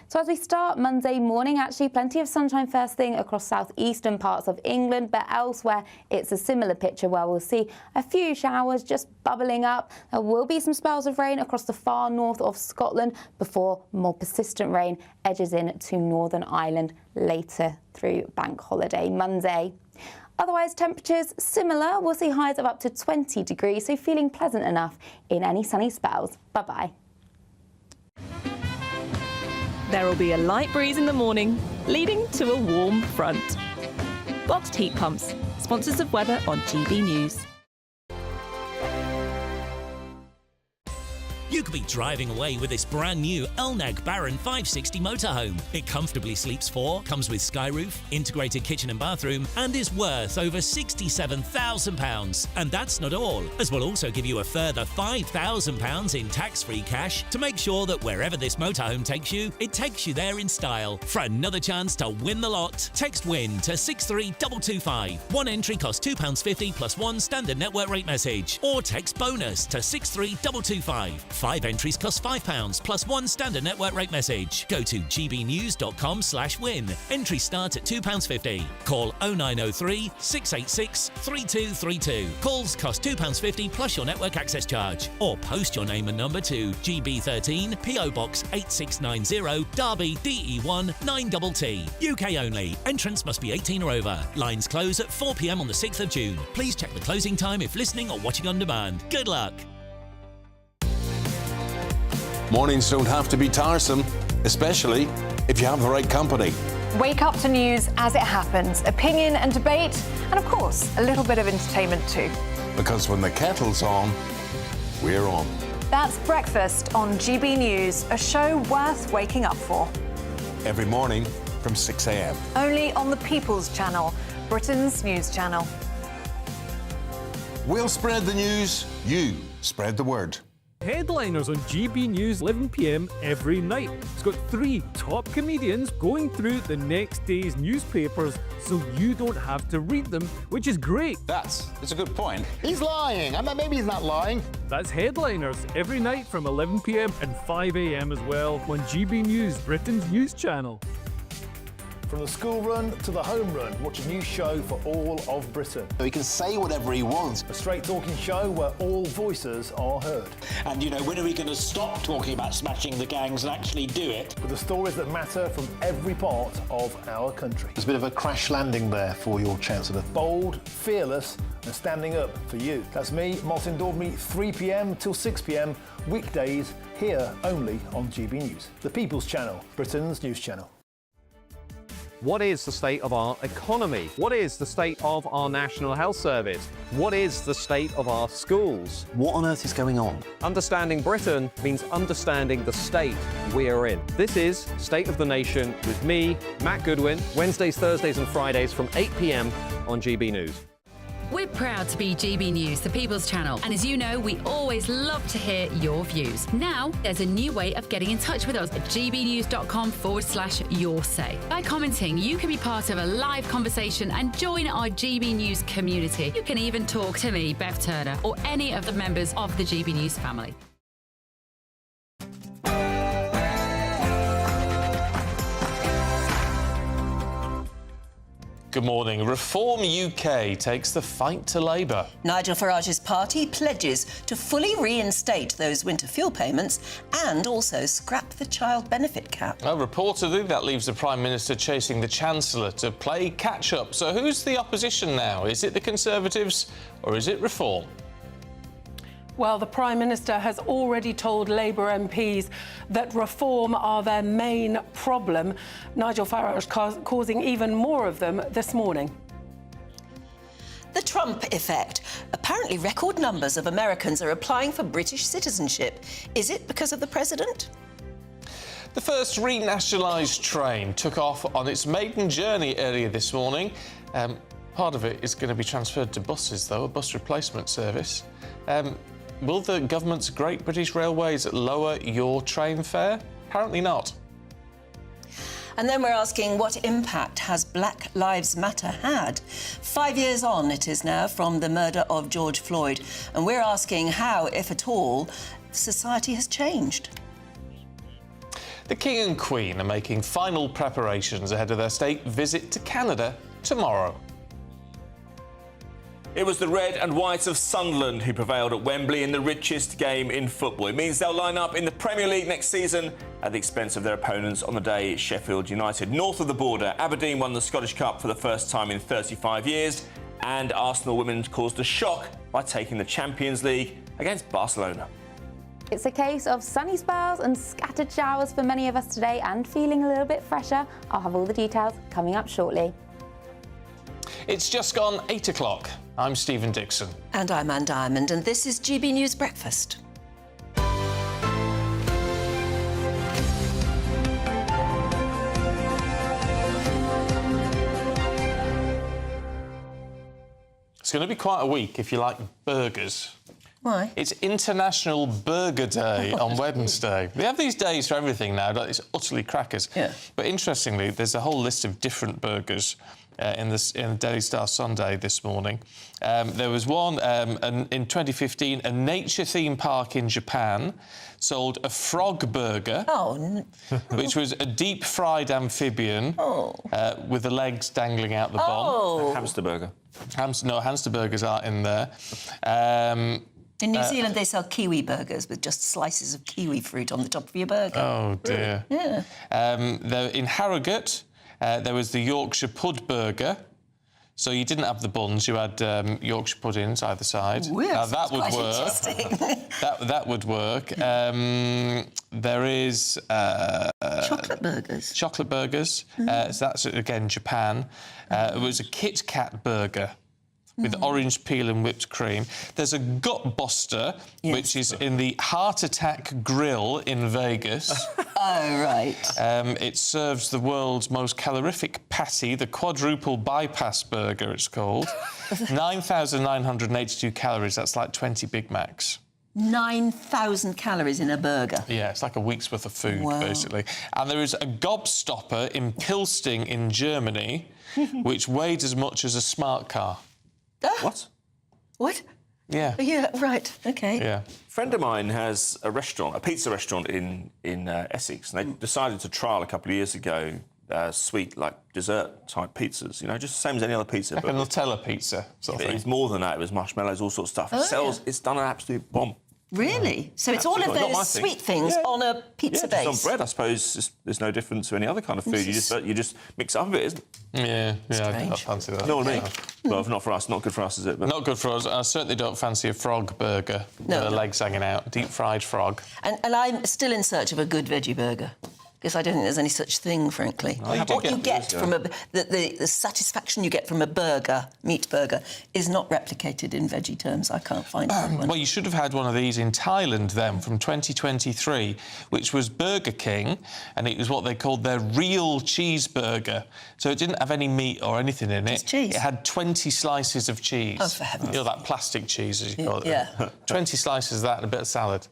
So as we start Monday morning, actually plenty of sunshine first thing across southeastern parts of England, but elsewhere it's a similar picture where we'll see a few showers just bubbling up. There will be some spells of rain across the far north of Scotland before more persistent rain edges in to Northern Ireland later through Bank Holiday Monday. Otherwise, temperatures similar. We'll see highs of up to 20 degrees, so feeling pleasant enough in any sunny spells. Bye-bye. There will be a light breeze in the morning, leading to a warm front. Boxed heat pumps, sponsors of weather on GB News. You could be driving away with this brand new Elneg Baron 560 motorhome. It comfortably sleeps 4, comes with skyroof, integrated kitchen and bathroom, and is worth over £67,000. And that's not all, as we'll also give you a further £5,000 in tax-free cash to make sure that wherever this motorhome takes you, it takes you there in style. For another chance to win the lot, text WIN to 63225. One entry costs £2.50 plus one standard network rate message, or text BONUS to 63225. 5 entries cost £5 plus one standard network rate message. Go to gbnews.com/win. Entries start at £2.50. Call 0903 686 3232. Calls cost £2.50 plus your network access charge. Or post your name and number to GB13 PO Box 8690 Derby DE1 9TT. UK only. Entrance must be 18 or over. Lines close at 4 p.m. on the 6th of June. Please check the closing time if listening or watching on demand. Good luck. Mornings don't have to be tiresome, especially if you have the right company. Wake up to news as it happens, opinion and debate, and of course, a little bit of entertainment too. Because when the kettle's on, we're on. That's Breakfast on GB News, a show worth waking up for. Every morning from 6 a.m. Only on the People's Channel, Britain's news channel. We'll spread the news, you spread the word. Headliners on GB News 11 p.m. every night. It's got 3 top comedians going through the next day's newspapers so you don't have to read them, which is great. That's a good point. He's lying. I mean, maybe he's not lying. That's Headliners every night from 11 p.m. and 5 a.m. as well on GB News, Britain's news channel. From the school run to the home run, watch a new show for all of Britain. He can say whatever he wants. A straight-talking show where all voices are heard. And, you know, when are we going to stop talking about smashing the gangs and actually do it? With the stories that matter from every part of our country. There's a bit of a crash landing there for your Chancellor. Bold, fearless and standing up for you. That's me, Martin Daubney, 3 p.m. till 6 p.m, weekdays, here only on GB News. The People's Channel, Britain's news channel. What is the state of our economy? What is the state of our National Health Service? What is the state of our schools? What on earth is going on? Understanding Britain means understanding the state we are in. This is State of the Nation with me, Matt Goodwin, Wednesdays, Thursdays and Fridays from 8 p.m. on GB News. We're proud to be GB News, the People's Channel. And as you know, we always love to hear your views. Now, there's a new way of getting in touch with us at gbnews.com/yoursay. By commenting, you can be part of a live conversation and join our GB News community. You can even talk to me, Bev Turner, or any of the members of the GB News family. Good morning. Reform UK takes the fight to Labour. Nigel Farage's party pledges to fully reinstate those winter fuel payments and also scrap the child benefit cap. Well, reportedly, that leaves the Prime Minister chasing the Chancellor to play catch-up. So who's the opposition now? Is it the Conservatives or is it Reform? Well, the Prime Minister has already told Labour MPs that Reform are their main problem. Nigel Farage causing even more of them this morning. The Trump effect. Apparently record numbers of Americans are applying for British citizenship. Is it because of the president? The first renationalised train took off on its maiden journey earlier this morning. Part of it is going to be transferred to buses, though, a bus replacement service. Will the government's Great British Railways lower your train fare? Apparently not. And then we're asking, what impact has Black Lives Matter had? 5 years on it is now from the murder of George Floyd. And we're asking how, if at all, society has changed. The King and Queen are making final preparations ahead of their state visit to Canada tomorrow. It was the red and white of Sunderland who prevailed at Wembley in the richest game in football. It means they'll line up in the Premier League next season at the expense of their opponents on the day, Sheffield United. North of the border, Aberdeen won the Scottish Cup for the first time in 35 years, and Arsenal women caused a shock by taking the Champions League against Barcelona. It's a case of sunny spells and scattered showers for many of us today and feeling a little bit fresher. I'll have all the details coming up shortly. It's just gone 8 o'clock. I'm Stephen Dixon. And I'm Anne Diamond, and this is GB News Breakfast. It's going to be quite a week if you like burgers. Why? It's International Burger Day on Wednesday. They have these days for everything now. It's utterly crackers. Yeah. But interestingly, there's a whole list of different burgers in the Daily Star Sunday this morning. There was one in 2015, a nature theme park in Japan sold a frog burger, which was a deep-fried amphibian with the legs dangling out the bottom. Hamster burger. Hamster burgers aren't in there. In New Zealand, they sell kiwi burgers with just slices of kiwi fruit on the top of your burger. Oh, dear. Yeah. In Harrogate, there was the Yorkshire Pud burger. So you didn't have the buns, you had Yorkshire puddings either side. Ooh, now, that would work. that would work. There is... chocolate burgers. Chocolate burgers. So that's, again, Japan. It was a Kit Kat burger with orange peel and whipped cream. There's a Gutbuster, which is in the Heart Attack Grill in Vegas. Oh, right. It serves the world's most calorific patty, the quadruple bypass burger, it's called. 9,982 calories, that's like 20 Big Macs. 9,000 calories in a burger. Yeah, it's like a week's worth of food, basically. And there is a Gobstopper in Pilsting in Germany, which weighed as much as a smart car. What? What? Yeah. Yeah, right, OK. Yeah. A friend of mine has a restaurant, a pizza restaurant in Essex, and they decided to trial a couple of years ago sweet, like, dessert-type pizzas, you know, just the same as any other pizza. Like a Nutella pizza sort of thing. It's more than that. It was marshmallows, all sorts of stuff. It's done an absolute bomb. Really? So it's all of those sweet things on a pizza base? Just on bread, I suppose. There's no difference to any other kind of food. You just mix up a bit, isn't it? Yeah, I don't fancy that. No, me. Well, not for us. Not good for us, is it? But... Not good for us. I certainly don't fancy a frog burger with the legs hanging out. Deep-fried frog. And I'm still in search of a good veggie burger. Because I don't think there's any such thing, frankly. What you get from the satisfaction you get from a burger, meat burger, is not replicated in veggie terms. I can't find one. Well, you should have had one of these in Thailand then, from 2023, which was Burger King, and it was what they called their real cheeseburger. So it didn't have any meat or anything in it. Cheese. It had 20 slices of cheese. Oh, for heaven's sake. You know, that plastic cheese, as you call it. Yeah. 20 slices of that and a bit of salad.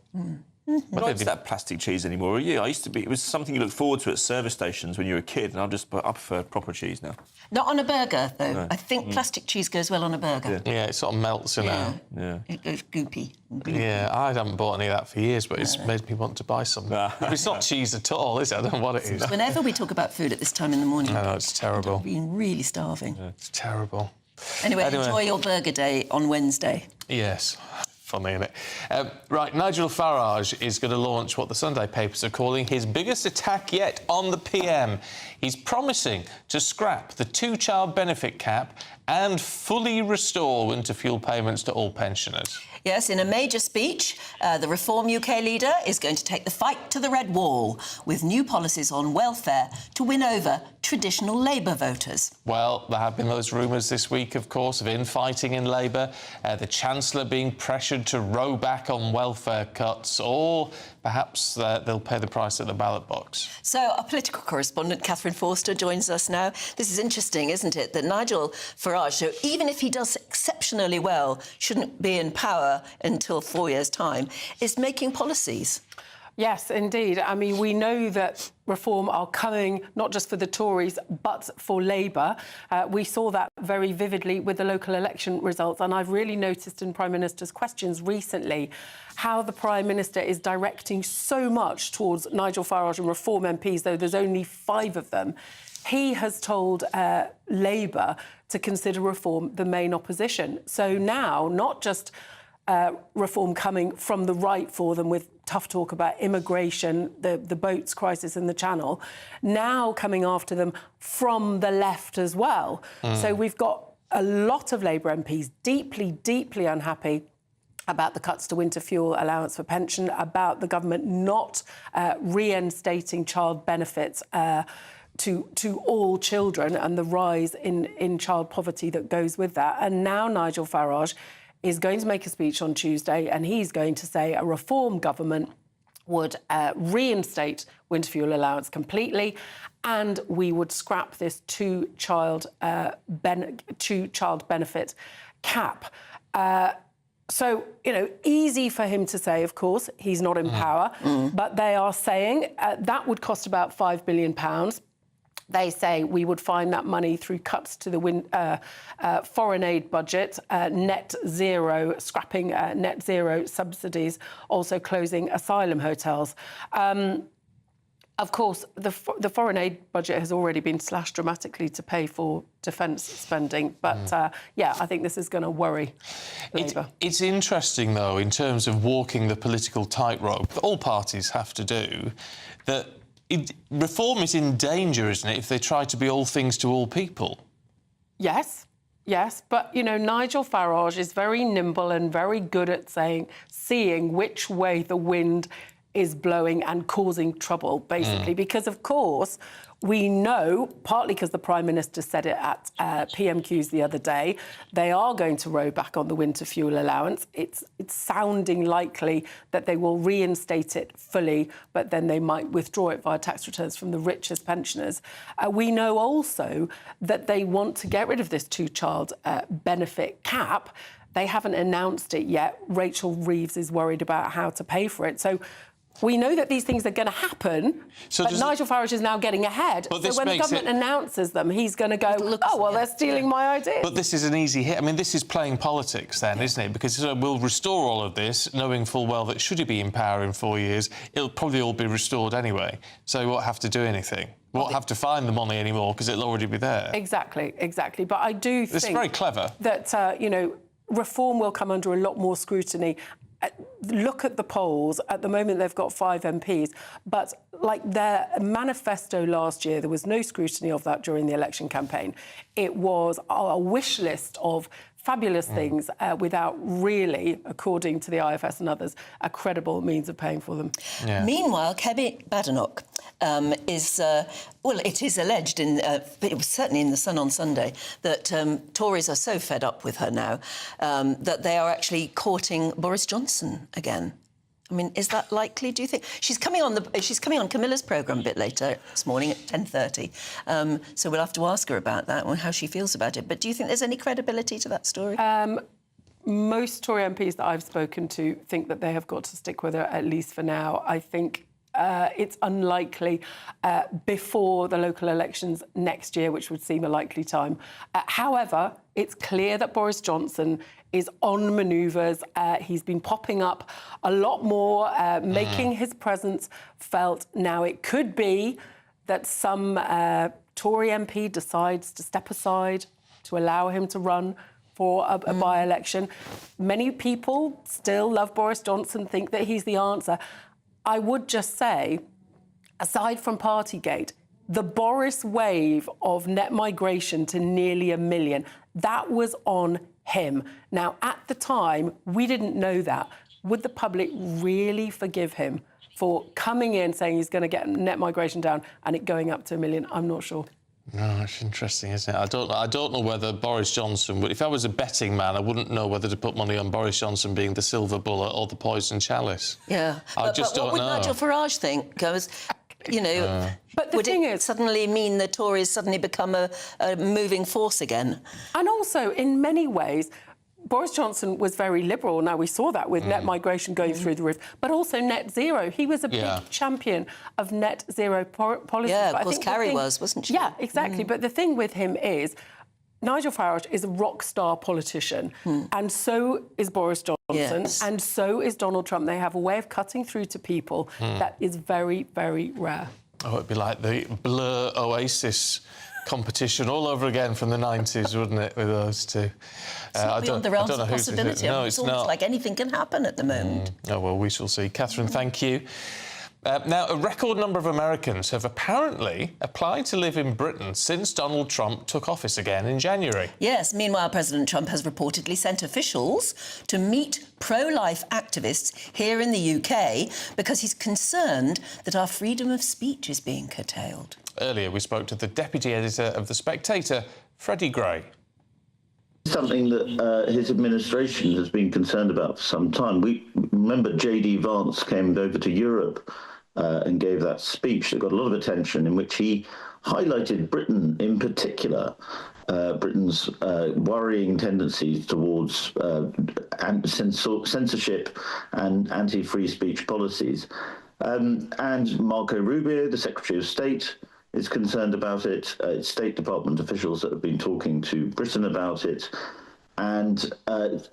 Not into that plastic cheese anymore, are you? I used to be. It was something you looked forward to at service stations when you were a kid, and I prefer proper cheese now. Not on a burger, though. No. I think plastic cheese goes well on a burger. Yeah, it sort of melts in there. Yeah. It goes goopy. Yeah, I haven't bought any of that for years, but it's made me want to buy some. It's not cheese at all, is it? I don't know what it is. Whenever we talk about food at this time in the morning... I know, it's terrible. I'm being really starving. Yeah, it's terrible. Anyway, enjoy your burger day on Wednesday. Yes. Funny, isn't it? Right, Nigel Farage is going to launch what the Sunday papers are calling his biggest attack yet on the PM. He's promising to scrap the two-child benefit cap and fully restore winter fuel payments to all pensioners. Yes, in a major speech, the Reform UK leader is going to take the fight to the Red Wall with new policies on welfare to win over traditional Labour voters. Well, there have been those rumours this week, of course, of infighting in Labour, the Chancellor being pressured to row back on welfare cuts, or perhaps they'll pay the price at the ballot box. So our political correspondent, Catherine Forster, joins us now. This is interesting, isn't it, that Nigel Farage, so even if he does exceptionally well, shouldn't be in power until 4 years' time, is making policies. Yes, indeed. I mean, we know that reform are coming not just for the Tories but for Labour. We saw that very vividly with the local election results, and I've really noticed in Prime Minister's questions recently how the Prime Minister is directing so much towards Nigel Farage and Reform MPs, though there's only 5 of them. He has told Labour to consider Reform the main opposition. So now, not just reform coming from the right for them with tough talk about immigration, the boats crisis in the Channel, now coming after them from the left as well. So we've got a lot of Labour MPs deeply, deeply unhappy about the cuts to winter fuel allowance for pension, about the government not reinstating child benefits to all children and the rise in child poverty that goes with that. And now Nigel Farage is going to make a speech on Tuesday, and he's going to say a reform government would reinstate winter fuel allowance completely, and we would scrap this two-child benefit cap. So, you know, easy for him to say, of course, he's not in power, but they are saying that would cost about £5 billion. They say we would find that money through cuts to the foreign aid budget, net zero, scrapping net zero subsidies, also closing asylum hotels. Of course, the foreign aid budget has already been slashed dramatically to pay for defence spending. But, yeah, I think this is going to worry Labour. It's interesting, though, in terms of walking the political tightrope that all parties have to do, that reform is in danger, isn't it, if they try to be all things to all people? Yes. Yes, but, you know, Nigel Farage is very nimble and very good at seeing which way the wind is blowing and causing trouble, basically, because, of course, we know, partly because the Prime Minister said it at PMQs the other day, they are going to row back on the winter fuel allowance. It's sounding likely that they will reinstate it fully, but then they might withdraw it via tax returns from the richest pensioners. We know also that they want to get rid of this two-child benefit cap. They haven't announced it yet. Rachel Reeves is worried about how to pay for it. So we know that these things are going to happen, but Nigel Farage is now getting ahead. So when the government announces them, he's going to go, oh, well, they're stealing my ideas. But this is an easy hit. I mean, this is playing politics then, isn't it? Because we'll restore all of this, knowing full well that should he be in power in 4 years, it'll probably all be restored anyway. So we won't have to do anything. We won't have to find the money anymore because it'll already be there. Exactly. But I do think... It's very clever. ...that, you know, reform will come under a lot more scrutiny. Look at the polls. At the moment, they've got 5 MPs. But, like, their manifesto last year, there was no scrutiny of that during the election campaign. It was a wish list of fabulous things without really, according to the IFS and others, a credible means of paying for them. Yeah. Meanwhile, Kemi Badenoch is... well, it is alleged, it was certainly in The Sun on Sunday, that Tories are so fed up with her now that they are actually courting Boris Johnson again. I mean, is that likely, do you think? She's coming on Camilla's programme a bit later this morning at 10:30, so we'll have to ask her about that and how she feels about it. But do you think there's any credibility to that story? Most Tory MPs that I've spoken to think that they have got to stick with her, at least for now. I think it's unlikely before the local elections next year, which would seem a likely time. However, it's clear that Boris Johnson is on manoeuvres. He's been popping up a lot more, making his presence felt. Now, it could be that some Tory MP decides to step aside to allow him to run for a by-election. Many people still love Boris Johnson, think that he's the answer. I would just say, aside from Partygate, the Boris wave of net migration to nearly 1 million, that was on him. Now, at the time, we didn't know that. Would the public really forgive him for coming in, saying he's going to get net migration down and it going up to 1 million? I'm not sure. No, it's interesting, isn't it? I don't know whether Boris Johnson would... If I was a betting man, I wouldn't know whether to put money on Boris Johnson being the silver bullet or the poison chalice. Yeah. I just don't know. What would Nigel Farage think? Goes, you know... But the would thing it suddenly mean the Tories suddenly become a moving force again? And also, in many ways... Boris Johnson was very liberal. Now, we saw that with net migration going through the roof, but also net zero. He was a big champion of net zero policy. Yeah, of course, Carrie was, wasn't she? Yeah, exactly. But the thing with him is Nigel Farage is a rock star politician, and so is Boris Johnson, and so is Donald Trump. They have a way of cutting through to people that is very, very rare. Oh, it'd be like the Blur Oasis competition all over again from the 90s, wouldn't it, with those two? It's not beyond the realms of possibility. No, it's almost like anything can happen at the moment. Oh, well, we shall see. Catherine, thank you. Now, a record number of Americans have apparently applied to live in Britain since Donald Trump took office again in January. Yes, meanwhile, President Trump has reportedly sent officials to meet pro-life activists here in the UK because he's concerned that our freedom of speech is being curtailed. Earlier, we spoke to the deputy editor of The Spectator, Freddie Gray. Something that his administration has been concerned about for some time. We remember J.D. Vance came over to Europe and gave that speech that got a lot of attention, in which he highlighted Britain in particular, Britain's worrying tendencies towards censorship and anti-free speech policies. And Marco Rubio, the Secretary of State, is concerned about it. It's State Department officials that have been talking to Britain about it. And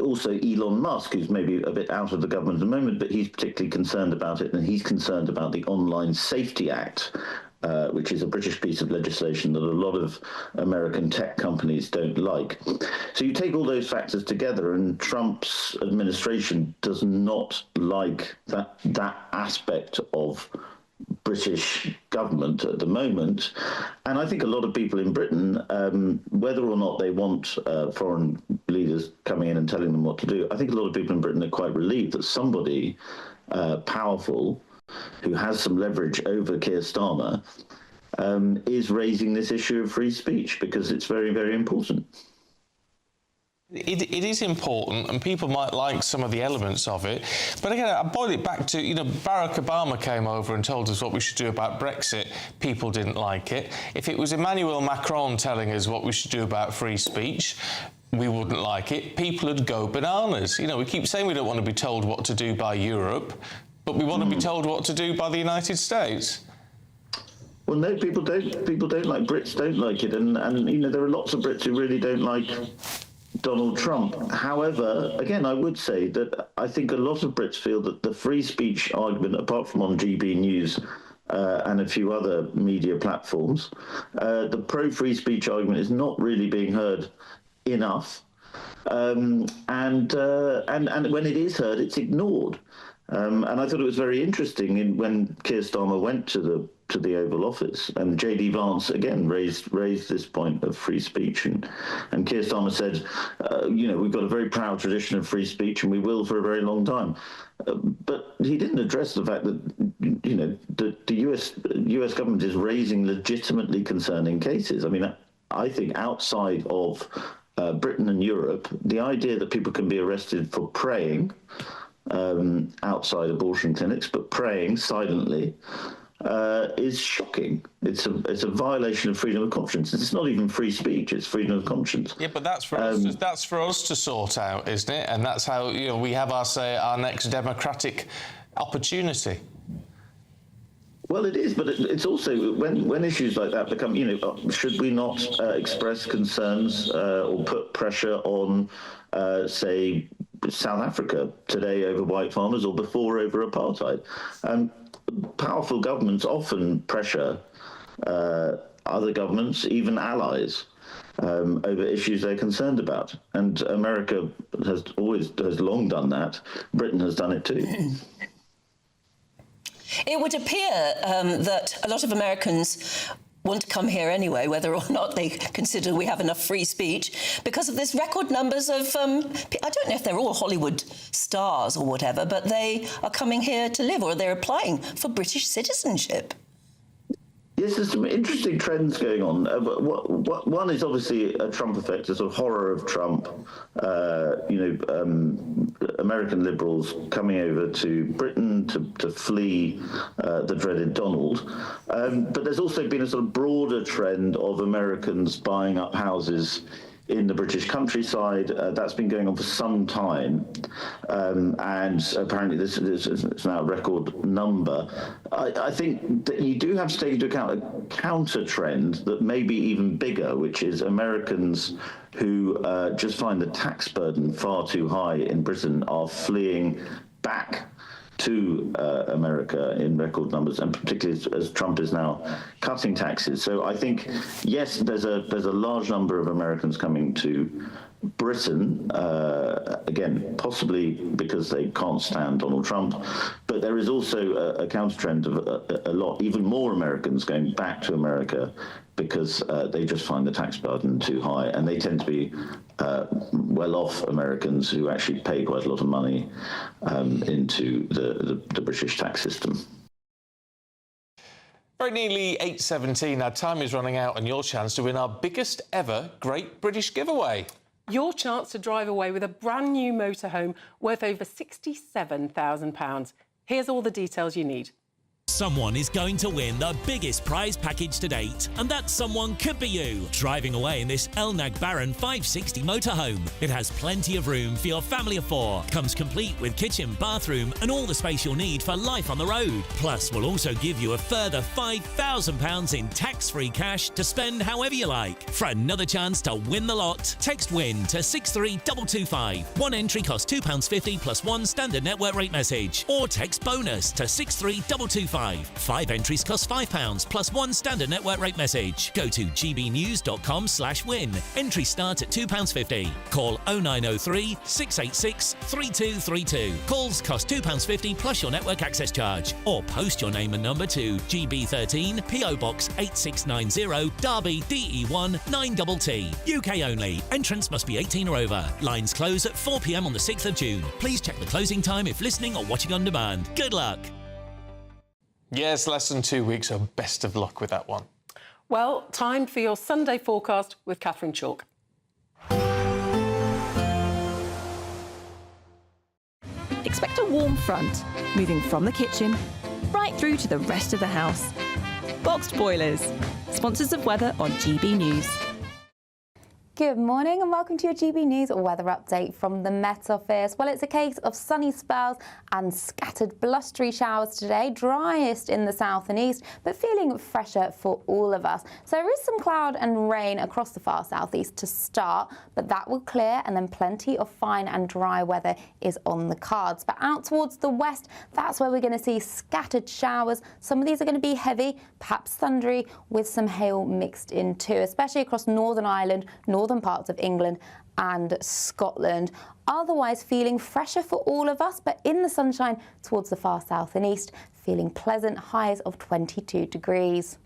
also Elon Musk, who's maybe a bit out of the government at the moment, but he's particularly concerned about it, and he's concerned about the Online Safety Act, which is a British piece of legislation that a lot of American tech companies don't like. So you take all those factors together, and Trump's administration does not like that aspect of British government at the moment. And I think a lot of people in Britain, whether or not they want foreign leaders coming in and telling them what to do, I think a lot of people in Britain are quite relieved that somebody powerful who has some leverage over Keir Starmer is raising this issue of free speech, because it's very, very important. It is important, and people might like some of the elements of it. But again, I boil it back to, Barack Obama came over and told us what we should do about Brexit. People didn't like it. If it was Emmanuel Macron telling us what we should do about free speech, we wouldn't like it. People would go bananas. We keep saying we don't want to be told what to do by Europe, but we want to be told what to do by the United States. Well, no, people don't like Brits, don't like it, and there are lots of Brits who really don't like Donald Trump. However, again, I would say that I think a lot of Brits feel that the free speech argument, apart from on GB News and a few other media platforms, the pro-free speech argument is not really being heard enough. And when it is heard, it's ignored. And I thought it was very interesting when Keir Starmer went to the Oval Office, and J.D. Vance again raised this point of free speech, and Keir Starmer said, we've got a very proud tradition of free speech, and we will for a very long time. But he didn't address the fact that the US government is raising legitimately concerning cases. I mean, I think outside of Britain and Europe, the idea that people can be arrested for praying outside abortion clinics, but praying silently, is shocking. It's a violation of freedom of conscience. It's not even free speech; it's freedom of conscience. Yeah, but that's for us to sort out, isn't it? And that's how we have our next democratic opportunity. Well, it is, but it's also when issues like that become, should we not express concerns or put pressure on, say, South Africa today over white farmers, or before over apartheid? Powerful governments often pressure other governments, even allies, over issues they're concerned about. And America has long done that. Britain has done it too. It would appear that a lot of Americans want to come here anyway, whether or not they consider we have enough free speech, because of this record numbers of, I don't know if they're all Hollywood stars or whatever, but they are coming here to live, or they're applying for British citizenship. Yes, there's some interesting trends going on. One is obviously a Trump effect, a sort of horror of Trump. American liberals coming over to Britain to flee the dreaded Donald. But there's also been a sort of broader trend of Americans buying up houses in the British countryside. That's been going on for some time, and apparently this is now a record number. I think that you do have to take into account a counter trend that may be even bigger, which is Americans who just find the tax burden far too high in Britain are fleeing back to America in record numbers, and particularly as Trump is now cutting taxes. So I think, yes, there's a large number of Americans coming to Britain, again, possibly because they can't stand Donald Trump, but there is also a counter trend of even more Americans going back to America because they just find the tax burden too high, and they tend to be well-off Americans who actually pay quite a lot of money into the British tax system. Very nearly 8:17. Our time is running out, and your chance to win our biggest ever Great British Giveaway. Your chance to drive away with a brand new motorhome worth over £67,000. Here's all the details you need. Someone is going to win the biggest prize package to date, and that someone could be you, driving away in this Elnag Baron 560 motorhome. It has plenty of room for your family of 4, comes complete with kitchen, bathroom and all the space you'll need for life on the road. Plus, we'll also give you a further £5,000 in tax-free cash to spend however you like. For another chance to win the lot, text WIN to 63225. One entry costs £2.50 plus one standard network rate message, or text BONUS to 63225. 5 entries cost £5 plus one standard network rate message. Go to gbnews.com/win. Entries start at £2.50. Call 0903 686 3232. Calls cost £2.50 plus your network access charge. Or post your name and number to GB13 PO Box 8690 Derby DE1 9TT. UK only. Entrance must be 18 or over. Lines close at 4 p.m. on the 6th of June. Please check the closing time if listening or watching on demand. Good luck. Yes, less than 2 weeks, so best of luck with that one. Well, time for your Sunday forecast with Catherine Chalk. Expect a warm front, moving from the kitchen right through to the rest of the house. Boxed Boilers, sponsors of weather on GB News. Good morning and welcome to your GB News weather update from the Met Office. Well, it's a case of sunny spells and scattered blustery showers today, driest in the south and east, but feeling fresher for all of us. So there is some cloud and rain across the far southeast to start, but that will clear and then plenty of fine and dry weather is on the cards. But out towards the west, that's where we're going to see scattered showers. Some of these are going to be heavy, perhaps thundery, with some hail mixed in too, especially across Northern Ireland, northern parts of England and Scotland. Otherwise feeling fresher for all of us, but in the sunshine towards the far south and east, feeling pleasant highs of 22 degrees.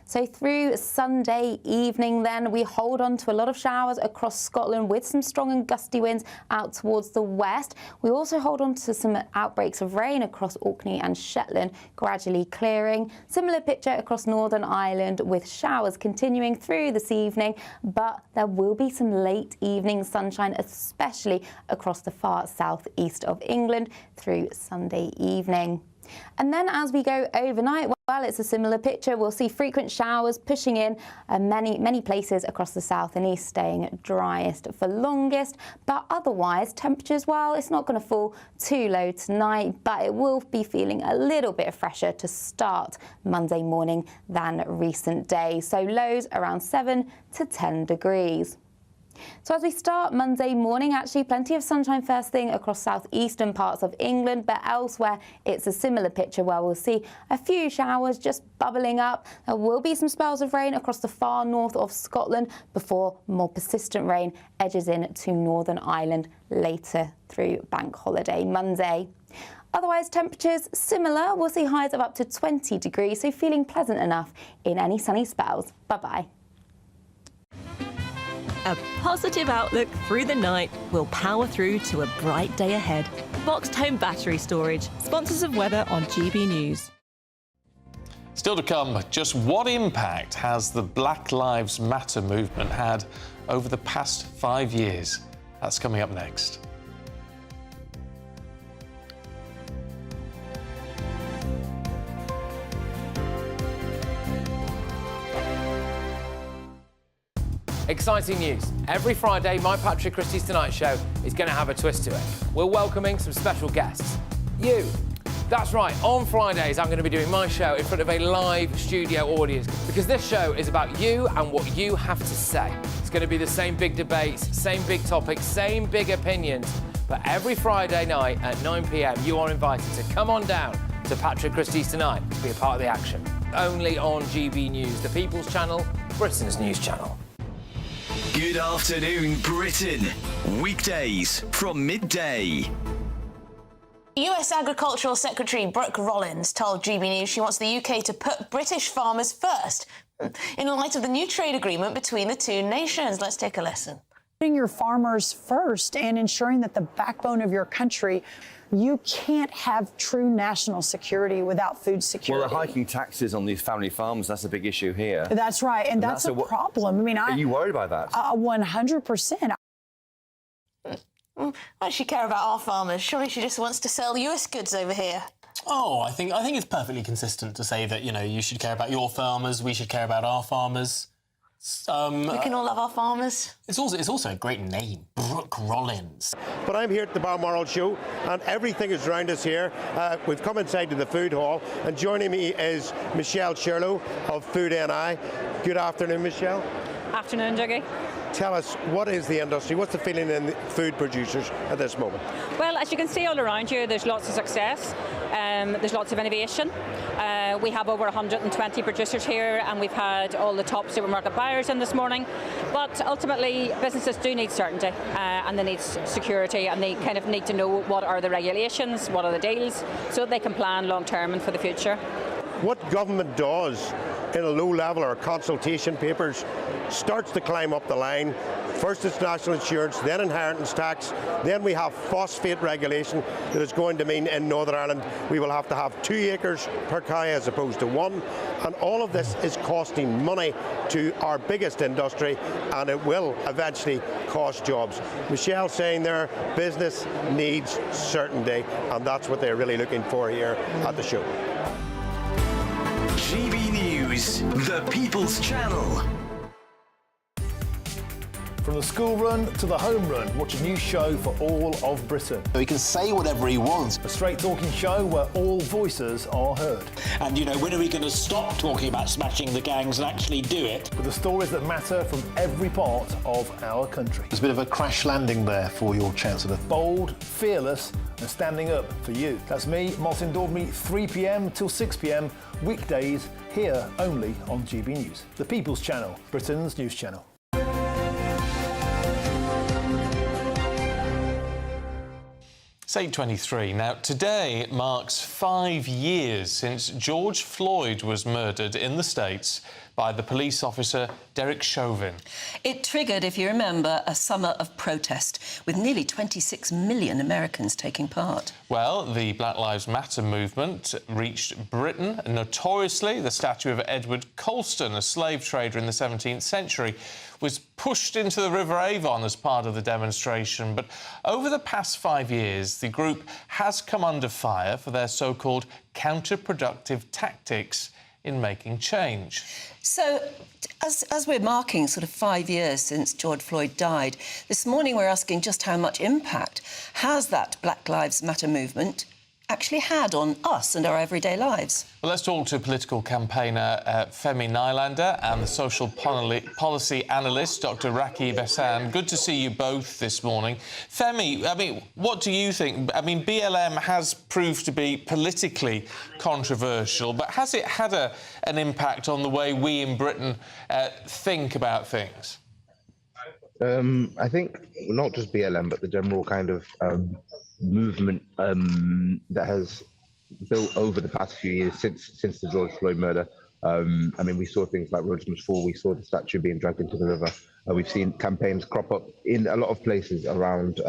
So through Sunday evening then, we hold on to a lot of showers across Scotland with some strong and gusty winds out towards the west. We also hold on to some outbreaks of rain across Orkney and Shetland, gradually clearing. Similar picture across Northern Ireland with showers continuing through this evening, but there will be some late evening sunshine, especially across the far southeast of England through Sunday evening. And then as we go overnight, well, it's a similar picture. We'll see frequent showers pushing in many places across the south and east, staying driest for longest. But otherwise, temperatures, well, it's not going to fall too low tonight, but it will be feeling a little bit fresher to start Monday morning than recent days. So lows around 7 to 10 degrees. So as we start Monday morning, actually plenty of sunshine first thing across southeastern parts of England, but elsewhere it's a similar picture where we'll see a few showers just bubbling up. There will be some spells of rain across the far north of Scotland before more persistent rain edges in to Northern Ireland later through Bank Holiday Monday. Otherwise, temperatures similar. We'll see highs of up to 20 degrees, so feeling pleasant enough in any sunny spells. Bye-bye. A positive outlook through the night will power through to a bright day ahead. Boxed Home Battery Storage, sponsors of weather on GB News. Still to come, just what impact has the Black Lives Matter movement had over the past 5 years? That's coming up next. Exciting news. Every Friday, my Patrick Christie's Tonight Show is going to have a twist to it. We're welcoming some special guests. You. That's right, on Fridays I'm going to be doing my show in front of a live studio audience because this show is about you and what you have to say. It's going to be the same big debates, same big topics, same big opinions, but every Friday night at 9 p.m. you are invited to come on down to Patrick Christie's Tonight to be a part of the action. Only on GB News, the People's Channel, Britain's news channel. Good afternoon, Britain. Weekdays from midday. US Agricultural Secretary Brooke Rollins told GB News she wants the UK to put British farmers first in light of the new trade agreement between the two nations. Let's take a listen. Putting your farmers first and ensuring that the backbone of your country, you can't have true national security without food security. Well, they're hiking taxes on these family farms. That's a big issue here. That's right, and that's a problem. I mean, are you worried about that? 100%. Why does she care about our farmers? Surely she just wants to sell US goods over here. Oh, I think it's perfectly consistent to say that, you know, you should care about your farmers, we should care about our farmers. We can all love our farmers. It's also a great name, Brooke Rollins. But I'm here at the Balmoral Show, and everything is around us here. We've come inside to the food hall, and joining me is Michelle Sherlow of Food NI. Good afternoon, Michelle. Afternoon, Dougie. Tell us, what is the industry? What's the feeling in the food producers at this moment? Well, as you can see all around you, there's lots of success. There's lots of innovation. We have over 120 producers here, and we've had all the top supermarket buyers in this morning. But ultimately, businesses do need certainty, and they need security, and they kind of need to know what are the regulations, what are the deals, so that they can plan long term and for the future. What government does in a low level or consultation papers starts to climb up the line. First it's national insurance, then inheritance tax, then we have phosphate regulation that is going to mean in Northern Ireland we will have to have 2 acres per cow as opposed to 1, and all of this is costing money to our biggest industry, and it will eventually cost jobs. Michelle saying there, business needs certainty, and that's what they're really looking for here at the show. GB News, the People's Channel. From the school run to the home run, watch a new show for all of Britain. He can say whatever he wants. A straight talking show where all voices are heard. And, you know, when are we going to stop talking about smashing the gangs and actually do it? With the stories that matter from every part of our country. There's a bit of a crash landing there for your Chancellor. Bold, fearless and standing up for you. That's me, Martin Daubney, 3 p.m. till 6 p.m. weekdays here only on GB News. The People's Channel, Britain's news channel. It's 8:23. Now, today marks 5 years since George Floyd was murdered in the States by the police officer Derek Chauvin. It triggered, if you remember, a summer of protest, with nearly 26 million Americans taking part. Well, the Black Lives Matter movement reached Britain. Notoriously, the statue of Edward Colston, a slave trader in the 17th century, was pushed into the River Avon as part of the demonstration. But over the past 5 years, the group has come under fire for their so-called counterproductive tactics in making change. So, as we're marking sort of 5 years since George Floyd died, this morning we're asking just how much impact has that Black Lives Matter movement actually had on us and our everyday lives? Well, let's talk to political campaigner Femi Nylander and the social policy analyst Dr. Rakib Ehsan. Good to see you both this morning. Femi, I mean, what do you think? I mean, BLM has proved to be politically controversial, but has it had an impact on the way we in Britain think about things? I think not just BLM, but the general kind of movement that has built over the past few years since the George Floyd murder. I mean, we saw things like Roads Must Fall. We saw the statue being dragged into the river. We've seen campaigns crop up in a lot of places around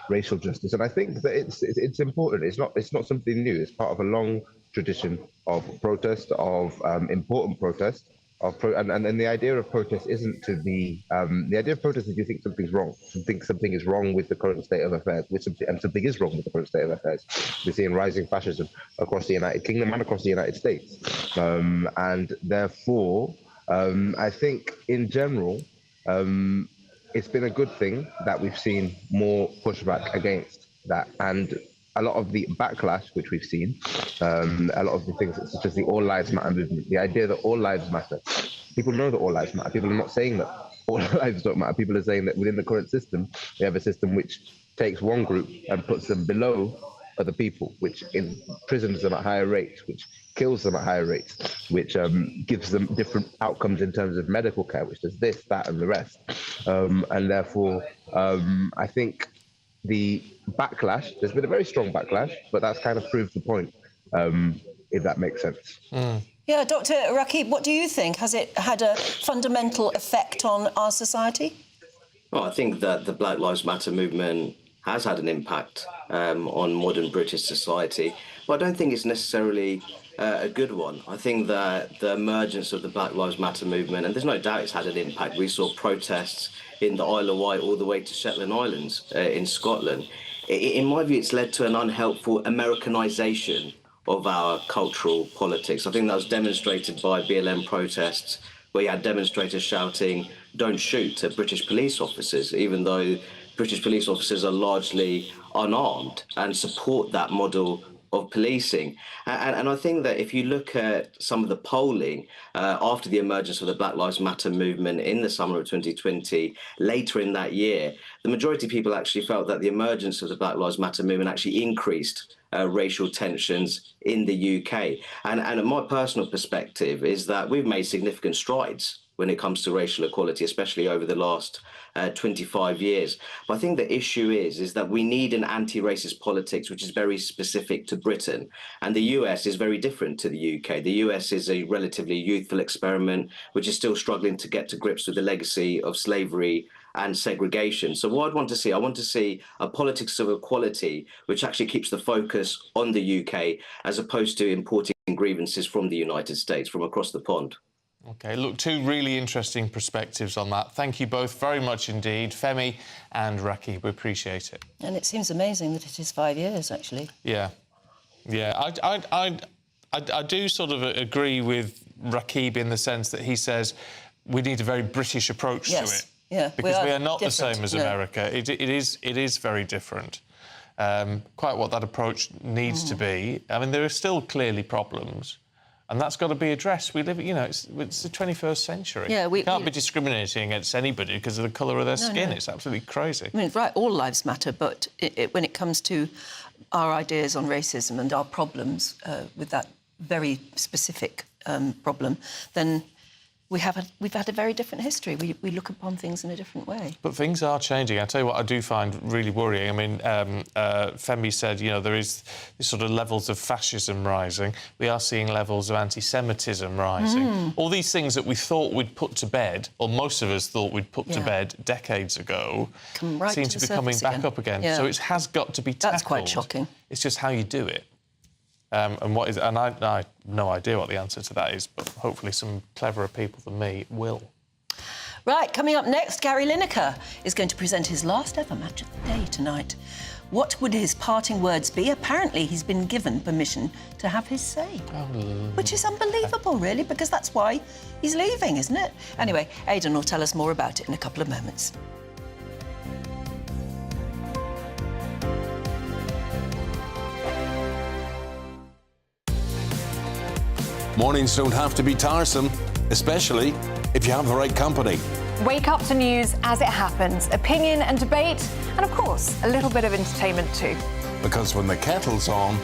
racial justice, and I think that it's important. It's not something new. It's part of a long tradition of protest, of important protest. And the idea of protest isn't to be the idea of protest is you think something's wrong. You think something is wrong with the current state of affairs, and something is wrong with the current state of affairs. We're seeing rising fascism across the United Kingdom and across the United States, and therefore, I think in general, it's been a good thing that we've seen more pushback against that, and a lot of the backlash which we've seen, a lot of the things such as the All Lives Matter movement, the idea that all lives matter. People know that all lives matter. People are not saying that all lives don't matter. People are saying that within the current system, we have a system which takes one group and puts them below other people, which imprisons them at higher rates, which kills them at higher rates, which gives them different outcomes in terms of medical care, which does this, that, and the rest. And therefore, I think the backlash, there's been a very strong backlash, but that's kind of proved the point, if that makes sense. Yeah, Dr. Rakib, what do you think? Has it had a fundamental effect on our society? Well, I think that the Black Lives Matter movement has had an impact on modern British society, but I don't think it's necessarily a good one. I think that the emergence of the Black Lives Matter movement, and there's no doubt it's had an impact. We saw protests in the Isle of Wight all the way to Shetland Islands in Scotland. In my view, it's led to an unhelpful Americanisation of our cultural politics. I think that was demonstrated by BLM protests, where you had demonstrators shouting, "Don't shoot," at British police officers, even though British police officers are largely unarmed and support that model of policing. And I think that if you look at some of the polling after the emergence of the Black Lives Matter movement in the summer of 2020, later in that year, the majority of people actually felt that the emergence of the Black Lives Matter movement actually increased racial tensions in the UK. And my personal perspective is that we've made significant strides when it comes to racial equality, especially over the last 25 years. But I think the issue is that we need an anti-racist politics which is very specific to Britain. And the US is very different to the UK. The US is a relatively youthful experiment which is still struggling to get to grips with the legacy of slavery and segregation. So what I want to see a politics of equality which actually keeps the focus on the UK as opposed to importing grievances from the United States, from across the pond. OK, look, two really interesting perspectives on that. Thank you both very much indeed, Femi and Raki. We appreciate it. And it seems amazing that it is 5 years, actually. Yeah. I do sort of agree with Rakib in the sense that he says we need a very British approach to it. Yeah, because we are not the same as America. It is very different. Quite what that approach needs to be. I mean, there are still clearly problems. And that's got to be addressed. We live, you know, it's the 21st century. Yeah, we can't be discriminating against anybody because of the colour of their skin. No. It's absolutely crazy. I mean, right, all lives matter, but when it comes to our ideas on racism and our problems with that very specific problem, then we've had a very different history. We look upon things in a different way. But things are changing. I tell you what I do find really worrying. I mean, Femi said, you know, there is these sort of levels of fascism rising. We are seeing levels of anti-Semitism rising. All these things that we thought we'd put to bed, or most of us thought we'd put to bed decades ago, seem to be coming back up again. So it has got to be tackled. That's quite shocking. It's just how you do it. And I have no idea what the answer to that is, but hopefully some cleverer people than me will. Right, coming up next, Gary Lineker is going to present his last ever match of the day tonight. What would his parting words be? Apparently he's been given permission to have his say. Which is unbelievable, really, because that's why he's leaving, isn't it? Anyway, Aidan will tell us more about it in a couple of moments. Mornings don't have to be tiresome, especially if you have the right company. Wake up to news as it happens, opinion and debate, and of course, a little bit of entertainment too. Because when the kettle's on,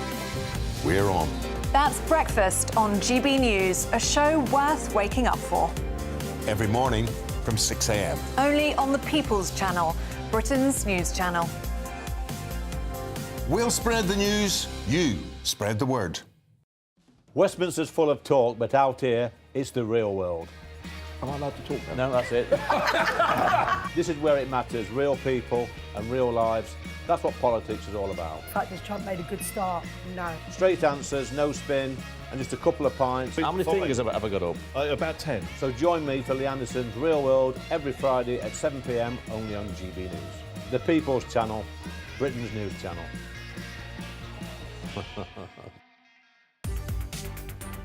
we're on. That's Breakfast on GB News, a show worth waking up for. Every morning from 6 a.m. Only on the People's Channel, Britain's news channel. We'll spread the news, you spread the word. Westminster's full of talk, but out here, it's the real world. Am I allowed to talk then? No, that's it. This is where it matters, real people and real lives. That's what politics is all about. In fact, has Trump made a good start? No. Straight answers, no spin, and just a couple of pints. How many fingers have I got up? About 10. So join me for Lee Anderson's Real World every Friday at 7 p.m, only on GB News. The People's Channel, Britain's news channel.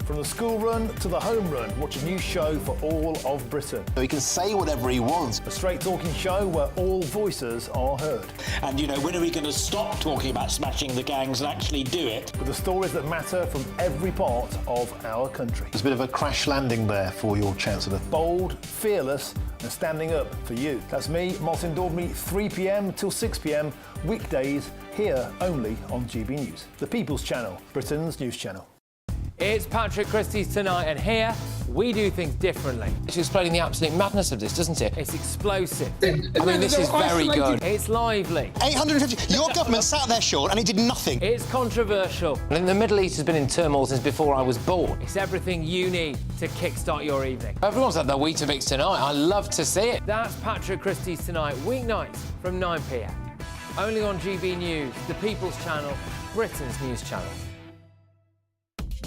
From the school run to the home run, watch a new show for all of Britain. So he can say whatever he wants. A straight-talking show where all voices are heard. And, you know, when are we going to stop talking about smashing the gangs and actually do it? With the stories that matter from every part of our country. There's a bit of a crash landing there for your Chancellor. Bold, fearless and standing up for you. That's me, Martin Daubney, 3 p.m. till 6 p.m, weekdays, here only on GB News. The People's Channel, Britain's news channel. It's Patrick Christie's Tonight, and here we do things differently. It's explaining the absolute madness of this, doesn't it? It's explosive. I mean, this is very good. It's lively. 850. Your government sat there, Sean, and it did nothing. It's controversial. And the Middle East has been in turmoil since before I was born. It's everything you need to kickstart your evening. Everyone's had their Weetabix tonight. I love to see it. That's Patrick Christie's Tonight, weeknights from 9 p.m. Only on GB News, the People's Channel, Britain's news channel.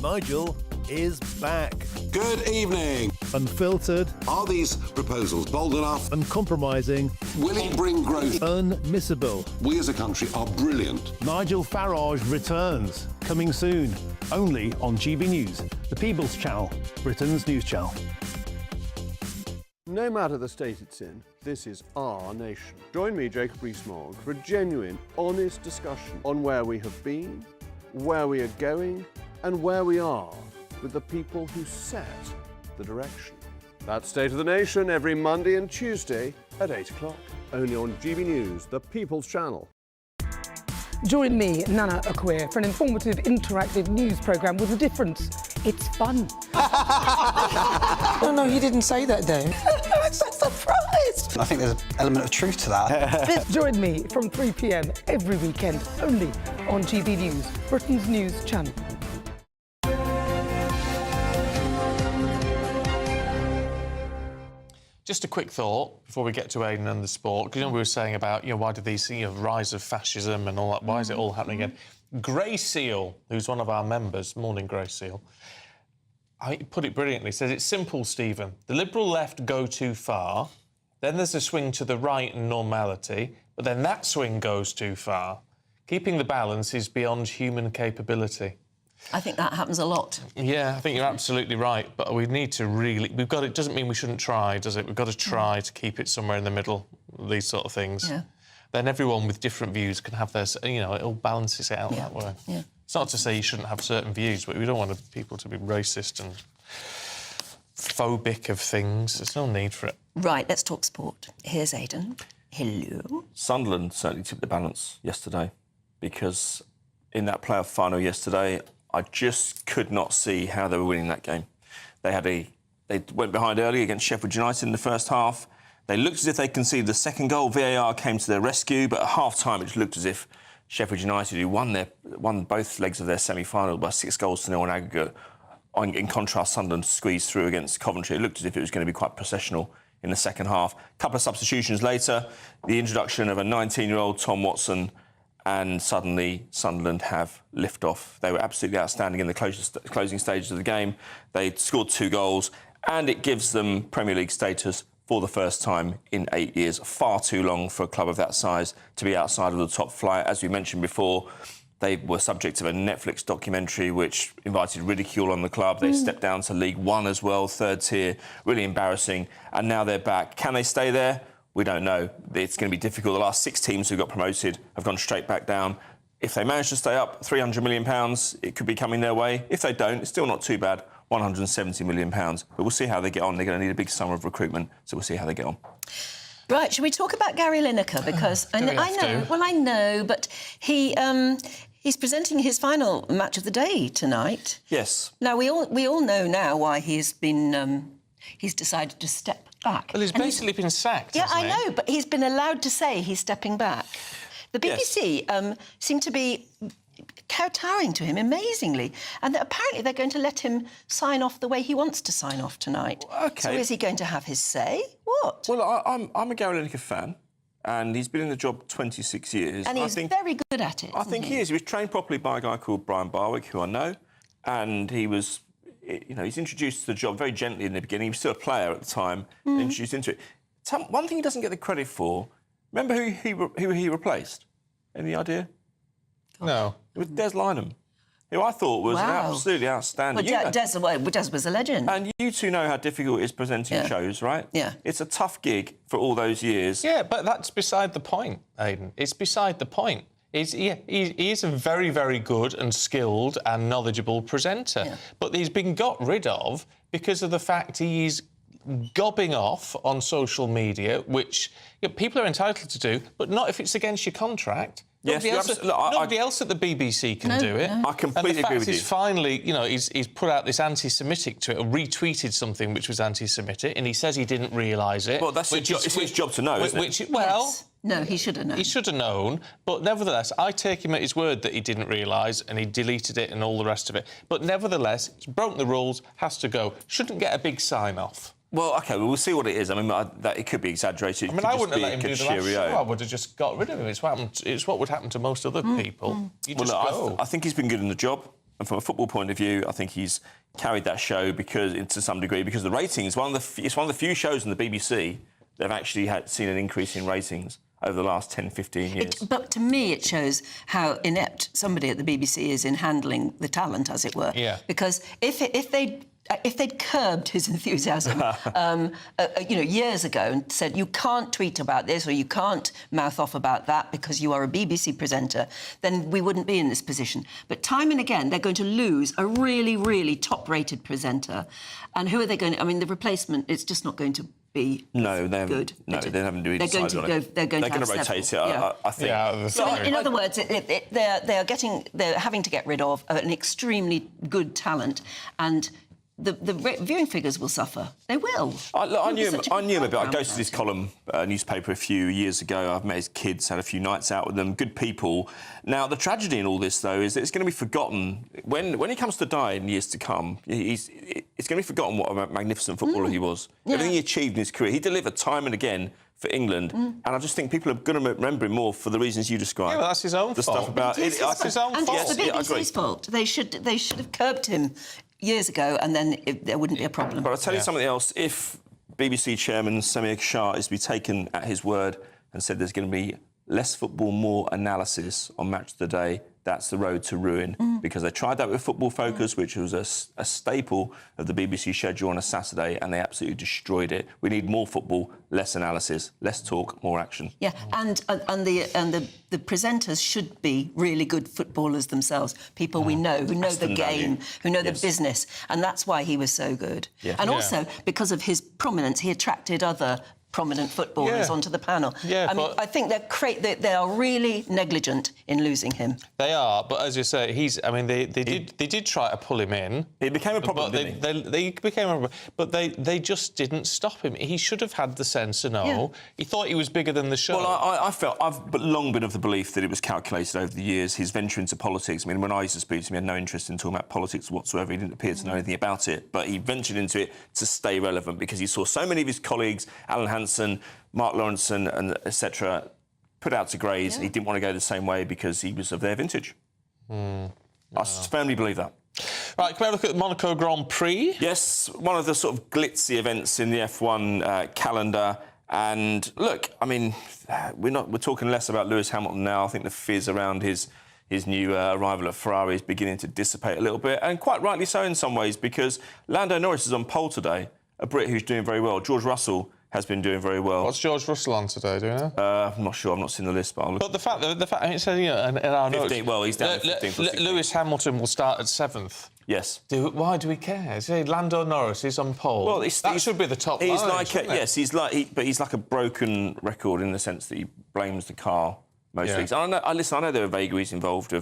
Nigel is back. Good evening. Unfiltered. Are these proposals bold enough? Uncompromising. Will it bring growth? Unmissable. We as a country are brilliant. Nigel Farage returns. Coming soon. Only on GB News, the People's Channel, Britain's news channel. No matter the state it's in, this is our nation. Join me, Jacob Rees-Mogg, for a genuine, honest discussion on where we have been, where we are going, and where we are with the people who set the direction. That's State of the Nation every Monday and Tuesday at 8 o'clock. Only on GB News, the People's Channel. Join me, Nana Okoye, for an informative, interactive news programme with a difference. It's fun. No, you didn't say that, Dave. I'm so surprised. I think there's an element of truth to that. Join me from 3 p.m. every weekend, only on GB News, Britain's news channel. Just a quick thought before we get to Aidan and the sport, because we were saying about why do these rise of fascism and all that? Why is it all happening again? Grey Seal, who's one of our members, morning Grey Seal, I put it brilliantly. Says it's simple, Stephen. The liberal left go too far, then there's a swing to the right and normality, but then that swing goes too far. Keeping the balance is beyond human capability. I think that happens a lot. Yeah, I think you're absolutely right, but we need to really... It doesn't mean we shouldn't try, does it? We've got to try to keep it somewhere in the middle, these sort of things. Yeah. Then everyone with different views can have their... it all balances it out that way. Yeah. It's not to say you shouldn't have certain views, but we don't want people to be racist and phobic of things. There's no need for it. Right, let's talk sport. Here's Aidan. Hello. Sunderland certainly tipped the balance yesterday because in that playoff final yesterday, I just could not see how they were winning that game. They went behind early against Sheffield United in the first half. They looked as if they conceded the second goal. VAR came to their rescue, but at half-time it looked as if Sheffield United, who won both legs of their semi-final by 6-0 in aggregate, in contrast, Sunderland squeezed through against Coventry. It looked as if it was going to be quite processional in the second half. A couple of substitutions later, the introduction of a 19-year-old Tom Watson, and suddenly Sunderland have lift-off. They were absolutely outstanding in the closing stages of the game. They scored 2 goals, and it gives them Premier League status for the first time in 8 years. Far too long for a club of that size to be outside of the top flight. As we mentioned before, they were subject to a Netflix documentary which invited ridicule on the club. They stepped down to League One as well, 3rd tier, really embarrassing. And now they're back. Can they stay there? We don't know. It's going to be difficult. The last 6 teams who got promoted have gone straight back down. If they manage to stay up, £300 million, it could be coming their way. If they don't, it's still not too bad, £170 million. But we'll see how they get on. They're going to need a big summer of recruitment, so we'll see how they get on. Right, should we talk about Gary Lineker? Because I know, but he's presenting his final match of the day tonight. Yes. Now we all know now why he's decided to step back. Well, he's basically been sacked. Yeah, hasn't he? I know, but he's been allowed to say he's stepping back. The BBC seem to be kowtowing to him amazingly, and that apparently they're going to let him sign off the way he wants to sign off tonight. OK. So is he going to have his say? What? Well, I'm a Gary Lineker fan, and he's been in the job 26 years. And he's very good at it. I think he is. He was trained properly by a guy called Brian Barwick, who I know, and he was... he's introduced to the job very gently in the beginning. He was still a player at the time, introduced into it. One thing he doesn't get the credit for, remember who he replaced? Any idea? No. It was Des Lynam, who I thought was absolutely outstanding. Well, Des was a legend. And you two know how difficult it is presenting shows, right? Yeah. It's a tough gig for all those years. Yeah, but that's beside the point, Aidan. It's beside the point. He is a very, very good and skilled and knowledgeable presenter. Yeah. But he's been got rid of because of the fact he's gobbing off on social media, which people are entitled to do, but not if it's against your contract. Yes, Nobody else at the BBC can do it. I completely agree with you. He's finally, he's put out this anti-Semitic tweet, or retweeted something which was anti-Semitic, and he says he didn't realise it. Well, it's his job to know, isn't it? No, he should have known. He should have known, but nevertheless, I take him at his word that he didn't realise and he deleted it and all the rest of it. But nevertheless, he's broken the rules, has to go. Shouldn't get a big sign-off. Well, OK, we'll see what it is. I mean, it could be exaggerated. I wouldn't have let him do the last show. I would have just got rid of him. It's what would happen to most other people. You just go. I think he's been good in the job. And from a football point of view, I think he's carried that show to some degree because the ratings. It's one of the few shows in the BBC that have actually seen an increase in ratings over the last 10, 15 years. But to me, it shows how inept somebody at the BBC is in handling the talent, as it were. Yeah. Because if they'd curbed his enthusiasm, years ago and said, you can't tweet about this or you can't mouth off about that because you are a BBC presenter, then we wouldn't be in this position. But time and again, they're going to lose a really, really top-rated presenter. And who are they going to... I mean, the replacement, it's just not going to be good. No, they haven't really decided on it. They're going to rotate it, I think. Yeah, so in other words, they're having to get rid of an extremely good talent, and the viewing figures will suffer. They will. I knew him a bit. I ghosted his column newspaper a few years ago. I've met his kids, had a few nights out with them. Good people. Now, the tragedy in all this, though, is that it's going to be forgotten. When he comes to die in years to come, it's going to be forgotten what a magnificent footballer he was. Yeah. Everything he achieved in his career. He delivered time and again for England, and I just think people are going to remember him more for the reasons you described. Yeah, well, that's his own fault. Stuff about it's his own fault. And it's the BBC's fault. They should have curbed him years ago, and then there wouldn't be a problem. But I'll tell you something else. If BBC chairman Samir Shah is to be taken at his word and said there's going to be less football, more analysis on Match of the Day, that's the road to ruin. Because they tried that with Football Focus, which was a staple of the BBC schedule on a Saturday, and they absolutely destroyed it. We need more football, less analysis, less talk, more action. Yeah, and the presenters should be really good footballers themselves. People we know, who know the game, who know the business, and that's why he was so good. Yeah. And also, because of his prominence, he attracted other prominent footballers onto the panel. Yeah, I think they are really negligent in losing him. They are, but as you say, they did try to pull him in. It became a problem, They became a problem, but they just didn't stop him. He should have had the sense to know. Yeah. He thought he was bigger than the show. Well, I've long been of the belief that it was calculated over the years. His venture into politics. I mean, when I used to speak to him, he had no interest in talking about politics whatsoever. He didn't appear to know anything about it, but he ventured into it to stay relevant because he saw so many of his colleagues, Alan Hansen, Mark Lawrenson, and etc., put out to graze. He didn't want to go the same way because he was of their vintage. I firmly believe that. Right, can we have a look at the Monaco Grand Prix? Yes, one of the sort of glitzy events in the F1 calendar. And look, I mean, we're talking less about Lewis Hamilton now. I think the fizz around his new arrival at Ferrari is beginning to dissipate a little bit, and quite rightly so in some ways, because Lando Norris is on pole today, a Brit who's doing very well. George Russell has been doing very well. What's George Russell on today, do you know? I'm not sure. I've not seen the list, but I'll look. But the fact, it says, in our notes... 15th, well, he's down at 15th. Lewis Hamilton will start at 7th. Yes. Why do we care? Say Lando Norris is on pole. Well, that should be the top line, he's like a broken record in the sense that he blames the car most weeks. I know there are vagaries involved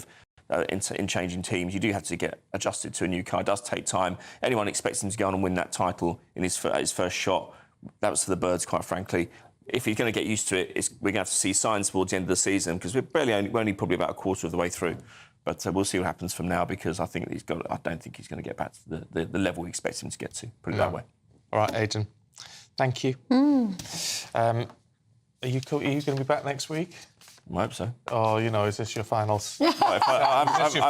in changing teams. You do have to get adjusted to a new car. It does take time. Anyone expects him to go on and win that title in his first shot. That was for the birds, quite frankly. If he's going to get used to it, we're going to have to see signs towards the end of the season because we're only probably about a quarter of the way through. But we'll see what happens from now because I don't think he's going to get back to the level we expect him to get to. Put it that way. All right, Aidan. Thank you. Are you going to be back next week? I hope so. Oh, is this your final... Is this your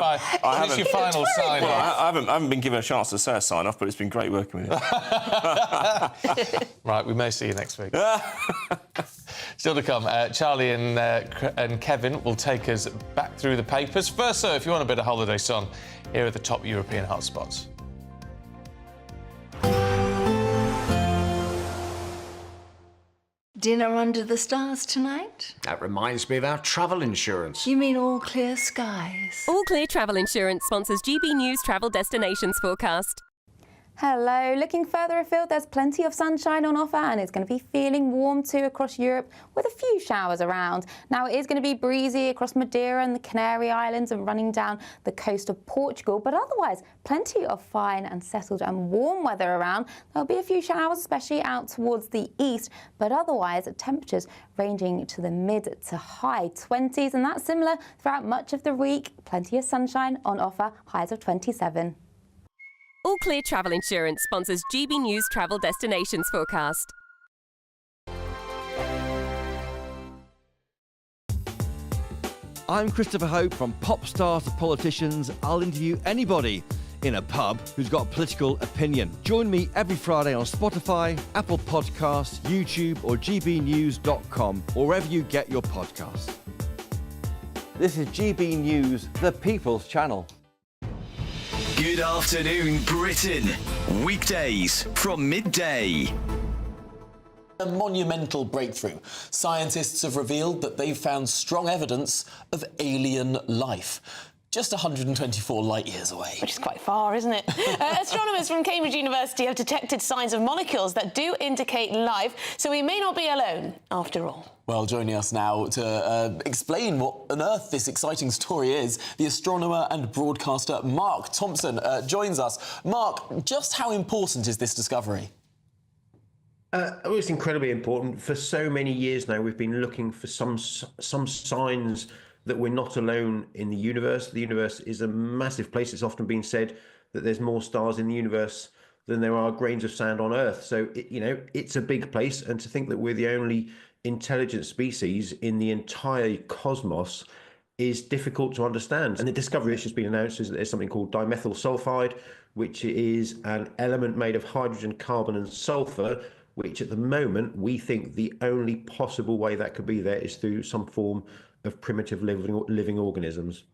final sign-off? I haven't been given a chance to say a sign-off, but it's been great working with you. Right, we may see you next week. Still to come, Charlie and Kevin will take us back through the papers. First, though, if you want a bit of holiday sun, here are the top European hotspots. Dinner under the stars tonight? That reminds me of our travel insurance. You mean All Clear Skies? All Clear Travel Insurance sponsors GB News Travel Destinations forecast. Hello. Looking further afield, there's plenty of sunshine on offer and it's going to be feeling warm too across Europe with a few showers around. Now, it is going to be breezy across Madeira and the Canary Islands and running down the coast of Portugal, but otherwise plenty of fine and settled and warm weather around. There'll be a few showers, especially out towards the east, but otherwise temperatures ranging to the mid to high 20s, and that's similar throughout much of the week. Plenty of sunshine on offer, highs of 27. All Clear Travel Insurance sponsors GB News Travel Destinations forecast. I'm Christopher Hope. From pop stars to politicians, I'll interview anybody in a pub who's got a political opinion. Join me every Friday on Spotify, Apple Podcasts, YouTube or gbnews.com, or wherever you get your podcasts. This is GB News, the People's Channel. Good afternoon, Britain. Weekdays from midday. A monumental breakthrough. Scientists have revealed that they've found strong evidence of alien life. Just 124 light years away. Which is quite far, isn't it? Astronomers from Cambridge University have detected signs of molecules that do indicate life, so we may not be alone after all. Well, joining us now to explain what on earth this exciting story is, the astronomer and broadcaster Mark Thompson joins us. Mark, just how important is this discovery? It's incredibly important. For so many years now, we've been looking for some signs that we're not alone in the universe. The universe is a massive place. It's often been said that there's more stars in the universe than there are grains of sand on Earth. So, it's a big place. And to think that we're the only intelligent species in the entire cosmos is difficult to understand. And the discovery that's just been announced is that there's something called dimethyl sulfide, which is an element made of hydrogen, carbon and sulfur, which at the moment we think the only possible way that could be there is through some form of primitive living organisms.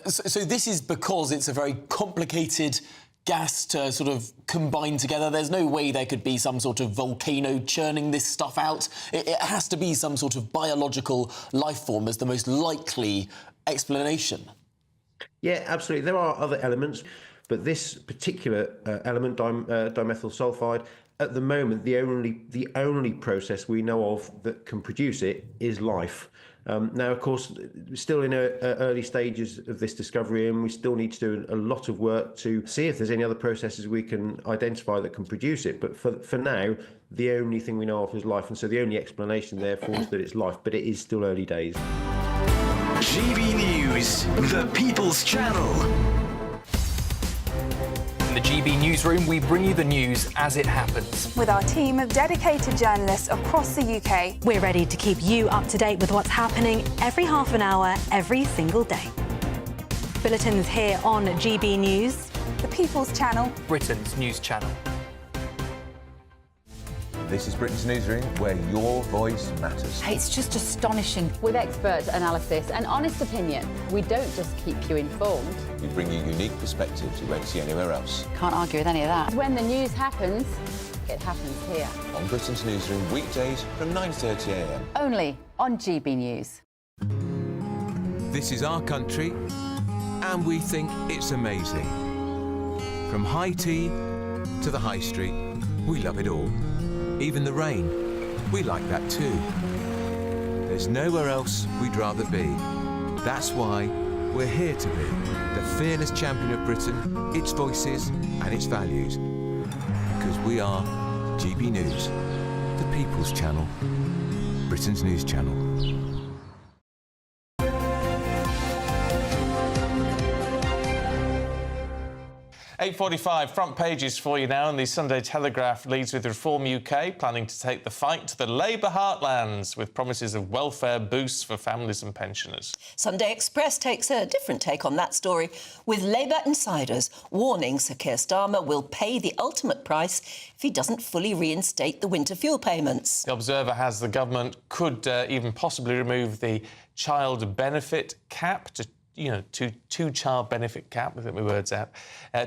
So this is because it's a very complicated gas to sort of combine together. There's no way there could be some sort of volcano churning this stuff out. It has to be some sort of biological life form as the most likely explanation. Yeah, absolutely. There are other elements, but this particular element, dimethyl sulfide, at the moment, the only process we know of that can produce it is life. Now, of course, we're still in early stages of this discovery, and we still need to do a lot of work to see if there's any other processes we can identify that can produce it. But for now, the only thing we know of is life, and so the only explanation, therefore, is that it's life. But it is still early days. GB News, the People's Channel. In the GB Newsroom, we bring you the news as it happens. With our team of dedicated journalists across the UK, we're ready to keep you up to date with what's happening every half an hour, every single day. Bulletins here on GB News, the People's Channel, Britain's news channel. This is Britain's Newsroom, where your voice matters. It's just astonishing. With expert analysis and honest opinion, we don't just keep you informed. We bring you unique perspectives you won't see anywhere else. Can't argue with any of that. When the news happens, it happens here. On Britain's Newsroom, weekdays from 9:30 a.m. Only on GB News. This is our country, and we think it's amazing. From high tea to the high street, we love it all. Even the rain, we like that too. There's nowhere else we'd rather be. That's why we're here to be the fearless champion of Britain, its voices and its values. Because we are GB News, the People's Channel, Britain's news channel. 8:45, front pages for you now, and the Sunday Telegraph leads with Reform UK planning to take the fight to the Labour heartlands with promises of welfare boosts for families and pensioners. Sunday Express takes a different take on that story, with Labour insiders warning Sir Keir Starmer will pay the ultimate price if he doesn't fully reinstate the winter fuel payments. The Observer has the government could even possibly remove the child benefit cap to two-child benefit cap, with my words out,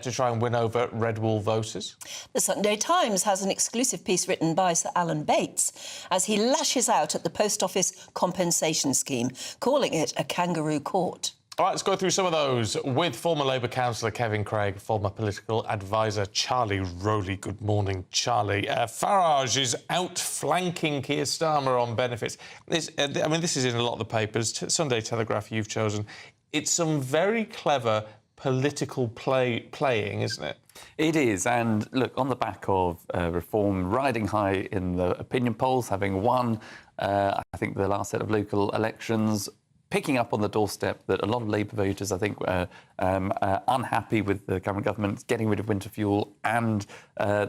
to try and win over red wall voters. The Sunday Times has an exclusive piece written by Sir Alan Bates as he lashes out at the Post Office compensation scheme, calling it a kangaroo court. All right, let's go through some of those with former Labour councillor Kevin Craig, former political advisor Charlie Rowley. Good morning, Charlie. Farage is outflanking Keir Starmer on benefits. This is in a lot of the papers. Sunday Telegraph you've chosen. It's some very clever political playing, isn't it? It is, and look, on the back of Reform riding high in the opinion polls, having won, I think, the last set of local elections, picking up on the doorstep that a lot of Labour voters, I think, are unhappy with the current government getting rid of winter fuel and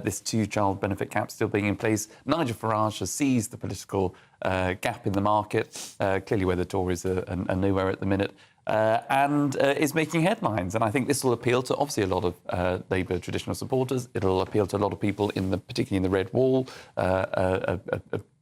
this two-child benefit cap still being in place. Nigel Farage has seized the political gap in the market, clearly where the Tories are nowhere at the minute, and is making headlines. And I think this will appeal to, obviously, a lot of Labour traditional supporters. It'll appeal to a lot of people, particularly in the Red Wall, a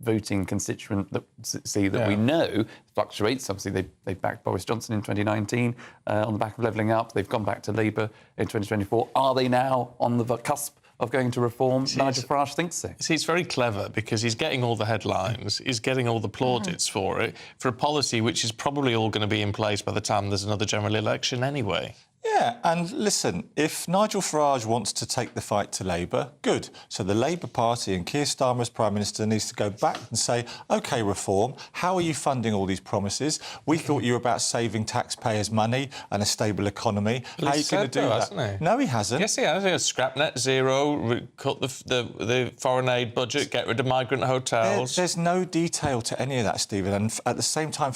voting constituent that see that we know fluctuates. Obviously, they backed Boris Johnson in 2019 on the back of levelling up. They've gone back to Labour in 2024. Are they now on the cusp of going to reform? Nigel Farage thinks so. See, it's very clever because he's getting all the headlines, he's getting all the plaudits for it, for a policy which is probably all going to be in place by the time there's another general election anyway. Yeah, and listen, if Nigel Farage wants to take the fight to Labour, good. So the Labour Party and Keir Starmer as Prime Minister needs to go back and say, OK, reform, how are you funding all these promises? We thought you were about saving taxpayers' money and a stable economy. Well, how are you going to do that? Hasn't he? No, he hasn't. Yes, he has. Scrap net zero, cut the foreign aid budget, get rid of migrant hotels. There's no detail to any of that, Stephen. And at the same time,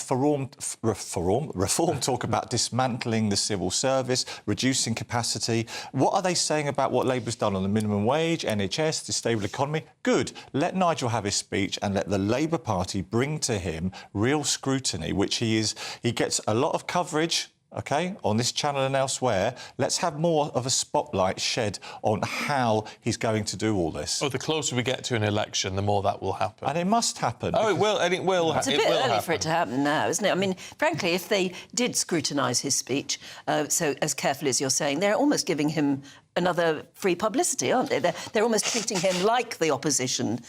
reform talk about dismantling the civil service, reducing capacity. What are they saying about what Labour's done on the minimum wage, NHS, the stable economy? Good. Let Nigel have his speech and let the Labour Party bring to him real scrutiny, which he gets a lot of coverage, OK, on this channel and elsewhere. Let's have more of a spotlight shed on how he's going to do all this. Oh, the closer we get to an election, the more that will happen. And it must happen. Oh, it will, and it will. It's a bit early for it to happen now, isn't it? I mean, frankly, if they did scrutinise his speech so as carefully as you're saying, they're almost giving him another free publicity, aren't they? They're almost treating him like the opposition.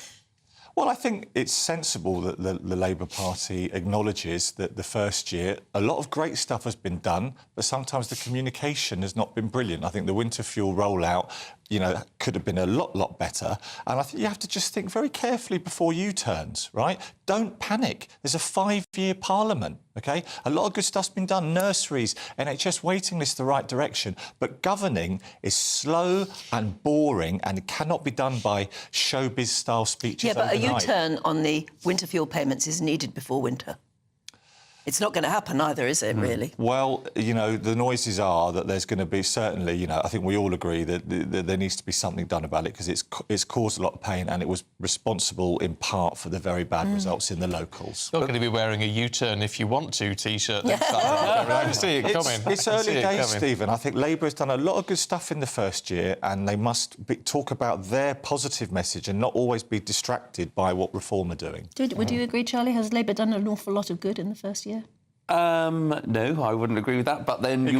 Well, I think it's sensible that the Labour Party acknowledges that the first year a lot of great stuff has been done, but sometimes the communication has not been brilliant. I think the winter fuel rollout, could have been a lot better. And I think you have to just think very carefully before U-turns, right? Don't panic. There's a 5-year parliament, OK? A lot of good stuff's been done. Nurseries, NHS waiting list the right direction. But governing is slow and boring and it cannot be done by showbiz-style speeches overnight. Yeah, but a U-turn on the winter fuel payments is needed before winter. It's not going to happen either, is it, really? Well, the noises are that there's going to be, certainly, I think we all agree that there needs to be something done about it because it's caused a lot of pain and it was responsible in part for the very bad results in the locals. You're going to be wearing a U-turn if you want to T-shirt next time. I can see it coming. It's early days, Stephen. I think Labour has done a lot of good stuff in the first year and they must talk about their positive message and not always be distracted by what Reform are doing. Would you agree, Charlie? Has Labour done an awful lot of good in the first year? No, I wouldn't agree with that. But then you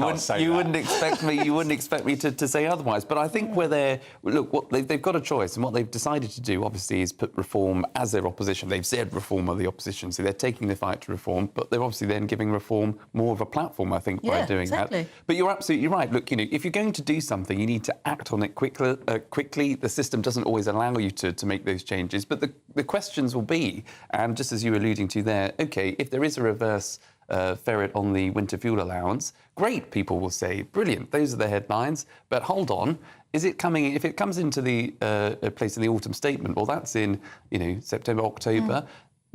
wouldn't expect me to say otherwise. But I think they've got a choice, and what they've decided to do, obviously, is put Reform as their opposition. They've said Reform are the opposition, so they're taking the fight to Reform. But they're obviously then giving Reform more of a platform, I think, by doing that. But you're absolutely right. Look, if you're going to do something, you need to act on it quickly. The system doesn't always allow you to make those changes. But the questions will be, and just as you were alluding to there, OK, if there is a reverse ferret on the winter fuel allowance, great, people will say, brilliant, those are the headlines, but hold on, is it coming, if it comes into the place in the autumn statement, well, that's in, September, October,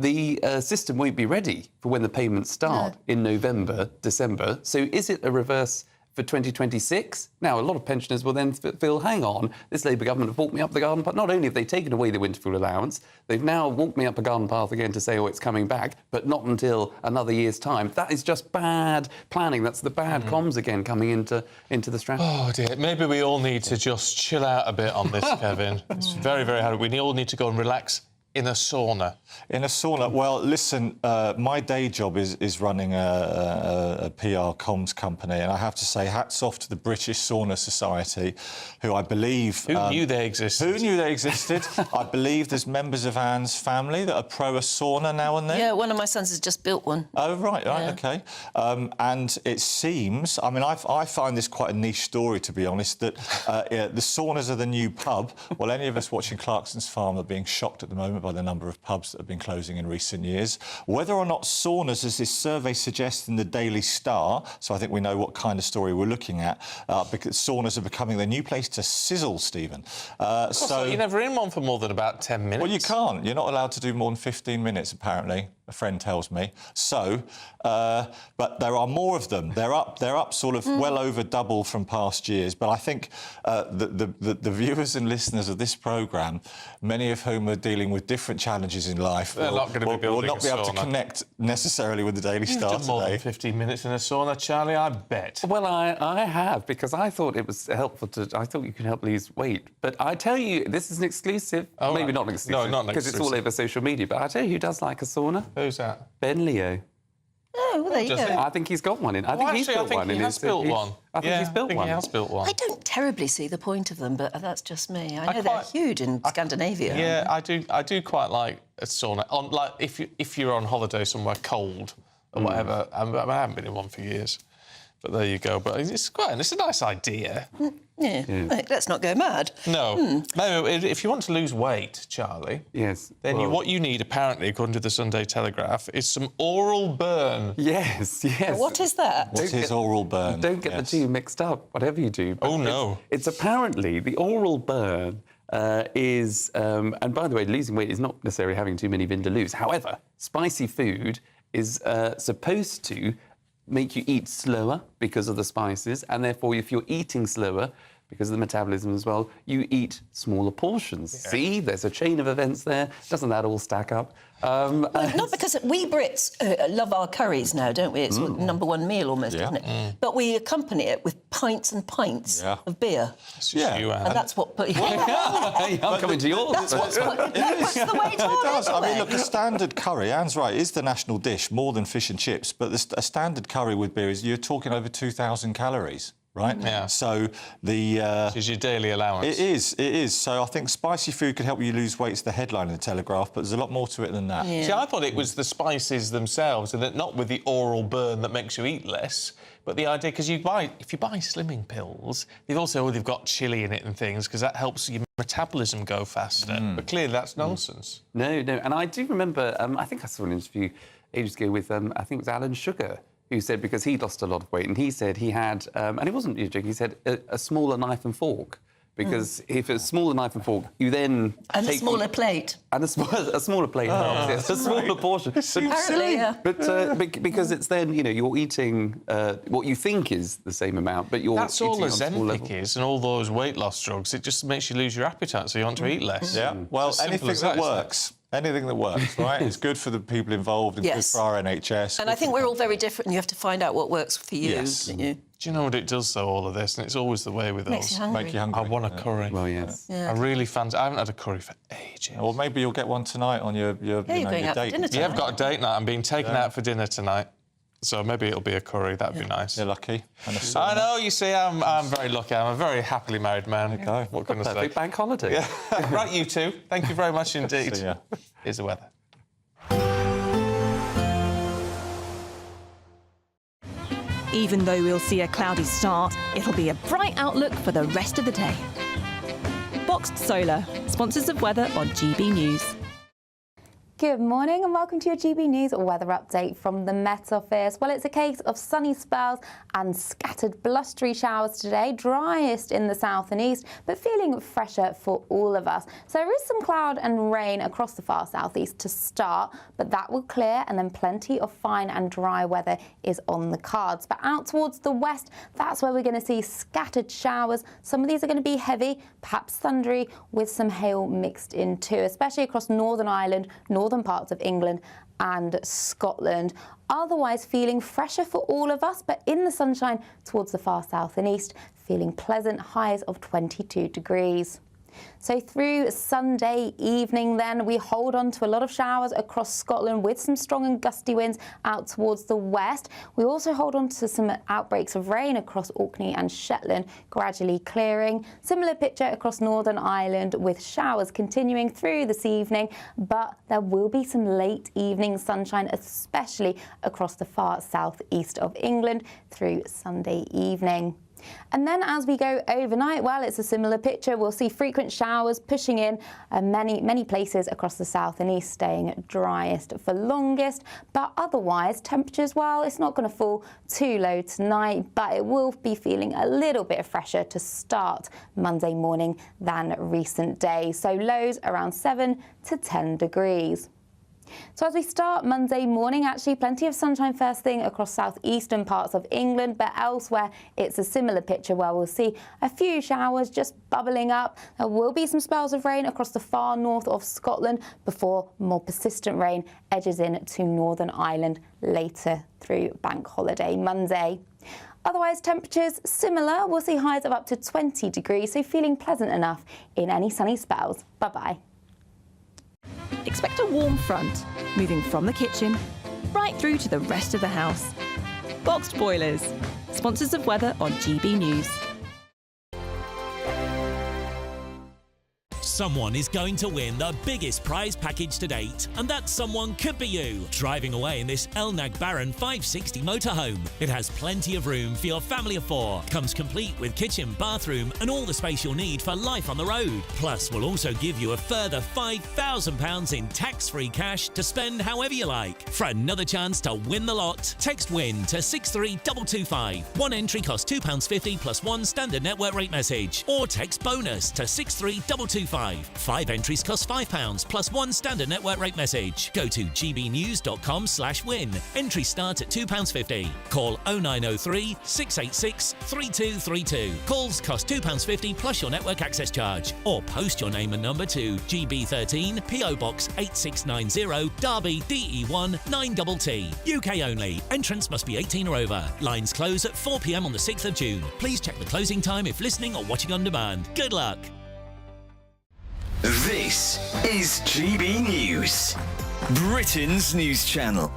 the system won't be ready for when the payments start in November, December, so is it a reverse for 2026? Now, a lot of pensioners will then feel, hang on, this Labour government have walked me up the garden path. Not only have they taken away the winter fuel allowance, they've now walked me up a garden path again to say, oh, it's coming back, but not until another year's time. That is just bad planning. That's the bad comms again coming into the strategy. Oh, dear. Maybe we all need to just chill out a bit on this, Kevin. It's very, very hard. We all need to go and relax in a sauna. In a sauna? Well, listen, my day job is running a PR comms company, and I have to say, hats off to the British Sauna Society, who I believe... Who knew they existed? Who knew they existed? I believe there's members of Anne's family that are pro a sauna now and then. Yeah, one of my sons has just built one. Oh, right, OK. And it seems, I mean, I find this quite a niche story, to be honest, that the saunas are the new pub. Well, any of us watching Clarkson's Farm are being shocked at the moment by the number of pubs that have been closing in recent years. Whether or not saunas, as this survey suggests in the Daily Star, so I think we know what kind of story we're looking at, because saunas are becoming the new place to sizzle, Stephen. So you're never in one for more than about 10 minutes. Well, you can't. You're not allowed to do more than 15 minutes, apparently. a friend tells me. So, but there are more of them. They're up sort of well over double from past years. But I think the viewers and listeners of this programme, many of whom are dealing with different challenges in life, will not be able to connect necessarily with the Daily Star You've done more today. than 15 minutes in a sauna, Charlie, I bet. Well, I have, because I thought it was helpful I thought you could help lose weight. But I tell you, this is an exclusive. Oh, maybe not an exclusive. No, not an because it's all over social media. But I tell you who does like a sauna. Who's that? Ben Leo. Oh, well, there you go. I think he's got one in. I think he's built one in. He has built one. I think he's built one. He has built one. I don't terribly see the point of them, but that's just me. I know they're huge in Scandinavia. Yeah, I do quite like a sauna. Like if you're on holiday somewhere cold or whatever. I haven't been in one for years. But there you go. But it's a nice idea. Yeah. Right, let's not go mad. No. No, if you want to lose weight, Charlie... Yes. Then what you need, apparently, according to the Sunday Telegraph, is some oral burn. Yes, yes. What is that? What is oral burn? Don't get the two mixed up, whatever you do. Oh, no. It's apparently the oral burn is... and by the way, losing weight is not necessarily having too many vindaloos. However, spicy food is supposed to make you eat slower because of the spices, and therefore, if you're eating slower because of the metabolism as well, you eat smaller portions. Yeah. See, there's a chain of events there. Doesn't that all stack up? Well, not because we Brits love our curries now, don't we? It's number one meal almost, isn't it? But we accompany it with pints and pints of beer. And that's what... I'm coming to yours. That's what's the weight on. It does. I mean, look, a standard curry, Anne's right, is the national dish, more than fish and chips, but a standard curry with beer is you're talking over 2,000 calories. Right? Yeah. So this is your daily allowance. It is. So I think spicy food could help you lose weight. It's the headline in the Telegraph, but there's a lot more to it than that. Yeah. See, I thought it was the spices themselves, and that not with the oral burn that makes you eat less, but the idea, because if you buy slimming pills, they've got chili in it and things, because that helps your metabolism go faster. But clearly that's nonsense. No, and I do remember, I think I saw an interview ages ago with, I think it was Alan Sugar, who said, because he lost a lot of weight, and he said he had, and it wasn't you joking, he said a smaller knife and fork. Because if it's a smaller knife and fork, you then and take a smaller plate. And a smaller plate, yes, a smaller portion. Apparently, But because it's then, you're eating what you think is the same amount, but you're That's eating all on a small Ozempic level. is, and all those weight loss drugs. It just makes you lose your appetite, so you want to eat less. Yeah, well, anything that works. Anything that works, right? It's good for the people involved and good for our NHS. And I think we're all very different, and you have to find out what works for you. Yes. Don't you? Do you know what it does, though, all of this? And it's always the way with Makes us. you hungry. Make you hungry. I want a curry. Well, yes. Yeah. I really fancy... I haven't had a curry for ages. Or maybe you'll get one tonight on your you're going out for date. dinner tonight. Yeah, I've got a date night. I'm being taken out for dinner tonight. So maybe it'll be a curry. That'd be nice. You're lucky. I know, you see, I'm very lucky. I'm a very happily married man. There you go. What can I say? Perfect bank holiday. Yeah. Right, you two. Thank you very much indeed. See ya. Here's the weather. Even though we'll see a cloudy start, it'll be a bright outlook for the rest of the day. Boxed Solar, sponsors of weather on GB News. Good morning and welcome to your GB News weather update from the Met Office. Well, it's a case of sunny spells and scattered blustery showers today, driest in the south and east, but feeling fresher for all of us. So there is some cloud and rain across the far southeast to start, but that will clear and then plenty of fine and dry weather is on the cards. But out towards the west, that's where we're going to see scattered showers. Some of these are going to be heavy, perhaps thundery, with some hail mixed in too, especially across Northern Ireland, northern parts of England and Scotland. Otherwise feeling fresher for all of us, but in the sunshine towards the far south and east, feeling pleasant highs of 22 degrees. So through Sunday evening then, we hold on to a lot of showers across Scotland with some strong and gusty winds out towards the west. We also hold on to some outbreaks of rain across Orkney and Shetland, gradually clearing. Similar picture across Northern Ireland with showers continuing through this evening, but there will be some late evening sunshine, especially across the far southeast of England through Sunday evening. And then as we go overnight, well, it's a similar picture. We'll see frequent showers pushing in many places across the south and east, staying driest for longest. But otherwise, temperatures, well, it's not going to fall too low tonight, but it will be feeling a little bit fresher to start Monday morning than recent days. So lows around 7 to 10 degrees. So as we start Monday morning, actually plenty of sunshine first thing across southeastern parts of England, but elsewhere it's a similar picture where we'll see a few showers just bubbling up. There will be some spells of rain across the far north of Scotland before more persistent rain edges in to Northern Ireland later through Bank Holiday Monday. Otherwise, temperatures similar. We'll see highs of up to 20 degrees, so feeling pleasant enough in any sunny spells. Bye-bye. Expect a warm front, moving from the kitchen right through to the rest of the house. Boxed Boilers, sponsors of weather on GB News. Someone is going to win the biggest prize package to date, and that someone could be you, driving away in this Elnag Baron 560 motorhome. It has plenty of room for your family of 4, comes complete with kitchen, bathroom and all the space you'll need for life on the road. Plus, we'll also give you a further £5,000 in tax-free cash to spend however you like. For another chance to win the lot, text WIN to 63225. One entry costs £2.50 plus one standard network rate message, or text BONUS to 63225. 5 entries cost £5 plus one standard network rate message. Go to gbnews.com/win. Entry start at £2.50. Call 0903 686 3232. Calls cost £2.50 plus your network access charge. Or post your name and number to GB13 PO Box 8690 Derby DE1 9TT. UK only. Entrance must be 18 or over. Lines close at 4 p.m. on the 6th of June. Please check the closing time if listening or watching on demand. Good luck. This is GB News, Britain's news channel.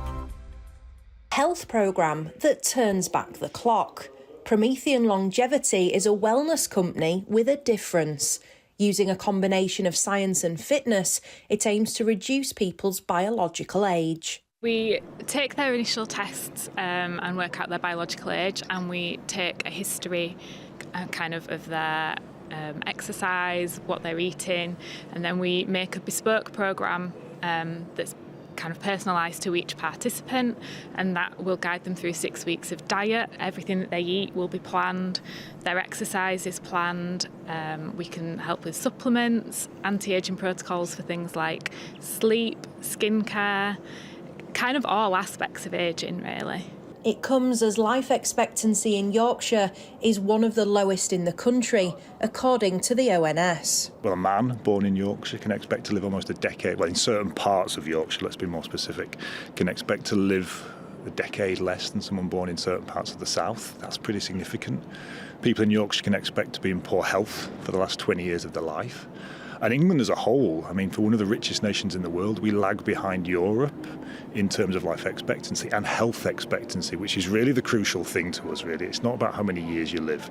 Health programme that turns back the clock. Promotional Longevity is a wellness company with a difference. Using a combination of science and fitness, it aims to reduce people's biological age. We take their initial tests and work out their biological age, and we take a history of their exercise, what they're eating, and then we make a bespoke programme that's kind of personalised to each participant, and that will guide them through 6 weeks of diet. Everything that they eat will be planned, their exercise is planned. We can help with supplements, anti-aging protocols for things like sleep, skincare, kind of all aspects of ageing really. It comes as life expectancy in Yorkshire is one of the lowest in the country, according to the ONS. Well, a man born in Yorkshire can expect to live almost a decade, well, in certain parts of Yorkshire, let's be more specific, can expect to live a decade less than someone born in certain parts of the south. That's pretty significant. People in Yorkshire can expect to be in poor health for the last 20 years of their life. And England as a whole, I mean, for one of the richest nations in the world, we lag behind Europe in terms of life expectancy and health expectancy, which is really the crucial thing to us, really. It's not about how many years you live.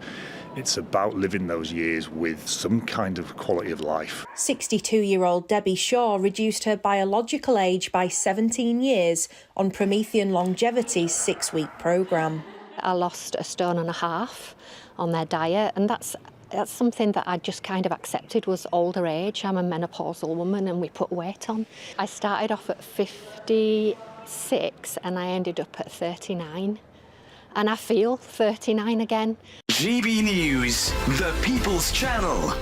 It's about living those years with some kind of quality of life. 62-year-old Debbie Shaw reduced her biological age by 17 years on Promotional Longevity's 6-week programme. I lost 1.5 stone on their diet, and that's something that I just kind of accepted was older age. I'm a menopausal woman and we put weight on. I started off at 56 and I ended up at 39. And I feel 39 again. GB News, the People's Channel.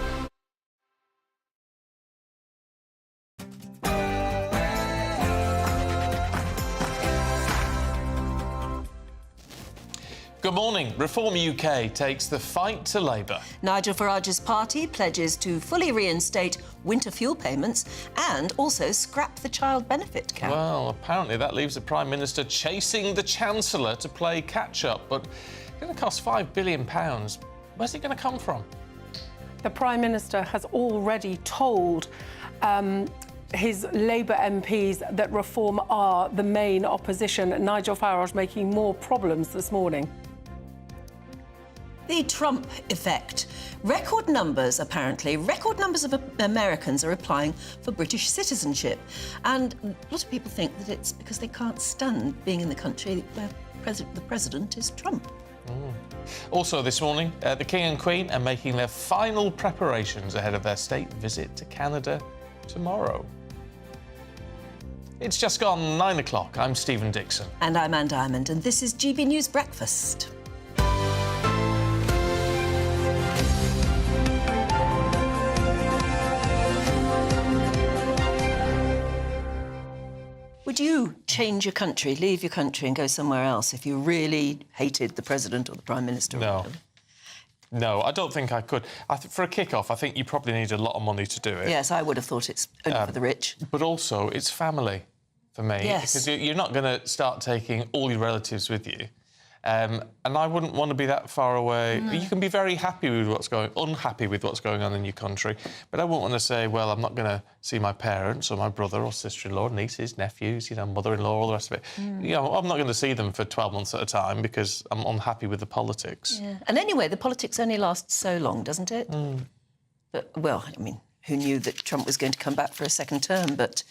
Good morning. Reform UK takes the fight to Labour. Nigel Farage's party pledges to fully reinstate winter fuel payments and also scrap the child benefit cap. Well, apparently that leaves the Prime Minister chasing the Chancellor to play catch-up, but it's going to cost £5 billion. Where's it going to come from? The Prime Minister has already told his Labour MPs that Reform are the main opposition. Nigel Farage making more problems this morning. The Trump effect. Record numbers of Americans are applying for British citizenship. And a lot of people think that it's because they can't stand being in the country where the president is Trump. Also this morning, the King and Queen are making their final preparations ahead of their state visit to Canada tomorrow. It's just gone 9 o'clock. I'm Stephen Dixon. And I'm Anne Diamond, and this is GB News Breakfast. would you change your country, leave your country and go somewhere else if you really hated the President or the Prime Minister? No. No, I don't think I could. For a kick-off, I think you probably need a lot of money to do it. Yes, I would have thought it's only for the rich. But also, it's family for me. Yes. Because you're not going to start taking all your relatives with you. And I wouldn't want to be that far away. No. You can be very unhappy with what's going on in your country, but I wouldn't want to say, well, I'm not going to see my parents or my brother or sister-in-law, nieces, nephews, mother-in-law, all the rest of it. I'm not going to see them for 12 months at a time because I'm unhappy with the politics. Yeah. And anyway, the politics only lasts so long, doesn't it? But, well, I mean, who knew that Trump was going to come back for a second term? But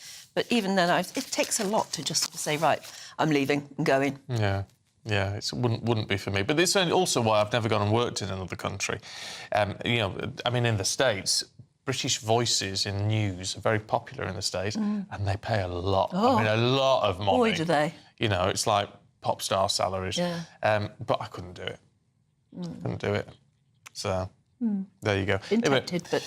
even then, it takes a lot to just say, right, I'm leaving, I'm going. Yeah. Yeah, it wouldn't be for me. But it's also why I've never gone and worked in another country. I mean, in the States, British voices in news are very popular in the States, and they pay a lot. Oh. I mean, a lot of money. Boy, do they. It's like pop star salaries. Yeah. But I couldn't do it. Couldn't do it. So... There you go. Been tempted, but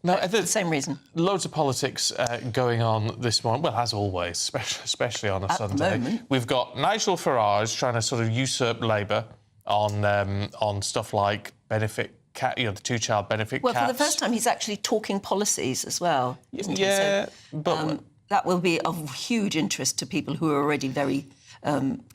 no, for the same reason. Loads of politics going on this morning. Well, as always, especially on a Sunday. The moment. We've got Nigel Farage trying to sort of usurp Labour on stuff like benefit cap, the two-child benefit caps. Well, for the first time, he's actually talking policies as well. Isn't he? So, but that will be of huge interest to people who are already very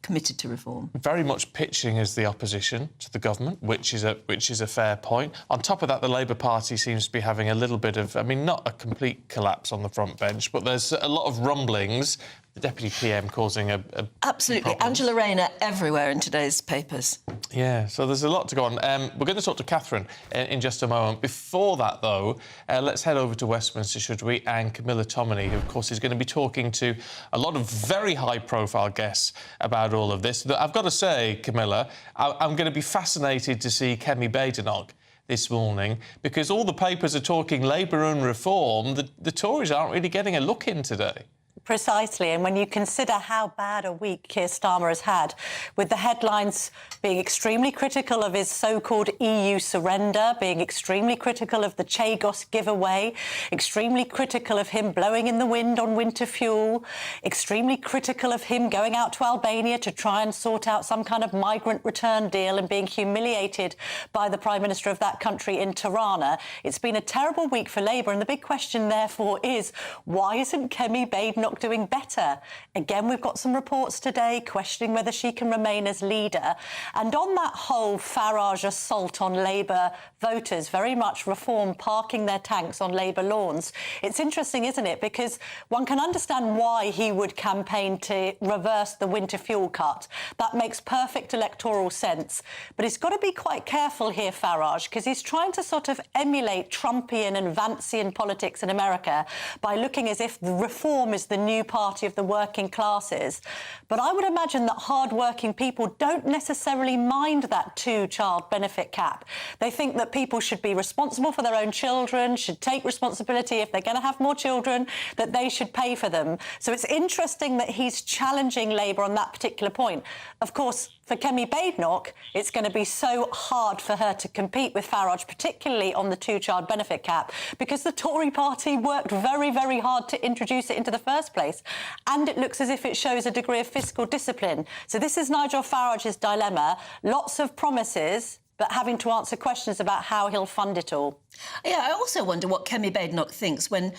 committed to reform. Very much pitching as the opposition to the government, which is a fair point. On top of that, the Labour Party seems to be having a little bit of, not a complete collapse on the front bench, but there's a lot of rumblings. The Deputy PM causing a absolutely problems. Angela Rayner everywhere in today's papers. Yeah, so there's a lot to go on. We're going to talk to Catherine in just a moment. Before that, though, let's head over to Westminster, should we? And Camilla Tominey, who, of course, is going to be talking to a lot of very high-profile guests about all of this. I've got to say, Camilla, I'm going to be fascinated to see Kemi Badenoch this morning, because all the papers are talking Labour and reform. The Tories aren't really getting a look in today. Precisely, and when you consider how bad a week Keir Starmer has had, with the headlines being extremely critical of his so-called EU surrender, being extremely critical of the Chagos giveaway, extremely critical of him blowing in the wind on winter fuel, extremely critical of him going out to Albania to try and sort out some kind of migrant return deal and being humiliated by the Prime Minister of that country in Tirana. It's been a terrible week for Labour, and the big question, therefore, is why isn't Kemi Badenoch doing better? Again, we've got some reports today questioning whether she can remain as leader. And on that whole Farage assault on Labour voters, very much reform parking their tanks on Labour lawns, it's interesting, isn't it? Because one can understand why he would campaign to reverse the winter fuel cut. That makes perfect electoral sense. But he's got to be quite careful here, Farage, because he's trying to sort of emulate Trumpian and Vancian politics in America by looking as if the reform is the new party of the working classes. But I would imagine that hard-working people don't necessarily mind that two-child benefit cap. They think that people should be responsible for their own children, should take responsibility if they're going to have more children, that they should pay for them. So it's interesting that he's challenging Labour on that particular point. Of course, for Kemi Badenoch, it's going to be so hard for her to compete with Farage, particularly on the two-child benefit cap, because the Tory party worked very, very hard to introduce it into the first place, and it looks as if it shows a degree of fiscal discipline. So this is Nigel Farage's dilemma. Lots of promises, but having to answer questions about how he'll fund it all. Yeah, I also wonder what Kemi Badenoch thinks when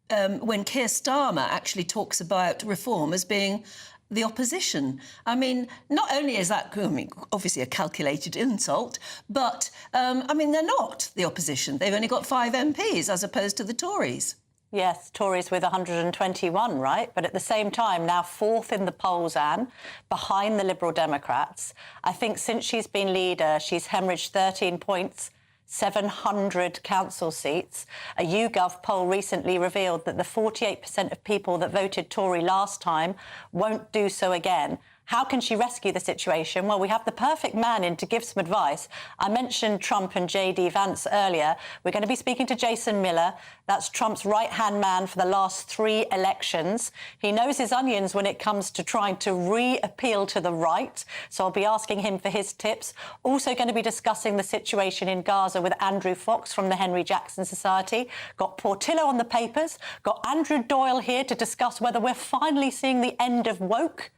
Keir Starmer actually talks about reform as being the opposition. I mean, not only is that, obviously a calculated insult, but, they're not the opposition. They've only got 5 MPs as opposed to the Tories. Yes, Tories with 121, right? But at the same time, now 4th in the polls, Anne, behind the Liberal Democrats. I think since she's been leader, she's hemorrhaged 13 points, 700 council seats. A YouGov poll recently revealed that the 48% of people that voted Tory last time won't do so again. How can she rescue the situation? Well, we have the perfect man in to give some advice. I mentioned Trump and J.D. Vance earlier. We're going to be speaking to Jason Miller. That's Trump's right-hand man for the last 3 elections. He knows his onions when it comes to trying to re-appeal to the right, so I'll be asking him for his tips. Also going to be discussing the situation in Gaza with Andrew Fox from the Henry Jackson Society. Got Portillo on the papers. Got Andrew Doyle here to discuss whether we're finally seeing the end of woke.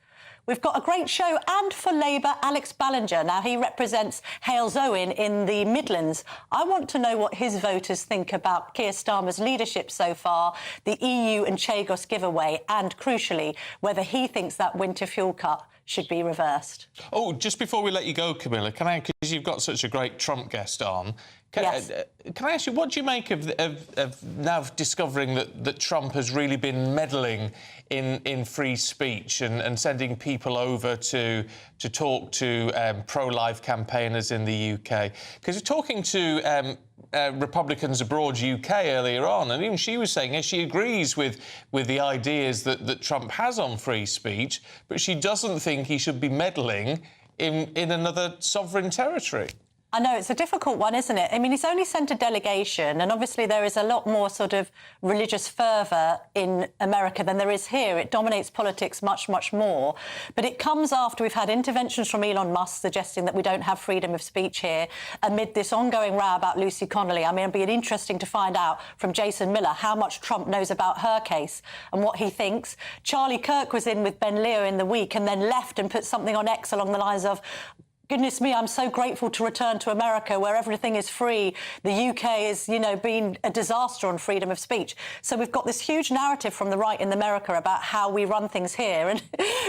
We've got a great show, and for Labour, Alex Ballinger. Now, he represents Hales Owen in the Midlands. I want to know what his voters think about Keir Starmer's leadership so far, the EU and Chagos giveaway, and, crucially, whether he thinks that winter fuel cut should be reversed. Oh, just before we let you go, Camilla, can I, because you've got such a great Trump guest on, can I ask you, what do you make of now discovering that Trump has really been meddling in free speech and sending people over to talk to pro-life campaigners in the UK? Because we're talking to Republicans abroad UK earlier on, and even she was saying she agrees with the ideas that Trump has on free speech, but she doesn't think he should be meddling in another sovereign territory. I know, it's a difficult one, isn't it? I mean, he's only sent a delegation, and obviously there is a lot more sort of religious fervour in America than there is here. It dominates politics much, much more. But it comes after we've had interventions from Elon Musk suggesting that we don't have freedom of speech here, amid this ongoing row about Lucy Connolly. I mean, it'll be interesting to find out from Jason Miller how much Trump knows about her case and what he thinks. Charlie Kirk was in with Ben Leo in the week and then left and put something on X along the lines of, goodness me, I'm so grateful to return to America where everything is free. The UK is, you know, been a disaster on freedom of speech. So we've got this huge narrative from the right in America about how we run things here. And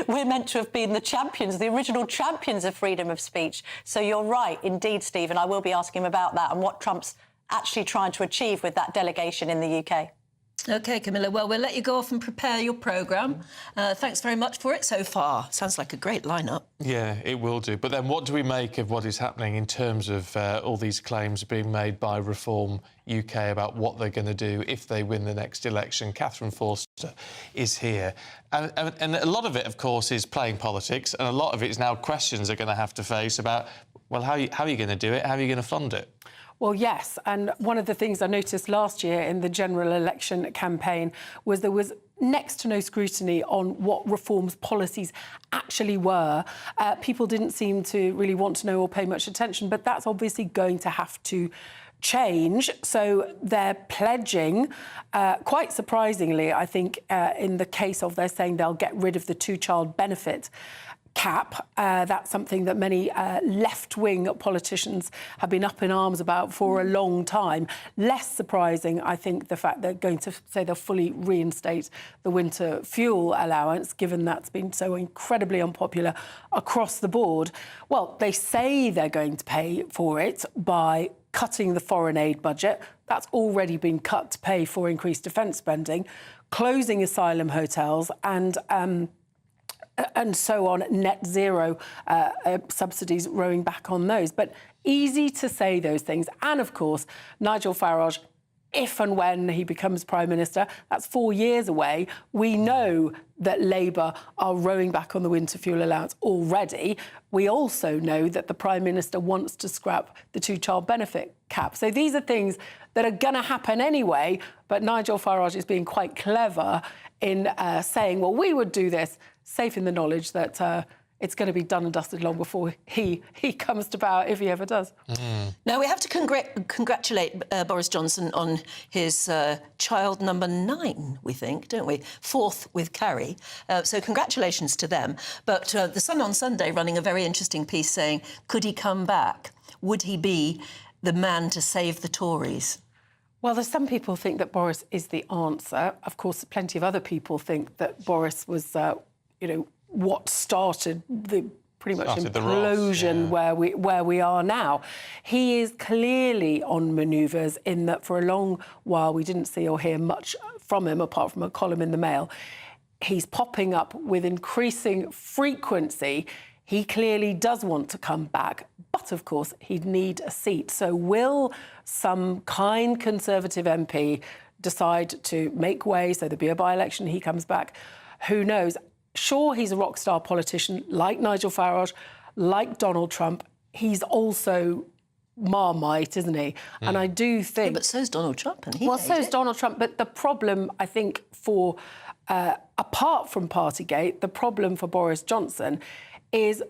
we're meant to have been the champions, the original champions of freedom of speech. So you're right, indeed, Stephen. I will be asking him about that and what Trump's actually trying to achieve with that delegation in the UK. OK, Camilla, well, we'll let you go off and prepare your programme. Thanks very much for it so far. Sounds like a great lineup. Yeah, it will do. But then what do we make of what is happening in terms of all these claims being made by Reform UK about what they're going to do if they win the next election? Catherine Forster is here. And a lot of it, of course, is playing politics, and a lot of it is now questions they're going to have to face about, well, how are you going to do it? How are you going to fund it? Well, yes, and one of the things I noticed last year in the general election campaign was there was next to no scrutiny on what Reform's policies actually were. People didn't seem to really want to know or pay much attention, but that's obviously going to have to change. So they're pledging, quite surprisingly, I think, in the case of they're saying they'll get rid of the 2-child benefit cap. That's something that many left-wing politicians have been up in arms about for a long time. Less surprising, I think, the fact they're going to say they'll fully reinstate the winter fuel allowance, given that's been so incredibly unpopular across the board. Well, they say they're going to pay for it by cutting the foreign aid budget. That's already been cut to pay for increased defence spending, closing asylum hotels and so on, net zero subsidies, rowing back on those. But easy to say those things. And, of course, Nigel Farage, if and when he becomes Prime Minister, that's 4 years away. We know that Labour are rowing back on the winter fuel allowance already. We also know that the Prime Minister wants to scrap the 2-child benefit cap. So these are things that are going to happen anyway, but Nigel Farage is being quite clever in saying, well, we would do this, safe in the knowledge that it's going to be done and dusted long before he comes to power, if he ever does. Now, we have to congratulate Boris Johnson on his child number 9, we think, don't we? 4th with Carrie. So congratulations to them. But The Sun on Sunday running a very interesting piece saying, could he come back? Would he be the man to save the Tories? Well, there's some people think that Boris is the answer. Of course, plenty of other people think that Boris was, what started the pretty much implosion where we are now. He is clearly on manoeuvres in that for a long while we didn't see or hear much from him apart from a column in the Mail. He's popping up with increasing frequency. He clearly does want to come back, but of course he'd need a seat. So will some kind Conservative MP decide to make way so there'll be a by-election, he comes back? Who knows? sure, he's a rock star politician like Nigel Farage, like Donald Trump. He's also Marmite, isn't he? And I do think... Yeah, but so's Donald Trump, and Well, so's Donald Trump, but the problem, I think, for... apart from Partygate, the problem for Boris Johnson is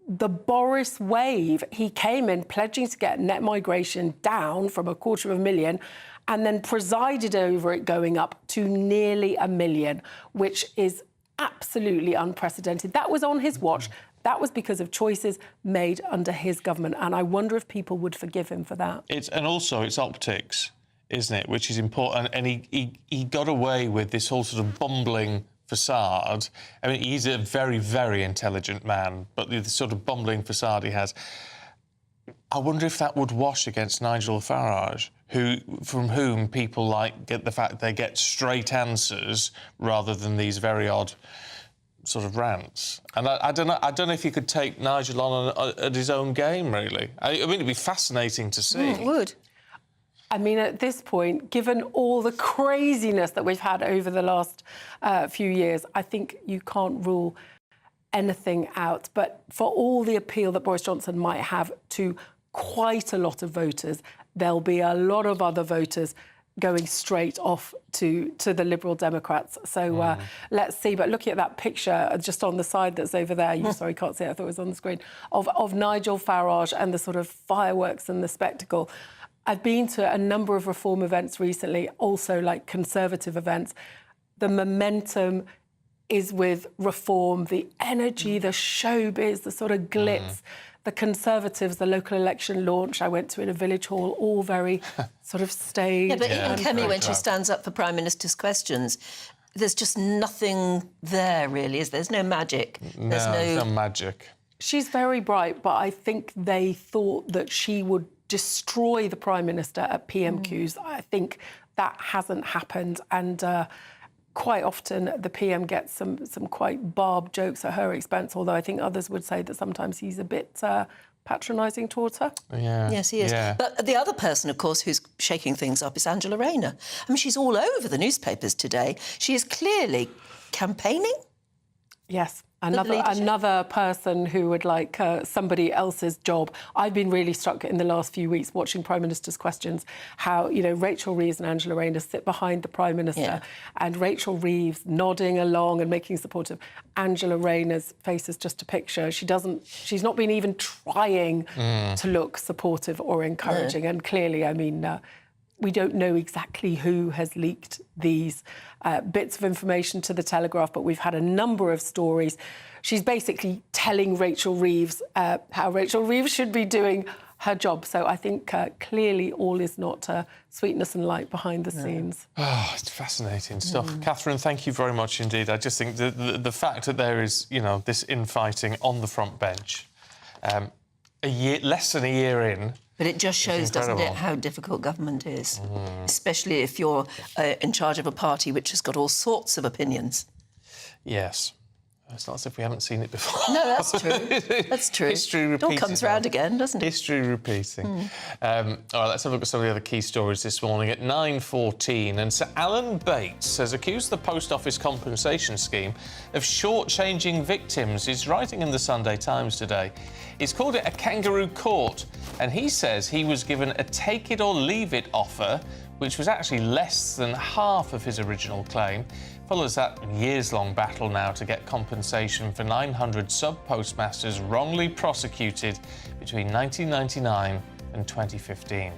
the Boris wave. He came in pledging to get net migration down from 250,000 and then presided over it going up to nearly 1 million, which is absolutely unprecedented. That was on his watch. That was because of choices made under his government, and I wonder if people would forgive him for that. And also it's optics, isn't it, which is important. And he got away with this whole sort of bumbling facade. I mean, he's a very, very intelligent man, but the sort of bumbling facade he has... I wonder if that would wash against Nigel Farage, from whom people get the fact they get straight answers rather than these very odd sort of rants. And I don't know if you could take Nigel on at his own game, really. I mean, it'd be fascinating to see. It would. I mean, at this point, given all the craziness that we've had over the last few years, I think you can't rule anything out. But for all the appeal that Boris Johnson might have to quite a lot of voters, there'll be a lot of other voters going straight off to the Liberal Democrats. So let's see. But looking at that picture just on the side that's over there, you sorry, can't see it, I thought it was on the screen, of Nigel Farage and the sort of fireworks and the spectacle. I've been to a number of reform events recently, also like Conservative events. The momentum is with reform, the energy, the showbiz, the sort of glitz. The Conservatives, the local election launch I went to in a village hall, all very sort of staged. Yeah, but even Kemi, when she stands up for Prime Minister's questions, there's just nothing there, really, is there? There's no magic. There's no magic. She's very bright, but I think they thought that she would destroy the Prime Minister at PMQs. I think that hasn't happened, and quite often the PM gets some quite barbed jokes at her expense, although I think others would say that sometimes he's a bit patronising towards her. Yeah. Yes, he is. Yeah. But the other person, of course, who's shaking things up is Angela Rayner. I mean, she's all over the newspapers today. She is clearly campaigning. Yes. Another person who would like somebody else's job. I've been really struck in the last few weeks watching Prime Minister's questions how, Rachel Reeves and Angela Rayner sit behind the Prime Minister and Rachel Reeves nodding along and making supportive. Angela Rayner's face is just a picture. She's not been even trying to look supportive or encouraging. And clearly, I mean, we don't know exactly who has leaked these bits of information to the Telegraph, but we've had a number of stories. She's basically telling Rachel Reeves how Rachel Reeves should be doing her job. So I think clearly all is not sweetness and light behind the scenes. Oh, it's fascinating stuff. Catherine, thank you very much indeed. I just think the fact that there is, this infighting on the front bench, less than a year in... But it just shows, doesn't it, how difficult government is, especially if you're in charge of a party which has got all sorts of opinions. Yes. It's not as if we haven't seen it before. No, that's true. That's true. History repeating. It all comes round again, doesn't it? History repeating. All right, let's have a look at some of the other key stories this morning at 9:14. And Sir Alan Bates has accused the Post Office compensation scheme of shortchanging victims. He's writing in the Sunday Times today. He's called it a kangaroo court, and he says he was given a take-it-or-leave-it offer, which was actually less than half of his original claim. Follows that years-long battle now to get compensation for 900 sub-postmasters wrongly prosecuted between 1999 and 2015.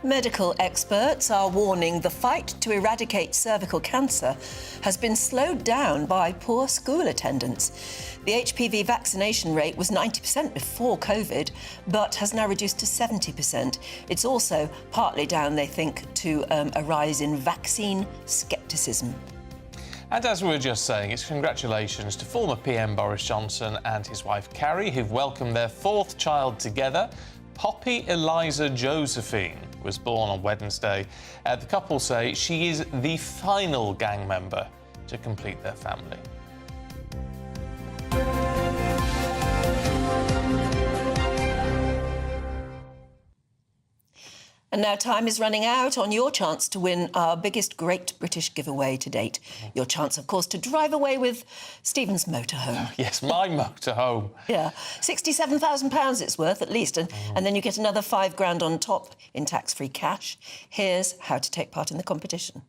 Medical experts are warning the fight to eradicate cervical cancer has been slowed down by poor school attendance. The HPV vaccination rate was 90% before COVID, but has now reduced to 70%. It's also partly down, they think, to a rise in vaccine scepticism. And as we were just saying, it's congratulations to former PM Boris Johnson and his wife Carrie, who've welcomed their fourth child together. Poppy Eliza Josephine was born on Wednesday. The couple say she is the final gang member to complete their family. And now time is running out on your chance to win our biggest Great British giveaway to date. Your chance, of course, to drive away with Stephen's motorhome. Yes, my motorhome. Yeah, £67,000 it's worth at least, and then you get another £5,000 on top in tax-free cash. Here's how to take part in the competition.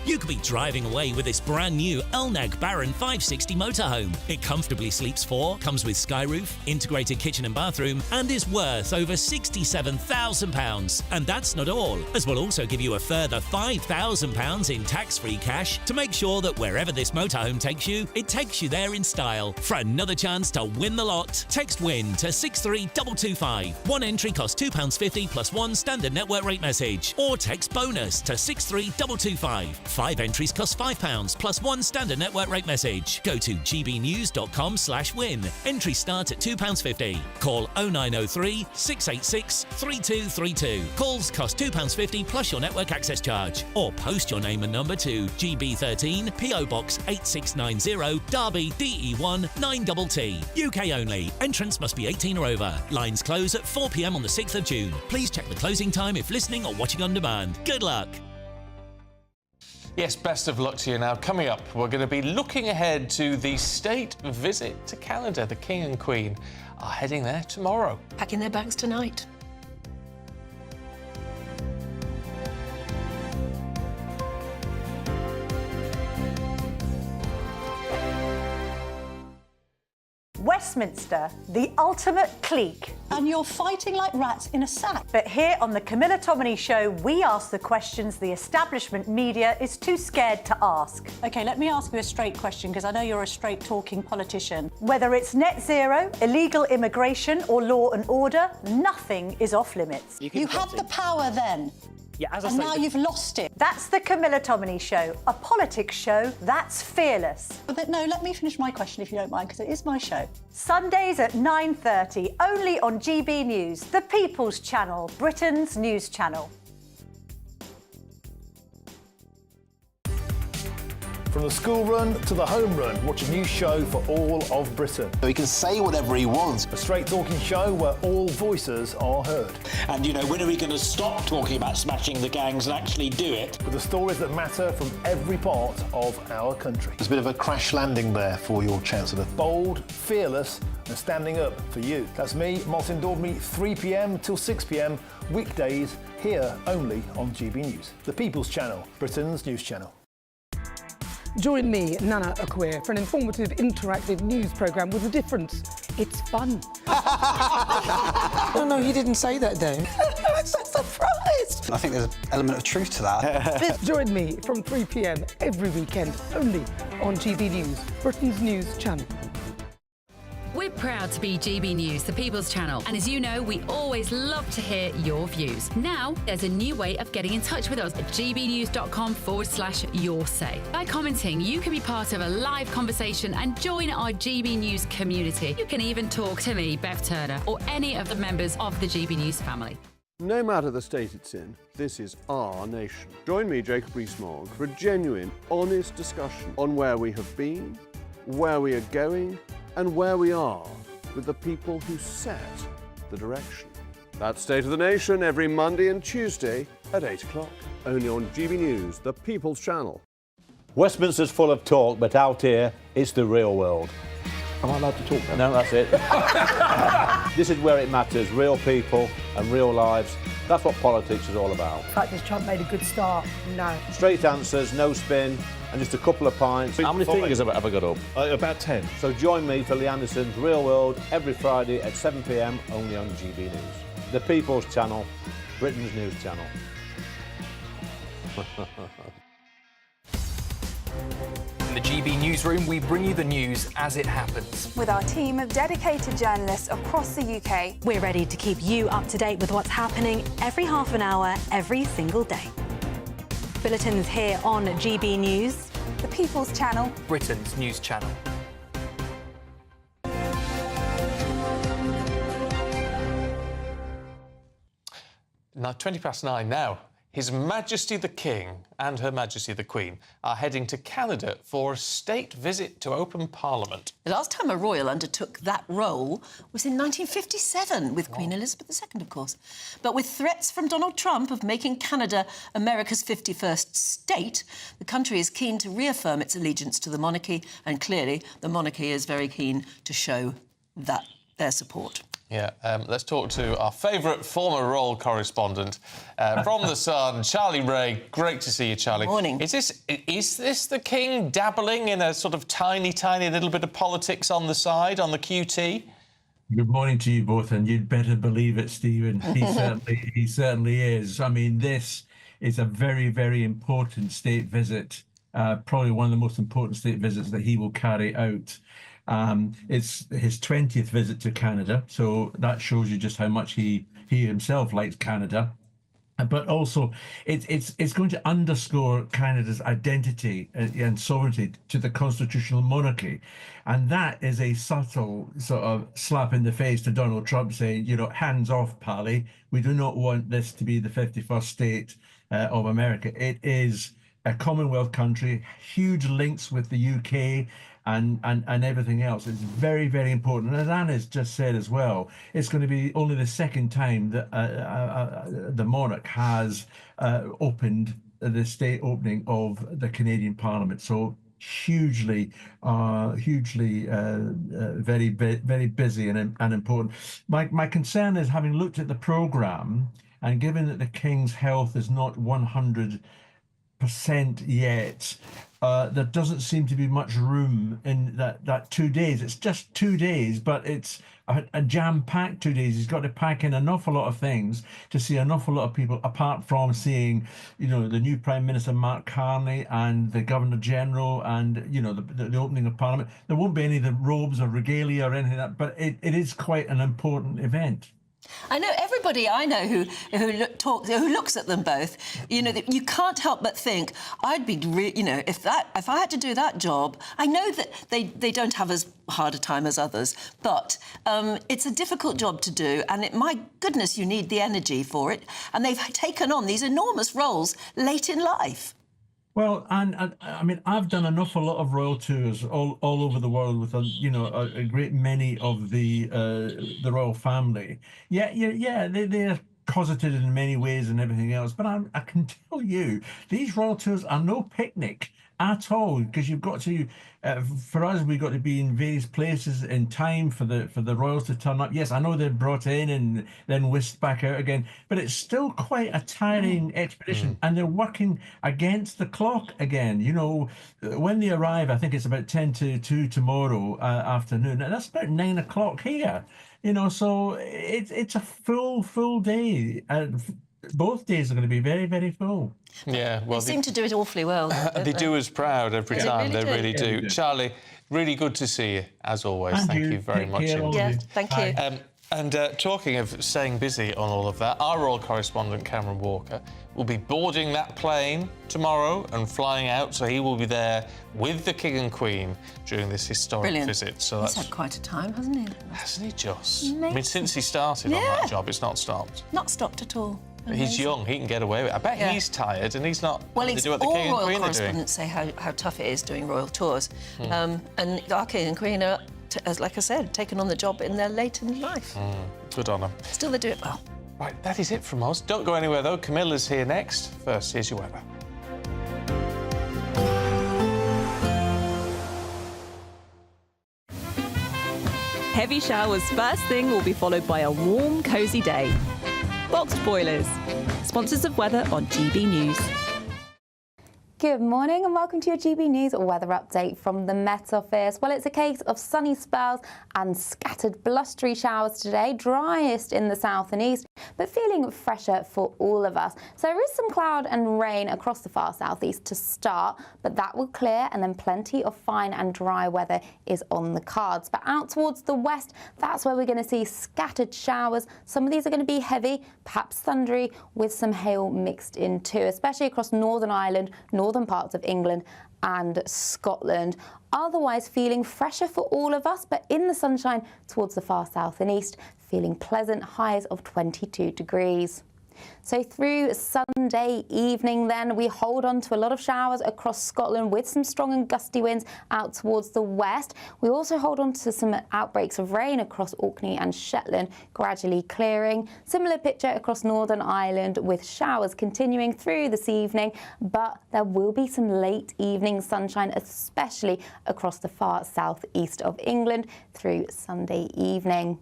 You could be driving away with this brand new Elnag Baron 560 motorhome. It comfortably sleeps 4, comes with sky roof, integrated kitchen and bathroom, and is worth over £67,000. And that's not all, as we'll also give you a further £5,000 in tax-free cash to make sure that wherever this motorhome takes you, it takes you there in style. For another chance to win the lot, text WIN to 63225. One entry costs £2.50 plus one standard network rate message, or text BONUS to 63225. 5 entries cost £5 plus one standard network rate message. Go to gbnews.com/win. Entries start at £2.50. Call 0903 686 3232. Calls cost £2.50 plus your network access charge. Or post your name and number to GB13 PO Box 8690 Derby DE1 9TT. UK only. Entrance must be 18 or over. Lines close at 4 p.m. on the 6th of June. Please check the closing time if listening or watching on demand. Good luck. Yes, best of luck to you now. Coming up, we're going to be looking ahead to the state visit to Canada. The King and Queen are heading there tomorrow. Packing their bags tonight. Westminster, the ultimate clique. And you're fighting like rats in a sack. But here on the Camilla Tominey Show, we ask the questions the establishment media is too scared to ask. OK, let me ask you a straight question, because I know you're a straight-talking politician. Whether it's net zero, illegal immigration or law and order, nothing is off-limits. You had the power then. Yeah, as I and say, now you've lost it. That's the Camilla Tominey Show, a politics show that's fearless. But no, let me finish my question if you don't mind, because it is my show. Sundays at 9:30, only on GB News, the People's Channel, Britain's news channel. From the school run to the home run, watch a new show for all of Britain. He can say whatever he wants. A straight-talking show where all voices are heard. And, you know, when are we going to stop talking about smashing the gangs and actually do it? With the stories that matter from every part of our country. There's a bit of a crash landing there for your Chancellor. Bold, fearless and standing up for you. That's me, Martin Daubney, 3 p.m. till 6 p.m, weekdays, here only on GB News. The People's Channel, Britain's news channel. Join me, Nana Akwe, for an informative, interactive news programme with a difference. It's fun. No, he didn't say that, Dave. I'm so surprised. I think there's an element of truth to that. Join me from 3 p.m. every weekend, only on GB News, Britain's news channel. We're proud to be GB News, the People's Channel. And as you know, we always love to hear your views. Now, there's a new way of getting in touch with us at gbnews.com/yoursay. By commenting, you can be part of a live conversation and join our GB News community. You can even talk to me, Bev Turner, or any of the members of the GB News family. No matter the state it's in, this is our nation. Join me, Jacob Rees-Mogg, for a genuine, honest discussion on where we have been, where we are going, and where we are with the people who set the direction. That's State of the Nation every Monday and Tuesday at 8 o'clock, only on GB News, the People's Channel. Westminster's full of talk, but out here, it's the real world. Am I allowed to talk now? No, that's it. This is where it matters, real people and real lives. That's what politics is all about. The fact is Trump made a good start. No. Straight answers, no spin, and just a couple of pints. How many fingers have I got up? About 10. So join me for Lee Anderson's Real World every Friday at 7 p.m, only on GB News. The People's Channel, Britain's news channel. In the GB newsroom, we bring you the news as it happens. With our team of dedicated journalists across the UK. We're ready to keep you up to date with what's happening every half an hour, every single day. Bulletins here on GB News. The People's Channel. Britain's news channel. Now, 9:20 now. His Majesty the King and Her Majesty the Queen are heading to Canada for a state visit to open Parliament. The last time a royal undertook that role was in 1957 with Queen Elizabeth II, of course. But with threats from Donald Trump of making Canada America's 51st state, the country is keen to reaffirm its allegiance to the monarchy, and clearly the monarchy is very keen to show that their support. Yeah, let's talk to our favourite former royal correspondent from The Sun, Charlie Ray. Great to see you, Charlie. Morning. Is this the King dabbling in a sort of tiny little bit of politics on the side, on the QT? Good morning to you both, and you'd better believe it, Stephen. He certainly is. I mean, this is a very, very important state visit, probably one of the most important state visits that he will carry out. It's his 20th visit to Canada, so that shows you just how much he himself likes Canada. But also, it's going to underscore Canada's identity and sovereignty to the constitutional monarchy. And that is a subtle sort of slap in the face to Donald Trump saying, you know, hands off, Pally. We do not want this to be the 51st state of America. It is a Commonwealth country, huge links with the UK, and everything else. It's very, very important. And as Anna's just said as well, it's going to be only the second time that the monarch has opened the state opening of the Canadian Parliament. So hugely very busy and important. My concern is, having looked at the programme, and given that the King's health is not 100% yet, there doesn't seem to be much room in that 2 days. It's just 2 days, but it's a jam-packed 2 days. He's got to pack in an awful lot of things to see an awful lot of people, apart from seeing, you know, the new Prime Minister, Mark Carney, and the Governor-General, and, you know, the opening of Parliament. There won't be any of the robes or regalia or anything like that, but it is quite an important event. I know everybody I know who looks at them both. You know, you can't help but think, I'd be, you know, if I had to do that job. I know that they don't have as hard a time as others, but it's a difficult job to do, and my goodness, you need the energy for it. And they've taken on these enormous roles late in life. Well, and I mean, I've done an awful lot of royal tours all over the world with a great many of the royal family. Yeah, they're cosseted in many ways and everything else. But I can tell you, these royal tours are no picnic at all, because you've got to, for us, we've got to be in various places in time for the royals to turn up. Yes, I know they're brought in and then whisked back out again, but it's still quite a tiring expedition, and they're working against the clock again. You know, when they arrive, I think it's about 10 to 2 tomorrow afternoon, and that's about 9 o'clock here. You know, so it's a full day. Both days are going to be very, very full. Yeah, well, they seem to do it awfully well. They do us proud every time. They really do. Charlie, really good to see you, as always. Thank you very much indeed. Yeah, thank you. And talking of staying busy on all of that, our royal correspondent, Cameron Walker, will be boarding that plane tomorrow and flying out, so he will be there with the King and Queen during this historic visit. So he's had quite a time, hasn't he? Hasn't he just? Amazing. I mean, since he started on that job, it's not stopped. Not stopped at all. Amazing. He's young, he can get away with it. I bet he's tired and he's not... Well, to do what the King and Queen are doing. All royal correspondents say how tough it is doing royal tours. And our King and Queen are, as like I said, taken on the job in their late in life. Good on them. Still, they do it well. Right, that is it from us. Don't go anywhere, though. Camilla's here next. First, here's your weather. Heavy showers first thing will be followed by a warm, cosy day. Boxed boilers, sponsors of weather on GB News. Good morning and welcome to your GB News weather update from the Met Office. Well, it's a case of sunny spells and scattered blustery showers today, driest in the south and east, but feeling fresher for all of us. So there is some cloud and rain across the far southeast to start, but that will clear, and then plenty of fine and dry weather is on the cards. But out towards the west, that's where we're going to see scattered showers. Some of these are going to be heavy, perhaps thundery, with some hail mixed in too, especially across Northern Ireland, northern parts of England and Scotland. Otherwise feeling fresher for all of us, but in the sunshine towards the far south and east, feeling pleasant highs of 22 degrees. So through Sunday evening then, we hold on to a lot of showers across Scotland with some strong and gusty winds out towards the west. We also hold on to some outbreaks of rain across Orkney and Shetland, gradually clearing. Similar picture across Northern Ireland with showers continuing through this evening, but there will be some late evening sunshine, especially across the far southeast of England through Sunday evening.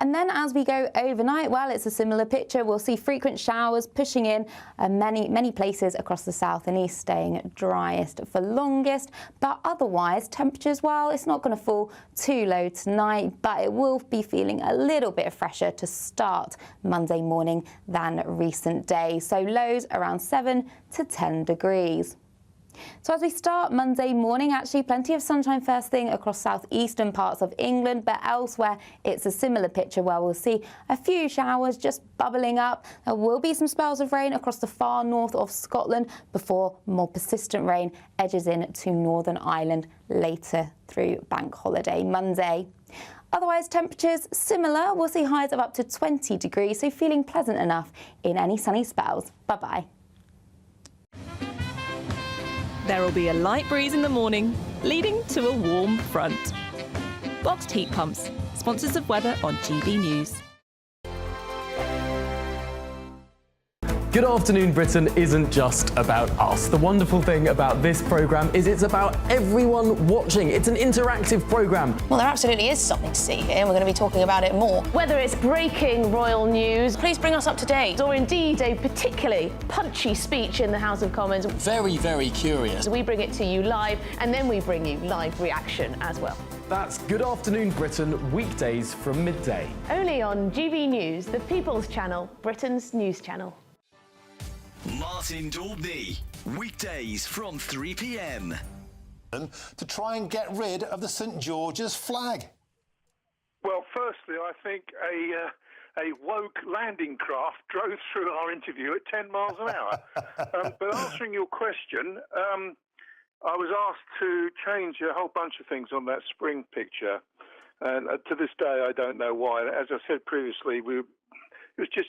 And then as we go overnight, well, it's a similar picture. We'll see frequent showers pushing in many places across the south and east, staying driest for longest. But otherwise, temperatures, well, it's not going to fall too low tonight, but it will be feeling a little bit fresher to start Monday morning than recent days. So lows around 7 to 10 degrees. So as we start Monday morning, actually plenty of sunshine first thing across southeastern parts of England, but elsewhere it's a similar picture where we'll see a few showers just bubbling up. There will be some spells of rain across the far north of Scotland before more persistent rain edges in to Northern Ireland later through Bank Holiday Monday. Otherwise, temperatures similar. We'll see highs of up to 20 degrees, so feeling pleasant enough in any sunny spells. Bye-bye. There will be a light breeze in the morning, leading to a warm front. Boxed heat pumps, sponsors of weather on GB News. Good Afternoon Britain isn't just about us. The wonderful thing about this programme is it's about everyone watching. It's an interactive programme. Well, there absolutely is something to see here, and we're going to be talking about it more. Whether it's breaking royal news, please bring us up to date, or indeed a particularly punchy speech in the House of Commons. Very, very curious. We bring it to you live, and then we bring you live reaction as well. That's Good Afternoon Britain, weekdays from midday. Only on GB News, the People's Channel, Britain's news channel. Martin Daubney, weekdays from 3 p.m. To try and get rid of the St George's flag. Well, firstly, I think a woke landing craft drove through our interview at 10 miles an hour. But answering your question, I was asked to change a whole bunch of things on that spring picture. And to this day, I don't know why. As I said previously, it was just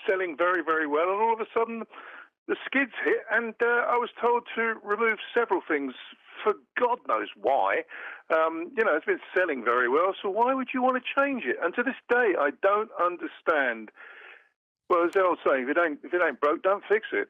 selling very, very well. And all of a sudden, the skids hit, and I was told to remove several things for God knows why. It's been selling very well, so why would you want to change it? And to this day, I don't understand. Well, as the old saying, if it ain't broke, don't fix it.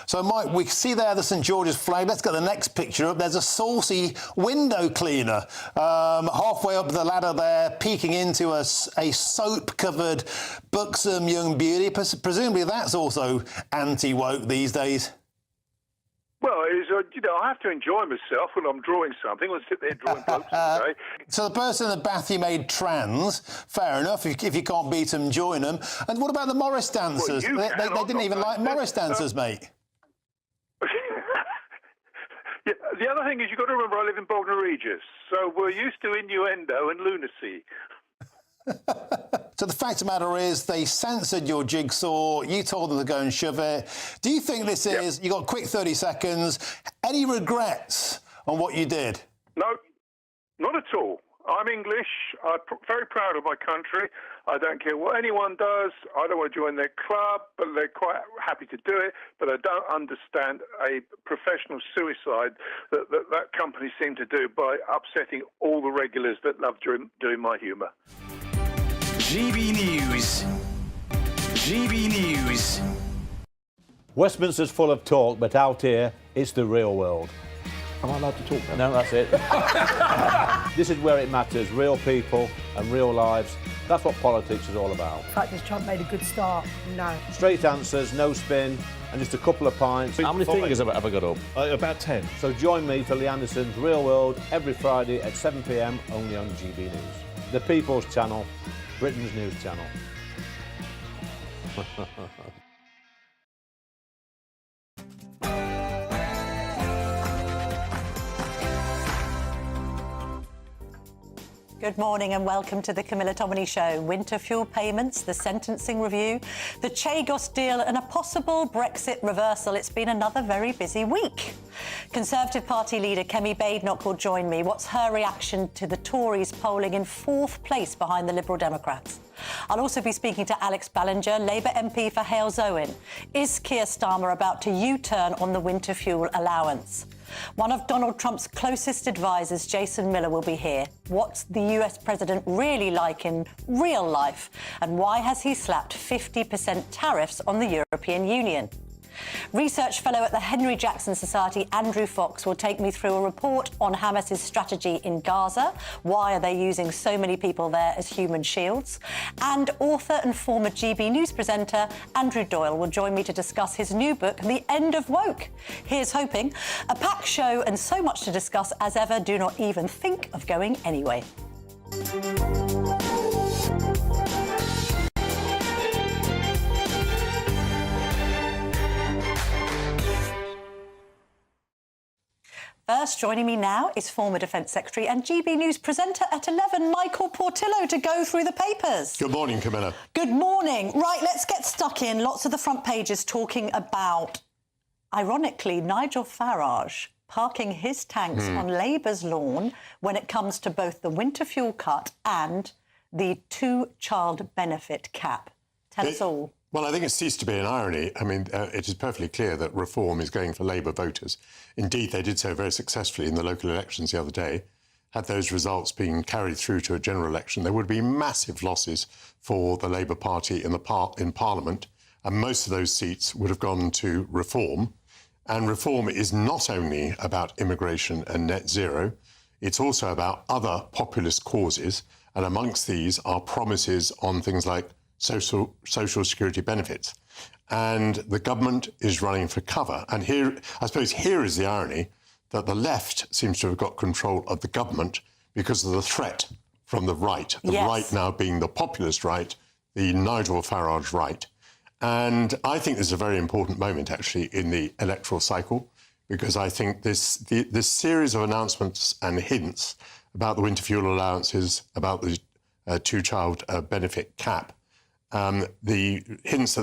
So, Mike, we see there the St George's flag. Let's get the next picture up. There's a saucy window cleaner halfway up the ladder there, peeking into a soap-covered, buxom young beauty. Presumably that's also anti-woke these days. Well, I have to enjoy myself when I'm drawing something. I'll sit there drawing blokes all day. So the person in the bath you made trans, fair enough. If you can't beat them, join them. And what about the Morris dancers? Well, they didn't even like Morris dancers, mate. Yeah, the other thing is you've got to remember I live in Bognor Regis, so we're used to innuendo and lunacy. So the fact of the matter is they censored your jigsaw, you told them to go and shove it. Do you think this is, you got a quick 30 seconds, any regrets on what you did? No, not at all. I'm English, I'm very proud of my country. I don't care what anyone does. I don't want to join their club, but they're quite happy to do it. But I don't understand a professional suicide that company seemed to do by upsetting all the regulars that love doing my humour. GB News. GB News. Westminster's full of talk, but out here, it's the real world. Am I allowed to talk now? No, that's it. This is where it matters, real people and real lives. That's what politics is all about. The fact that Trump made a good start, no. Straight answers, no spin, and just a couple of pints. How many fingers have I got up? About 10. So join me for Lee Anderson's Real World every Friday at 7 p.m, only on GB News. The People's Channel, Britain's news channel. Good morning and welcome to the Camilla Tominey Show. Winter fuel payments, the sentencing review, the Chagos deal and a possible Brexit reversal. It's been another very busy week. Conservative Party leader Kemi Badenoch will join me. What's her reaction to the Tories polling in fourth place behind the Liberal Democrats? I'll also be speaking to Alex Ballinger, Labour MP for Hales-Owen. Is Keir Starmer about to U-turn on the winter fuel allowance? One of Donald Trump's closest advisors, Jason Miller, will be here. What's the US president really like in real life? And why has he slapped 50% tariffs on the European Union? Research fellow at the Henry Jackson Society, Andrew Fox, will take me through a report on Hamas's strategy in Gaza. Why are they using so many people there as human shields? And author and former GB News presenter Andrew Doyle will join me to discuss his new book, The End of Woke. Here's hoping. A packed show and so much to discuss as ever. Do not even think of going anyway. First, joining me now is former Defence Secretary and GB News presenter at 11, Michael Portillo, to go through the papers. Good morning, Camilla. Good morning. Right, let's get stuck in. Lots of the front pages talking about, ironically, Nigel Farage parking his tanks on Labour's lawn when it comes to both the winter fuel cut and the two-child benefit cap. Tell us all. Well, I think it ceased to be an irony. I mean, it is perfectly clear that reform is going for Labour voters. Indeed, they did so very successfully in the local elections the other day. Had those results been carried through to a general election, there would be massive losses for the Labour Party in Parliament, and most of those seats would have gone to reform. And reform is not only about immigration and net zero, it's also about other populist causes, and amongst these are promises on things like social security benefits. And the government is running for cover. And here, I suppose here is the irony, that the left seems to have got control of the government because of the threat from the right. The right now being the populist right, the Nigel Farage right. And I think this is a very important moment, actually, in the electoral cycle, because I think this series of announcements and hints about the winter fuel allowances, about the two-child benefit cap, the hints that the